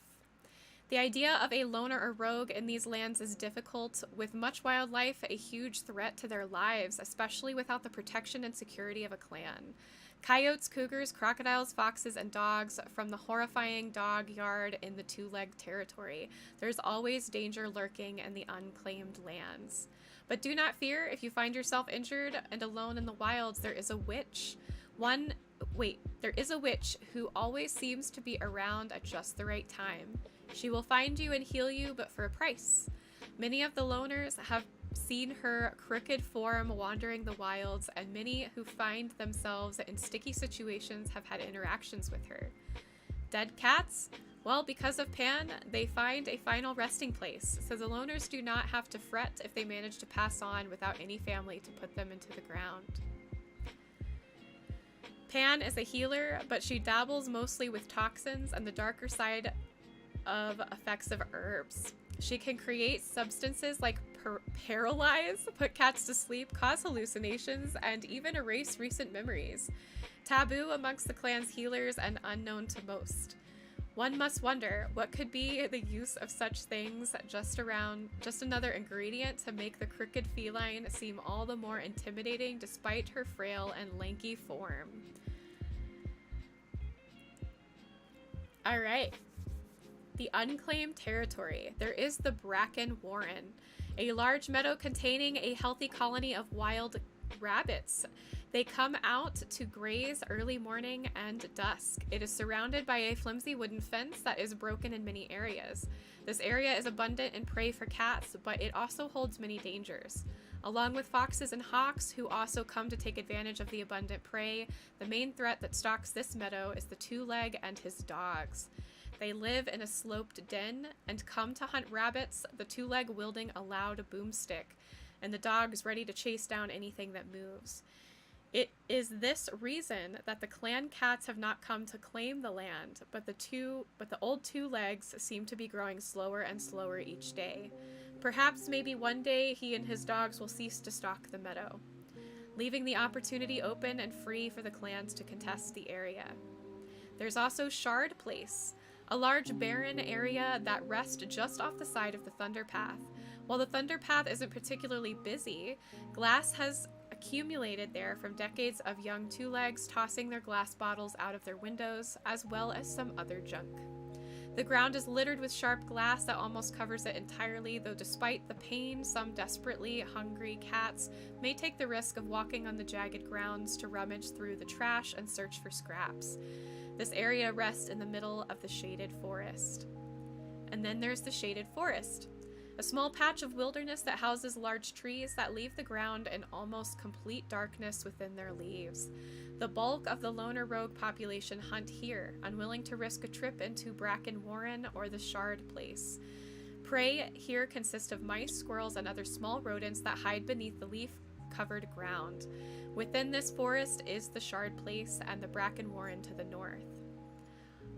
The idea of a loner or rogue in these lands is difficult, with much wildlife a huge threat to their lives, especially without the protection and security of a clan. Coyotes, cougars, crocodiles, foxes, and dogs from the horrifying dog yard in the two-legged territory. There's always danger lurking in the unclaimed lands. But do not fear, if you find yourself injured and alone in the wilds, there is a witch. There is a witch who always seems to be around at just the right time. She will find you and heal you, but for a price. Many of the loners have seen her crooked form wandering the wilds, and many who find themselves in sticky situations have had interactions with her. Dead cats? Well, because of Pan, they find a final resting place, so the loners do not have to fret if they manage to pass on without any family to put them into the ground. Pan is a healer, but she dabbles mostly with toxins and the darker side of effects of herbs. She can create substances like paralyze, put cats to sleep, cause hallucinations, and even erase recent memories. Taboo amongst the clan's healers and unknown to most. One must wonder, what could be the use of such things, just another ingredient to make the crooked feline seem all the more intimidating despite her frail and lanky form. Alright. The unclaimed territory. There is the Bracken Warren, a large meadow containing a healthy colony of wild rabbits. They come out to graze early morning and dusk. It is surrounded by a flimsy wooden fence that is broken in many areas. This area is abundant in prey for cats, but it also holds many dangers. Along with foxes and hawks, who also come to take advantage of the abundant prey, the main threat that stalks this meadow is the two-leg and his dogs. They live in a sloped den and come to hunt rabbits, the two-leg wielding a loud boomstick, and the dogs ready to chase down anything that moves. It is this reason that the clan cats have not come to claim the land, but the old two legs seem to be growing slower and slower each day. Perhaps maybe one day he and his dogs will cease to stalk the meadow, leaving the opportunity open and free for the clans to contest the area. There's also Shard Place, a large barren area that rests just off the side of the Thunder Path. While the Thunder Path isn't particularly busy, glass has accumulated there from decades of young two-legs tossing their glass bottles out of their windows, as well as some other junk. The ground is littered with sharp glass that almost covers it entirely, though despite the pain, some desperately hungry cats may take the risk of walking on the jagged grounds to rummage through the trash and search for scraps. This area rests in the middle of the shaded forest. And then there's the shaded forest, a small patch of wilderness that houses large trees that leave the ground in almost complete darkness within their leaves. The bulk of the loner rogue population hunt here, unwilling to risk a trip into Bracken Warren or the Shard Place. Prey here consists of mice, squirrels, and other small rodents that hide beneath the leaf-covered ground. Within this forest is the Shard Place and the Bracken Warren to the north.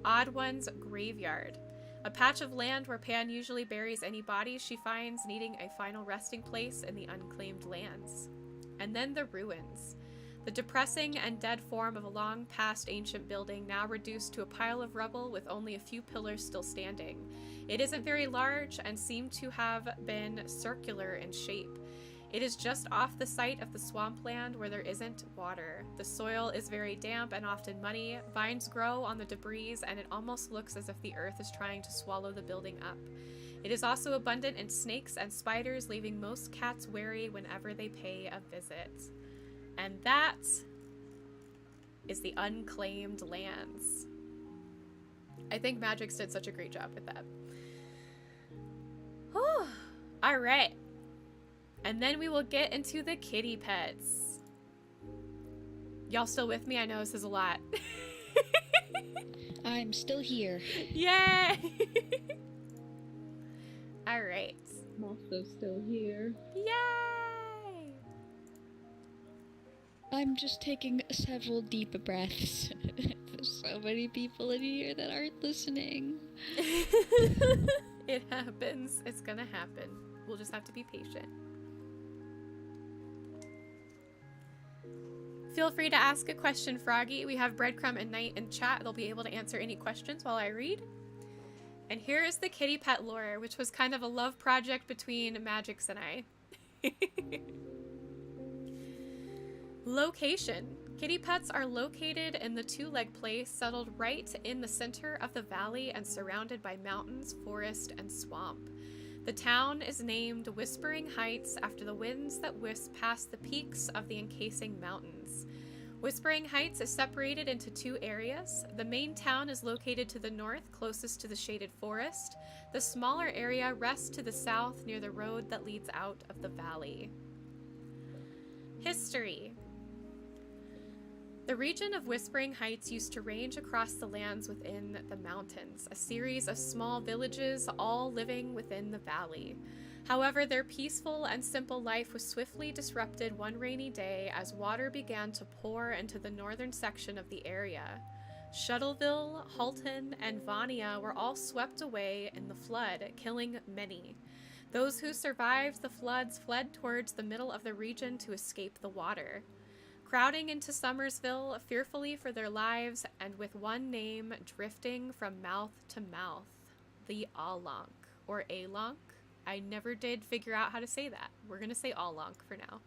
Odd One's Graveyard, a patch of land where Pan usually buries any bodies she finds needing a final resting place in the unclaimed lands. And then the Ruins, the depressing and dead form of a long past ancient building now reduced to a pile of rubble with only a few pillars still standing. It isn't very large and seemed to have been circular in shape. It is just off the site of the swampland where there isn't water. The soil is very damp and often muddy. Vines grow on the debris, and it almost looks as if the earth is trying to swallow the building up. It is also abundant in snakes and spiders, leaving most cats wary whenever they pay a visit. And that is the unclaimed lands. I think Magix did such a great job with that. Whew. All right. And then we will get into the kitty pets. Y'all still with me? I know this is a lot. I'm still here. Yay! All right. I'm also still here. Yay! I'm just taking several deep breaths. There's so many people in here that aren't listening. It happens. It's gonna happen. We'll just have to be patient. Feel free to ask a question, Froggy. We have Breadcrumb and Knight in chat. They'll be able to answer any questions while I read. And here is the kitty pet lore, which was kind of a love project between Magix and I. Location. Kitty pets are located in the two-leg place, settled right in the center of the valley and surrounded by mountains, forest, and swamp. The town is named Whispering Heights after the winds that wisp past the peaks of the encasing mountains. Whispering Heights is separated into two areas. The main town is located to the north, closest to the shaded forest. The smaller area rests to the south near the road that leads out of the valley. History. The region of Whispering Heights used to range across the lands within the mountains, a series of small villages all living within the valley. However, their peaceful and simple life was swiftly disrupted one rainy day as water began to pour into the northern section of the area. Shuttleville, Halton, and Vania were all swept away in the flood, killing many. Those who survived the floods fled towards the middle of the region to escape the water. Crowding into Summersville, fearfully for their lives, and with one name drifting from mouth to mouth, the Alonk, or Alonk. I never did figure out how to say that. We're going to say Alonk for now.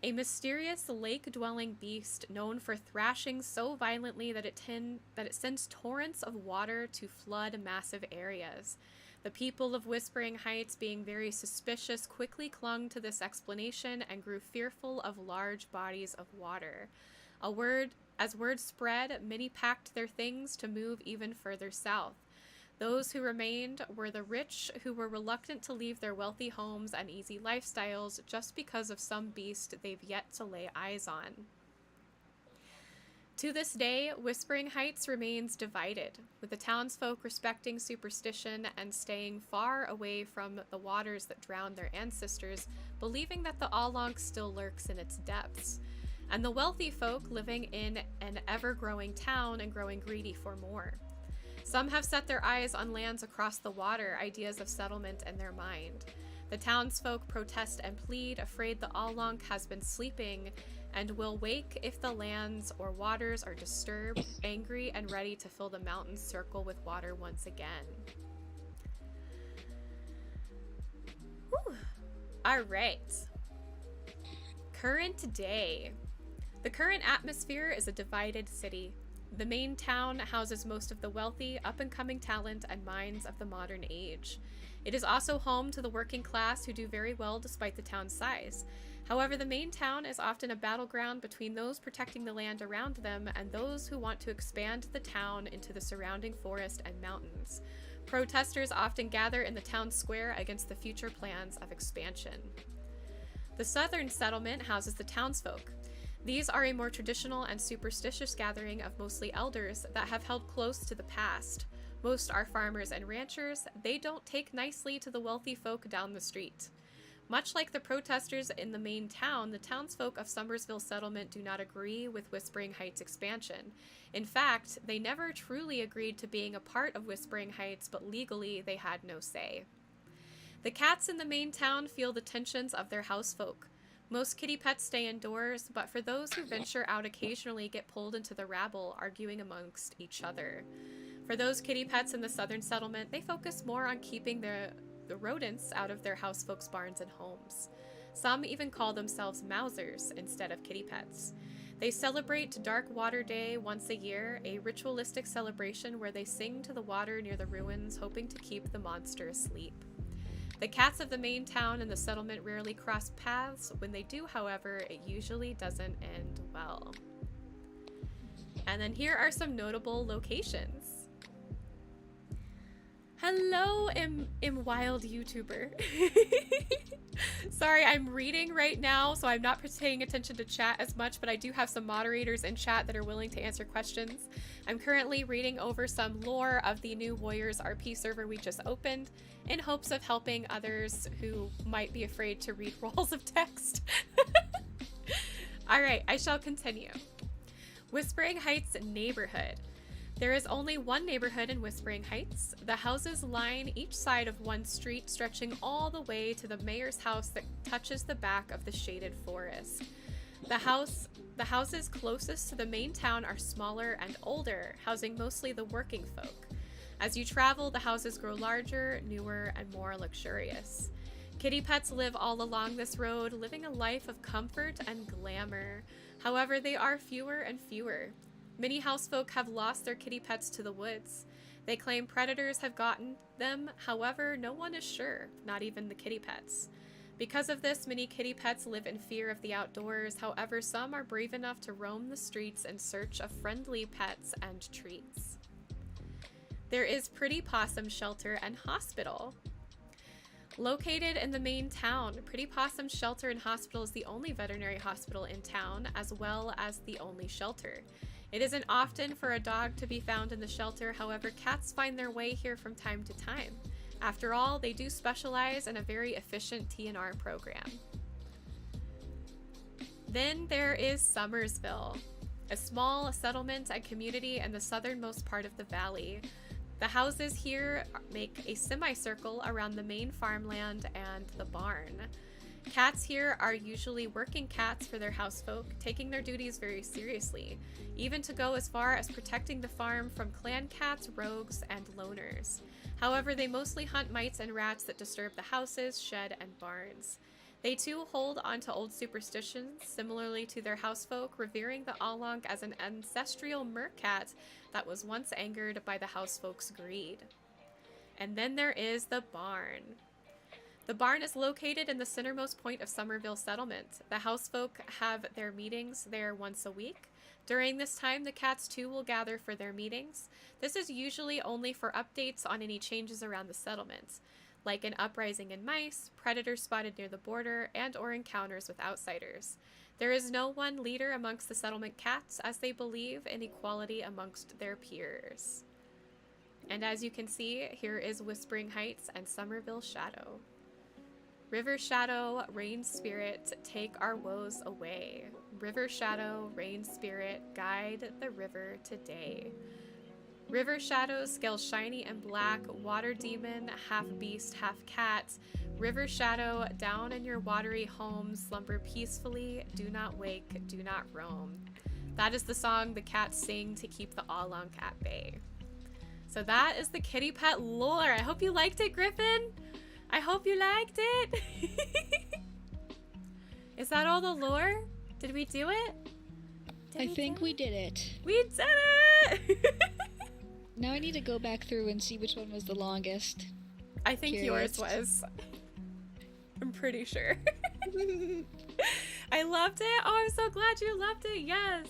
A mysterious lake-dwelling beast known for thrashing so violently that it sends torrents of water to flood massive areas. The people of Whispering Heights, being very suspicious, quickly clung to this explanation and grew fearful of large bodies of water. As word spread, many packed their things to move even further south. Those who remained were the rich, who were reluctant to leave their wealthy homes and easy lifestyles just because of some beast they've yet to lay eyes on. To this day, Whispering Heights remains divided, with the townsfolk respecting superstition and staying far away from the waters that drowned their ancestors, believing that the Alonk still lurks in its depths, and the wealthy folk living in an ever-growing town and growing greedy for more. Some have set their eyes on lands across the water, ideas of settlement in their mind. The townsfolk protest and plead, afraid the Alonk has been sleeping and will wake if the lands or waters are disturbed, angry and ready to fill the mountains circle with water once again. Whew. All right. Current day. The current atmosphere is a divided city. The main town houses most of the wealthy, up-and-coming talent and minds of the modern age. It is also home to the working class who do very well despite the town's size. However, the main town is often a battleground between those protecting the land around them and those who want to expand the town into the surrounding forest and mountains. Protesters often gather in the town square against the future plans of expansion. The southern settlement houses the townsfolk. These are a more traditional and superstitious gathering of mostly elders that have held close to the past. Most are farmers and ranchers. They don't take nicely to the wealthy folk down the street. Much like the protesters in the main town, the townsfolk of Summersville settlement do not agree with Whispering Heights expansion. In fact, they never truly agreed to being a part of Whispering Heights, but legally they had no say. The cats in the main town feel the tensions of their housefolk. Most kitty pets stay indoors, but for those who venture out occasionally get pulled into the rabble, arguing amongst each other. For those kitty pets in the southern settlement, they focus more on keeping the rodents out of their housefolks' barns and homes. Some even call themselves Mousers instead of kitty pets. They celebrate Dark Water Day once a year, a ritualistic celebration where they sing to the water near the ruins, hoping to keep the monster asleep. The cats of the main town and the settlement rarely cross paths. When they do, however, it usually doesn't end well. And then here are some notable locations. Hello, im wild YouTuber. Sorry, I'm reading right now, so I'm not paying attention to chat as much, but I do have some moderators in chat that are willing to answer questions. I'm currently reading over some lore of the new Warriors RP server we just opened in hopes of helping others who might be afraid to read rolls of text. All right, I shall continue. Whispering Heights neighborhood. There is only one neighborhood in Whispering Heights. The houses line each side of one street, stretching all the way to the mayor's house that touches the back of the shaded forest. The houses closest to the main town are smaller and older, housing mostly the working folk. As you travel, the houses grow larger, newer, and more luxurious. Kitty pets live all along this road, living a life of comfort and glamour. However, they are fewer and fewer. Many housefolk have lost their kitty pets to the woods. They claim predators have gotten them, however, no one is sure, not even the kitty pets. Because of this, many kitty pets live in fear of the outdoors, however, some are brave enough to roam the streets in search of friendly pets and treats. There is Pretty Possum Shelter and Hospital. Located in the main town, Pretty Possum Shelter and Hospital is the only veterinary hospital in town, as well as the only shelter. It isn't often for a dog to be found in the shelter, however, cats find their way here from time to time. After all, they do specialize in a very efficient TNR program. Then there is Summersville, a small settlement and community in the southernmost part of the valley. The houses here make a semicircle around the main farmland and the barn. Cats here are usually working cats for their housefolk, taking their duties very seriously, even to go as far as protecting the farm from clan cats, rogues, and loners. However, they mostly hunt mites and rats that disturb the houses, shed, and barns. They too hold onto old superstitions, similarly to their housefolk, revering the Along as an ancestral mercat that was once angered by the housefolk's greed. And then there is the barn. The barn is located in the centermost point of Somerville settlement. The housefolk have their meetings there once a week. During this time, the cats too will gather for their meetings. This is usually only for updates on any changes around the settlement, like an uprising in mice, predators spotted near the border, and or encounters with outsiders. There is no one leader amongst the settlement cats, as they believe in equality amongst their peers. And as you can see, here is Whispering Heights and Somerville Shadow. River Shadow, Rain Spirit, take our woes away. River Shadow, Rain Spirit, guide the river today. River Shadow, scale shiny and black, water demon, half beast, half cat. River Shadow, down in your watery home, slumber peacefully, do not wake, do not roam. That is the song the cats sing to keep the Along at bay. So that is the kitty pet lore. I hope you liked it, Griffin. I hope you liked it. Is that all the lore? Did we do it? I think we did it. We did it! Now I need to go back through and see which one was the longest. I think Curious. yours was. I'm pretty sure. I loved it. Oh, I'm so glad you loved it. Yes.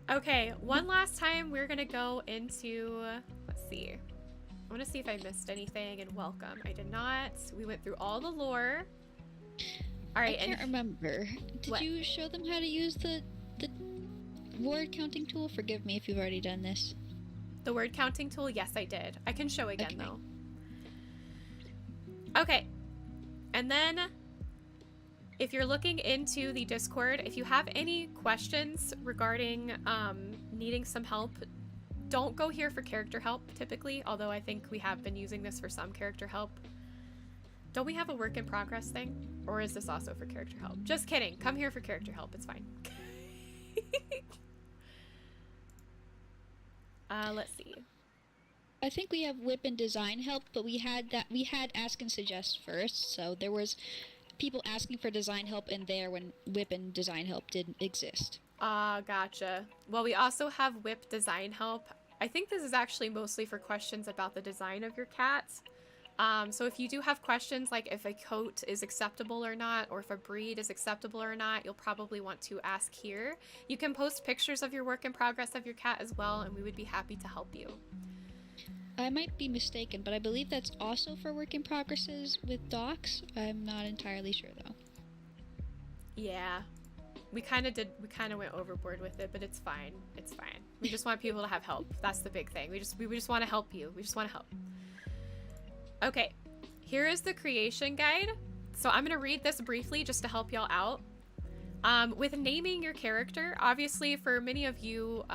Okay, one last time we're gonna go into, let's see. I want to see if I missed anything in Welcome. I did not. We went through all the lore. All right. I can't remember. Did What? you show them how to use the word counting tool? Forgive me if you've already done this. The word counting tool? Yes, I did. I can show again, Okay. though. Okay. And then, if you're looking into the Discord, if you have any questions regarding needing some help, don't go here for character help, typically, although I think we have been using this for some character help. Don't we have a work in progress thing? Or is this also for character help? Just kidding. Come here for character help. It's fine. Let's see. I think we have whip and design help, but we had ask and suggest first, so there was people asking for design help in there when whip and design help didn't exist. Gotcha. Well, we also have whip design help. I think this is actually mostly for questions about the design of your cat. So if you do have questions like if a coat is acceptable or not, or if a breed is acceptable or not, you'll probably want to ask here. You can post pictures of your work in progress of your cat as well, and we would be happy to help you. I might be mistaken, but I believe that's also for work in progresses with docs. I'm not entirely sure though. Yeah. We kind of went overboard with it, but it's fine. It's fine. We just want people to have help. That's the big thing. We just want to help you. We just want to help. Okay. Here is the creation guide. So I'm going to read this briefly just to help y'all out. With naming your character, obviously for many of you,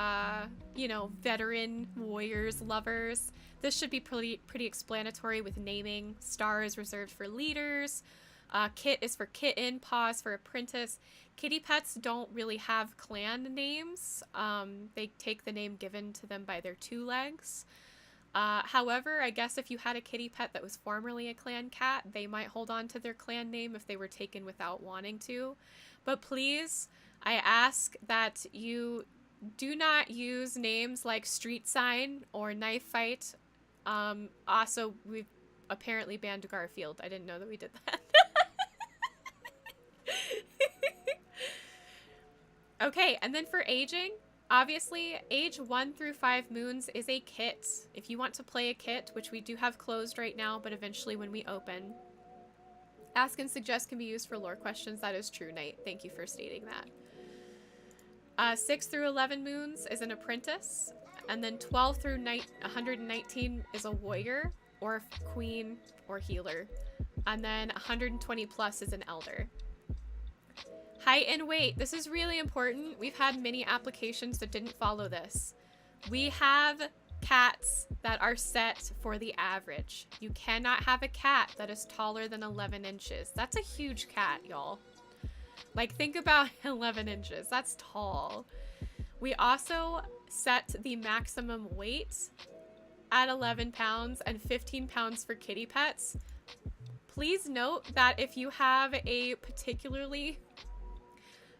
you know, veteran warriors, lovers, this should be pretty explanatory with naming. Star is reserved for leaders. Kit is for kitten. Paw is for apprentice. Kitty pets don't really have clan names. They take the name given to them by their two legs. However, I guess if you had a kitty pet that was formerly a clan cat, they might hold on to their clan name if they were taken without wanting to. But please, I ask that you do not use names like Street Sign or Knife Fight. Also, we've apparently banned Garfield. I didn't know that we did that. Okay, and then for aging, obviously, age 1 through 5 moons is a kit. If you want to play a kit, which we do have closed right now, but eventually when we open. Ask and suggest can be used for lore questions. That is true, Knight. Thank you for stating that. 6 through 11 moons is an apprentice. And then 12 through 119 is a warrior, or queen, or healer. And then 120 plus is an elder. Height and weight. This is really important. We've had many applications that didn't follow this. We have cats that are set for the average. You cannot have a cat that is taller than 11 inches. That's a huge cat, y'all. Like, think about 11 inches. That's tall. We also set the maximum weight at 11 pounds and 15 pounds for kitty pets. Please note that if you have a particularly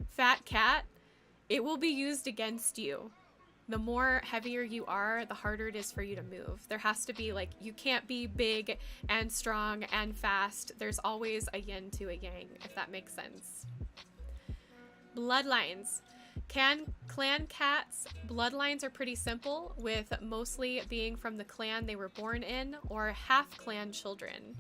fat cat, it will be used against you. The more heavier you are, the harder it is for you to move. There has to be, like, you can't be big and strong and fast. There's always a yin to a yang, if that makes sense. Bloodlines. Clan cats' bloodlines are pretty simple, with mostly being from the clan they were born in or half-clan children.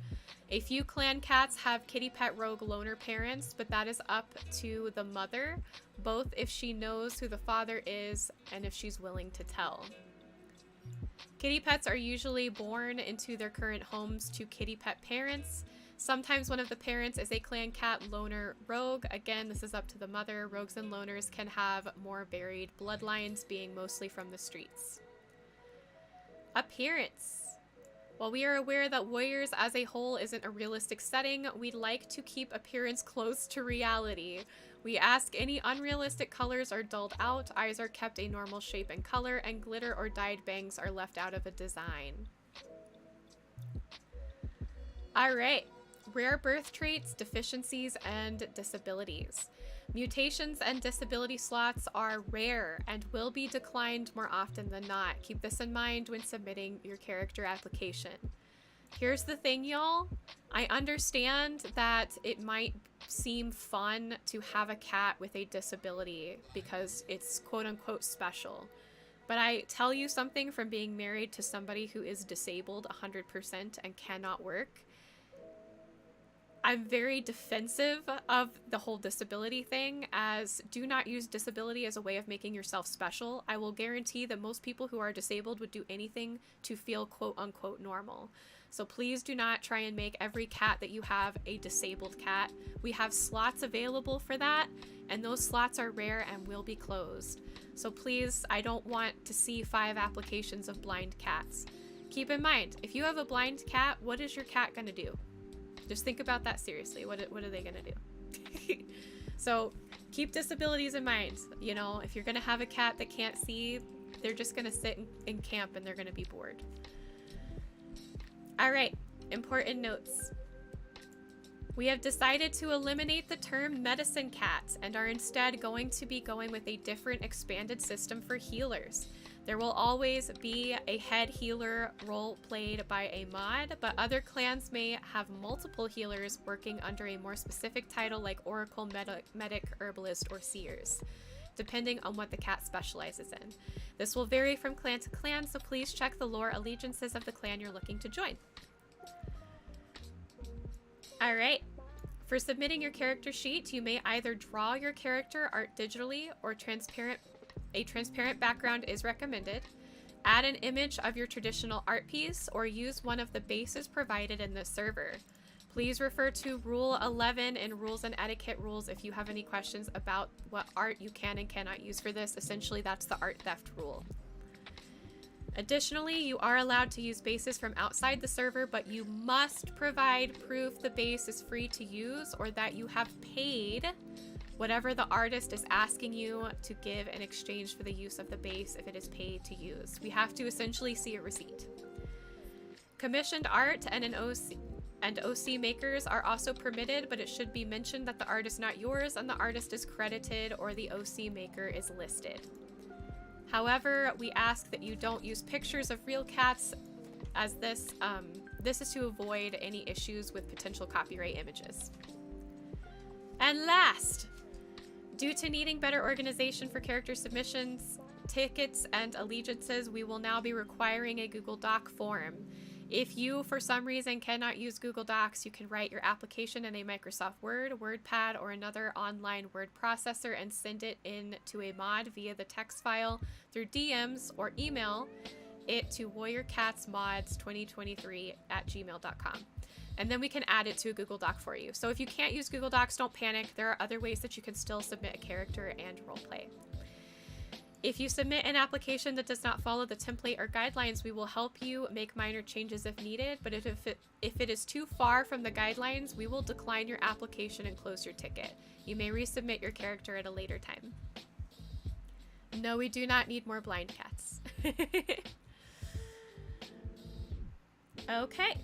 A few clan cats have kitty pet rogue loner parents, but that is up to the mother, both if she knows who the father is and if she's willing to tell. Kitty pets are usually born into their current homes to kitty pet parents. Sometimes one of the parents is a clan cat loner rogue. Again, this is up to the mother. Rogues and loners can have more varied bloodlines, being mostly from the streets. Appearance. While we are aware that warriors as a whole isn't a realistic setting, we'd like to keep appearance close to reality. We ask any unrealistic colors are dulled out, eyes are kept a normal shape and color, and glitter or dyed bangs are left out of a design. Alright, rare birth traits, deficiencies, and disabilities. Mutations and disability slots are rare and will be declined more often than not. Keep this in mind when submitting your character application. Here's the thing, y'all. I understand that it might seem fun to have a cat with a disability because it's quote-unquote special. But I tell you something from being married to somebody who is disabled 100% and cannot work. I'm very defensive of the whole disability thing, as do not use disability as a way of making yourself special. I will guarantee that most people who are disabled would do anything to feel quote-unquote normal. So please do not try and make every cat that you have a disabled cat. We have slots available for that, and those slots are rare and will be closed. So please, I don't want to see 5 applications of blind cats. Keep in mind, if you have a blind cat, what is your cat gonna do? Just think about that seriously. What are they gonna do? So keep disabilities in mind. You know, if you're gonna have a cat that can't see, they're just gonna sit in camp and they're gonna be bored. All right, important notes. We have decided to eliminate the term medicine cat and are instead going with a different expanded system for healers. There will always be a head healer role played by a mod, but other clans may have multiple healers working under a more specific title like Oracle, Medic, Herbalist, or Seers. depending on what the cat specializes in. This will vary from clan to clan, so please check the lore allegiances of the clan you're looking to join. Alright, for submitting your character sheet, you may either draw your character art digitally or a transparent background is recommended. Add an image of your traditional art piece or use one of the bases provided in the server. Please refer to Rule 11 and Rules and Etiquette rules if you have any questions about what art you can and cannot use for this. Essentially, that's the art theft rule. Additionally, you are allowed to use bases from outside the server, but you must provide proof the base is free to use or that you have paid whatever the artist is asking you to give in exchange for the use of the base if it is paid to use. We have to essentially see a receipt. Commissioned art and OC makers are also permitted, but it should be mentioned that the art is not yours and the artist is credited or the OC maker is listed. However, we ask that you don't use pictures of real cats, as this is to avoid any issues with potential copyright images. And last, due to needing better organization for character submissions, tickets, and allegiances, we will now be requiring a Google Doc form. If you, for some reason, cannot use Google Docs, you can write your application in a Microsoft Word, WordPad, or another online word processor and send it in to a mod via the text file through DMs or email it to warriorcatsmods2023@gmail.com. And then we can add it to a Google Doc for you. So if you can't use Google Docs, don't panic. There are other ways that you can still submit a character and roleplay. If you submit an application that does not follow the template or guidelines, we will help you make minor changes if needed, but if it is too far from the guidelines, we will decline your application and close your ticket. You may resubmit your character at a later time. No, we do not need more blind cats. Okay.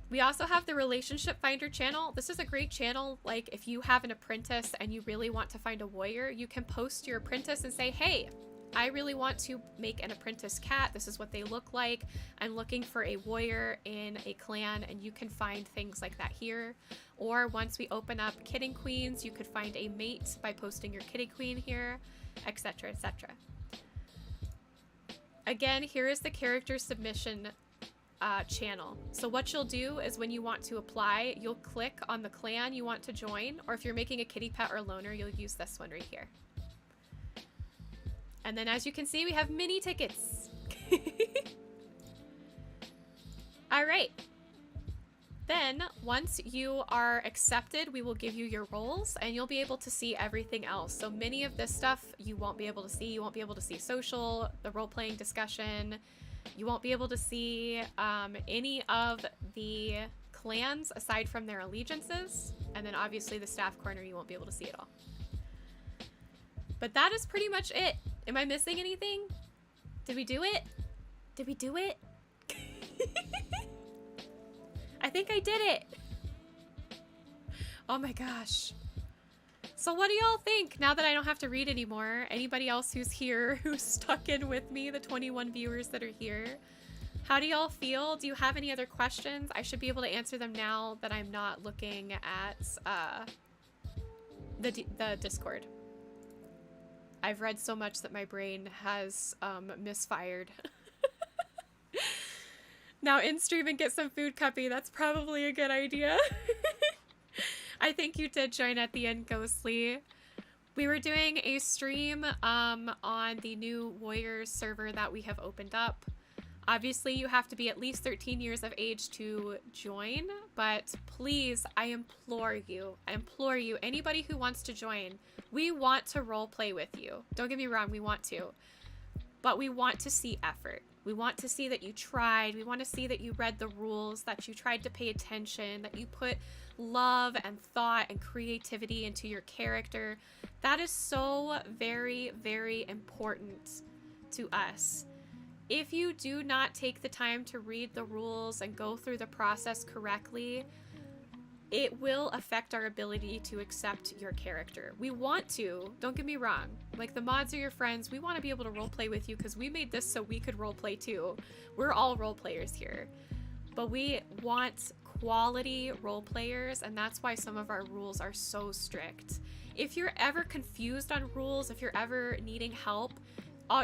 We also have the Relationship Finder channel. This is a great channel, like if you have an apprentice and you really want to find a warrior, you can post your apprentice and say, hey, I really want to make an apprentice cat. This is what they look like. I'm looking for a warrior in a clan, and you can find things like that here. Or once we open up Kitten Queens, you could find a mate by posting your Kitty Queen here, etc., etc. Again, here is the character submission channel. So what you'll do is when you want to apply, you'll click on the clan you want to join, or if you're making a kitty pet or loner, you'll use this one right here. And then as you can see, we have mini tickets. All right. Then once you are accepted, we will give you your roles and you'll be able to see everything else. So many of this stuff you won't be able to see. You won't be able to see social, the role-playing discussion. You won't be able to see any of the clans aside from their allegiances. And then obviously the staff corner, you won't be able to see it all. But that is pretty much it. Am I missing anything? Did we do it? Did we do it? I think I did it. Oh my gosh. So what do y'all think now that I don't have to read anymore? Anybody else who's here, who's stuck in with me, the 21 viewers that are here? How do y'all feel? Do you have any other questions? I should be able to answer them now that I'm not looking at the Discord. I've read so much that my brain has misfired. Now in stream and get some food, Cuppy. That's probably a good idea. I think you did join at the end, Ghostly. We were doing a stream on the new Warriors server that we have opened up. Obviously, you have to be at least 13 years of age to join, but please, I implore you, anybody who wants to join, we want to roleplay with you. Don't get me wrong, we want to. But we want to see effort. We want to see that you tried. We want to see that you read the rules, that you tried to pay attention, that you put love and thought and creativity into your character. That is so very, very important to us. If you do not take the time to read the rules and go through the process correctly, it will affect our ability to accept your character. We want to, don't get me wrong, like the mods are your friends. We want to be able to roleplay with you because we made this so we could roleplay too. We're all role players here. But we want quality role players, and that's why some of our rules are so strict. If you're ever confused on rules, if you're ever needing help,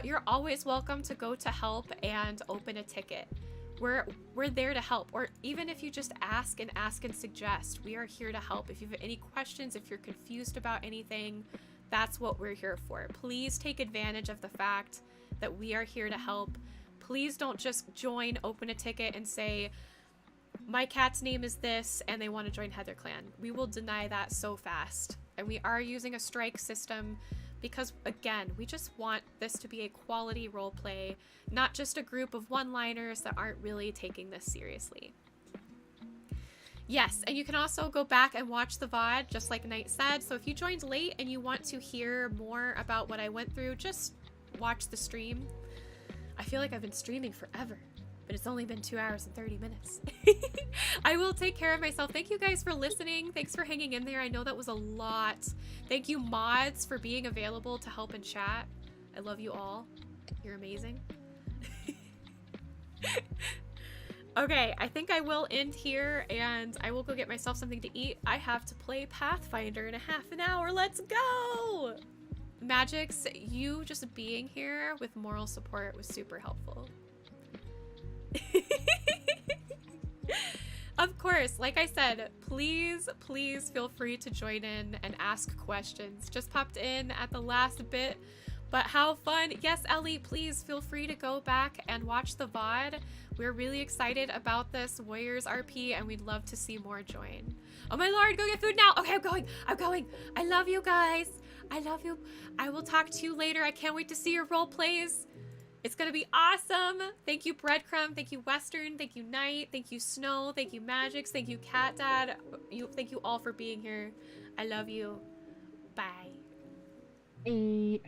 you're always welcome to go to help and open a ticket. We're there to help. Or even if you just ask and suggest, we are here to help. If you have any questions, if you're confused about anything, that's what we're here for. Please take advantage of the fact that we are here to help. Please don't just join, open a ticket, and say, my cat's name is this, and they want to join Heatherclan. We will deny that so fast. And we are using a strike system because, again, we just want this to be a quality roleplay, not just a group of one-liners that aren't really taking this seriously. Yes, and you can also go back and watch the VOD, just like Knight said. So if you joined late and you want to hear more about what I went through, just watch the stream. I feel like I've been streaming forever, but it's only been 2 hours and 30 minutes. I will take care of myself. Thank you guys for listening. Thanks for hanging in there. I know that was a lot. Thank you, mods, for being available to help in chat. I love you all. You're amazing. Okay, I think I will end here, and I will go get myself something to eat. I have to play Pathfinder in a half an hour. Let's go! Magix, you just being here with moral support was super helpful. Of course, like I said, please feel free to join in and ask questions. Just popped in at the last bit, but how fun. Yes, Ellie, please feel free to go back and watch the VOD. We're really excited about this Warriors RP, and we'd love to see more join. Oh my lord, go get food now. Okay, I'm going. I love you guys. I love you. I will talk to you later. I can't wait to see your role plays. It's gonna be awesome. Thank you, Breadcrumb. Thank you, Western. Thank you, Knight. Thank you, Snow. Thank you, Magix. Thank you, Cat Dad. Thank you all for being here. I love you. Bye. Bye.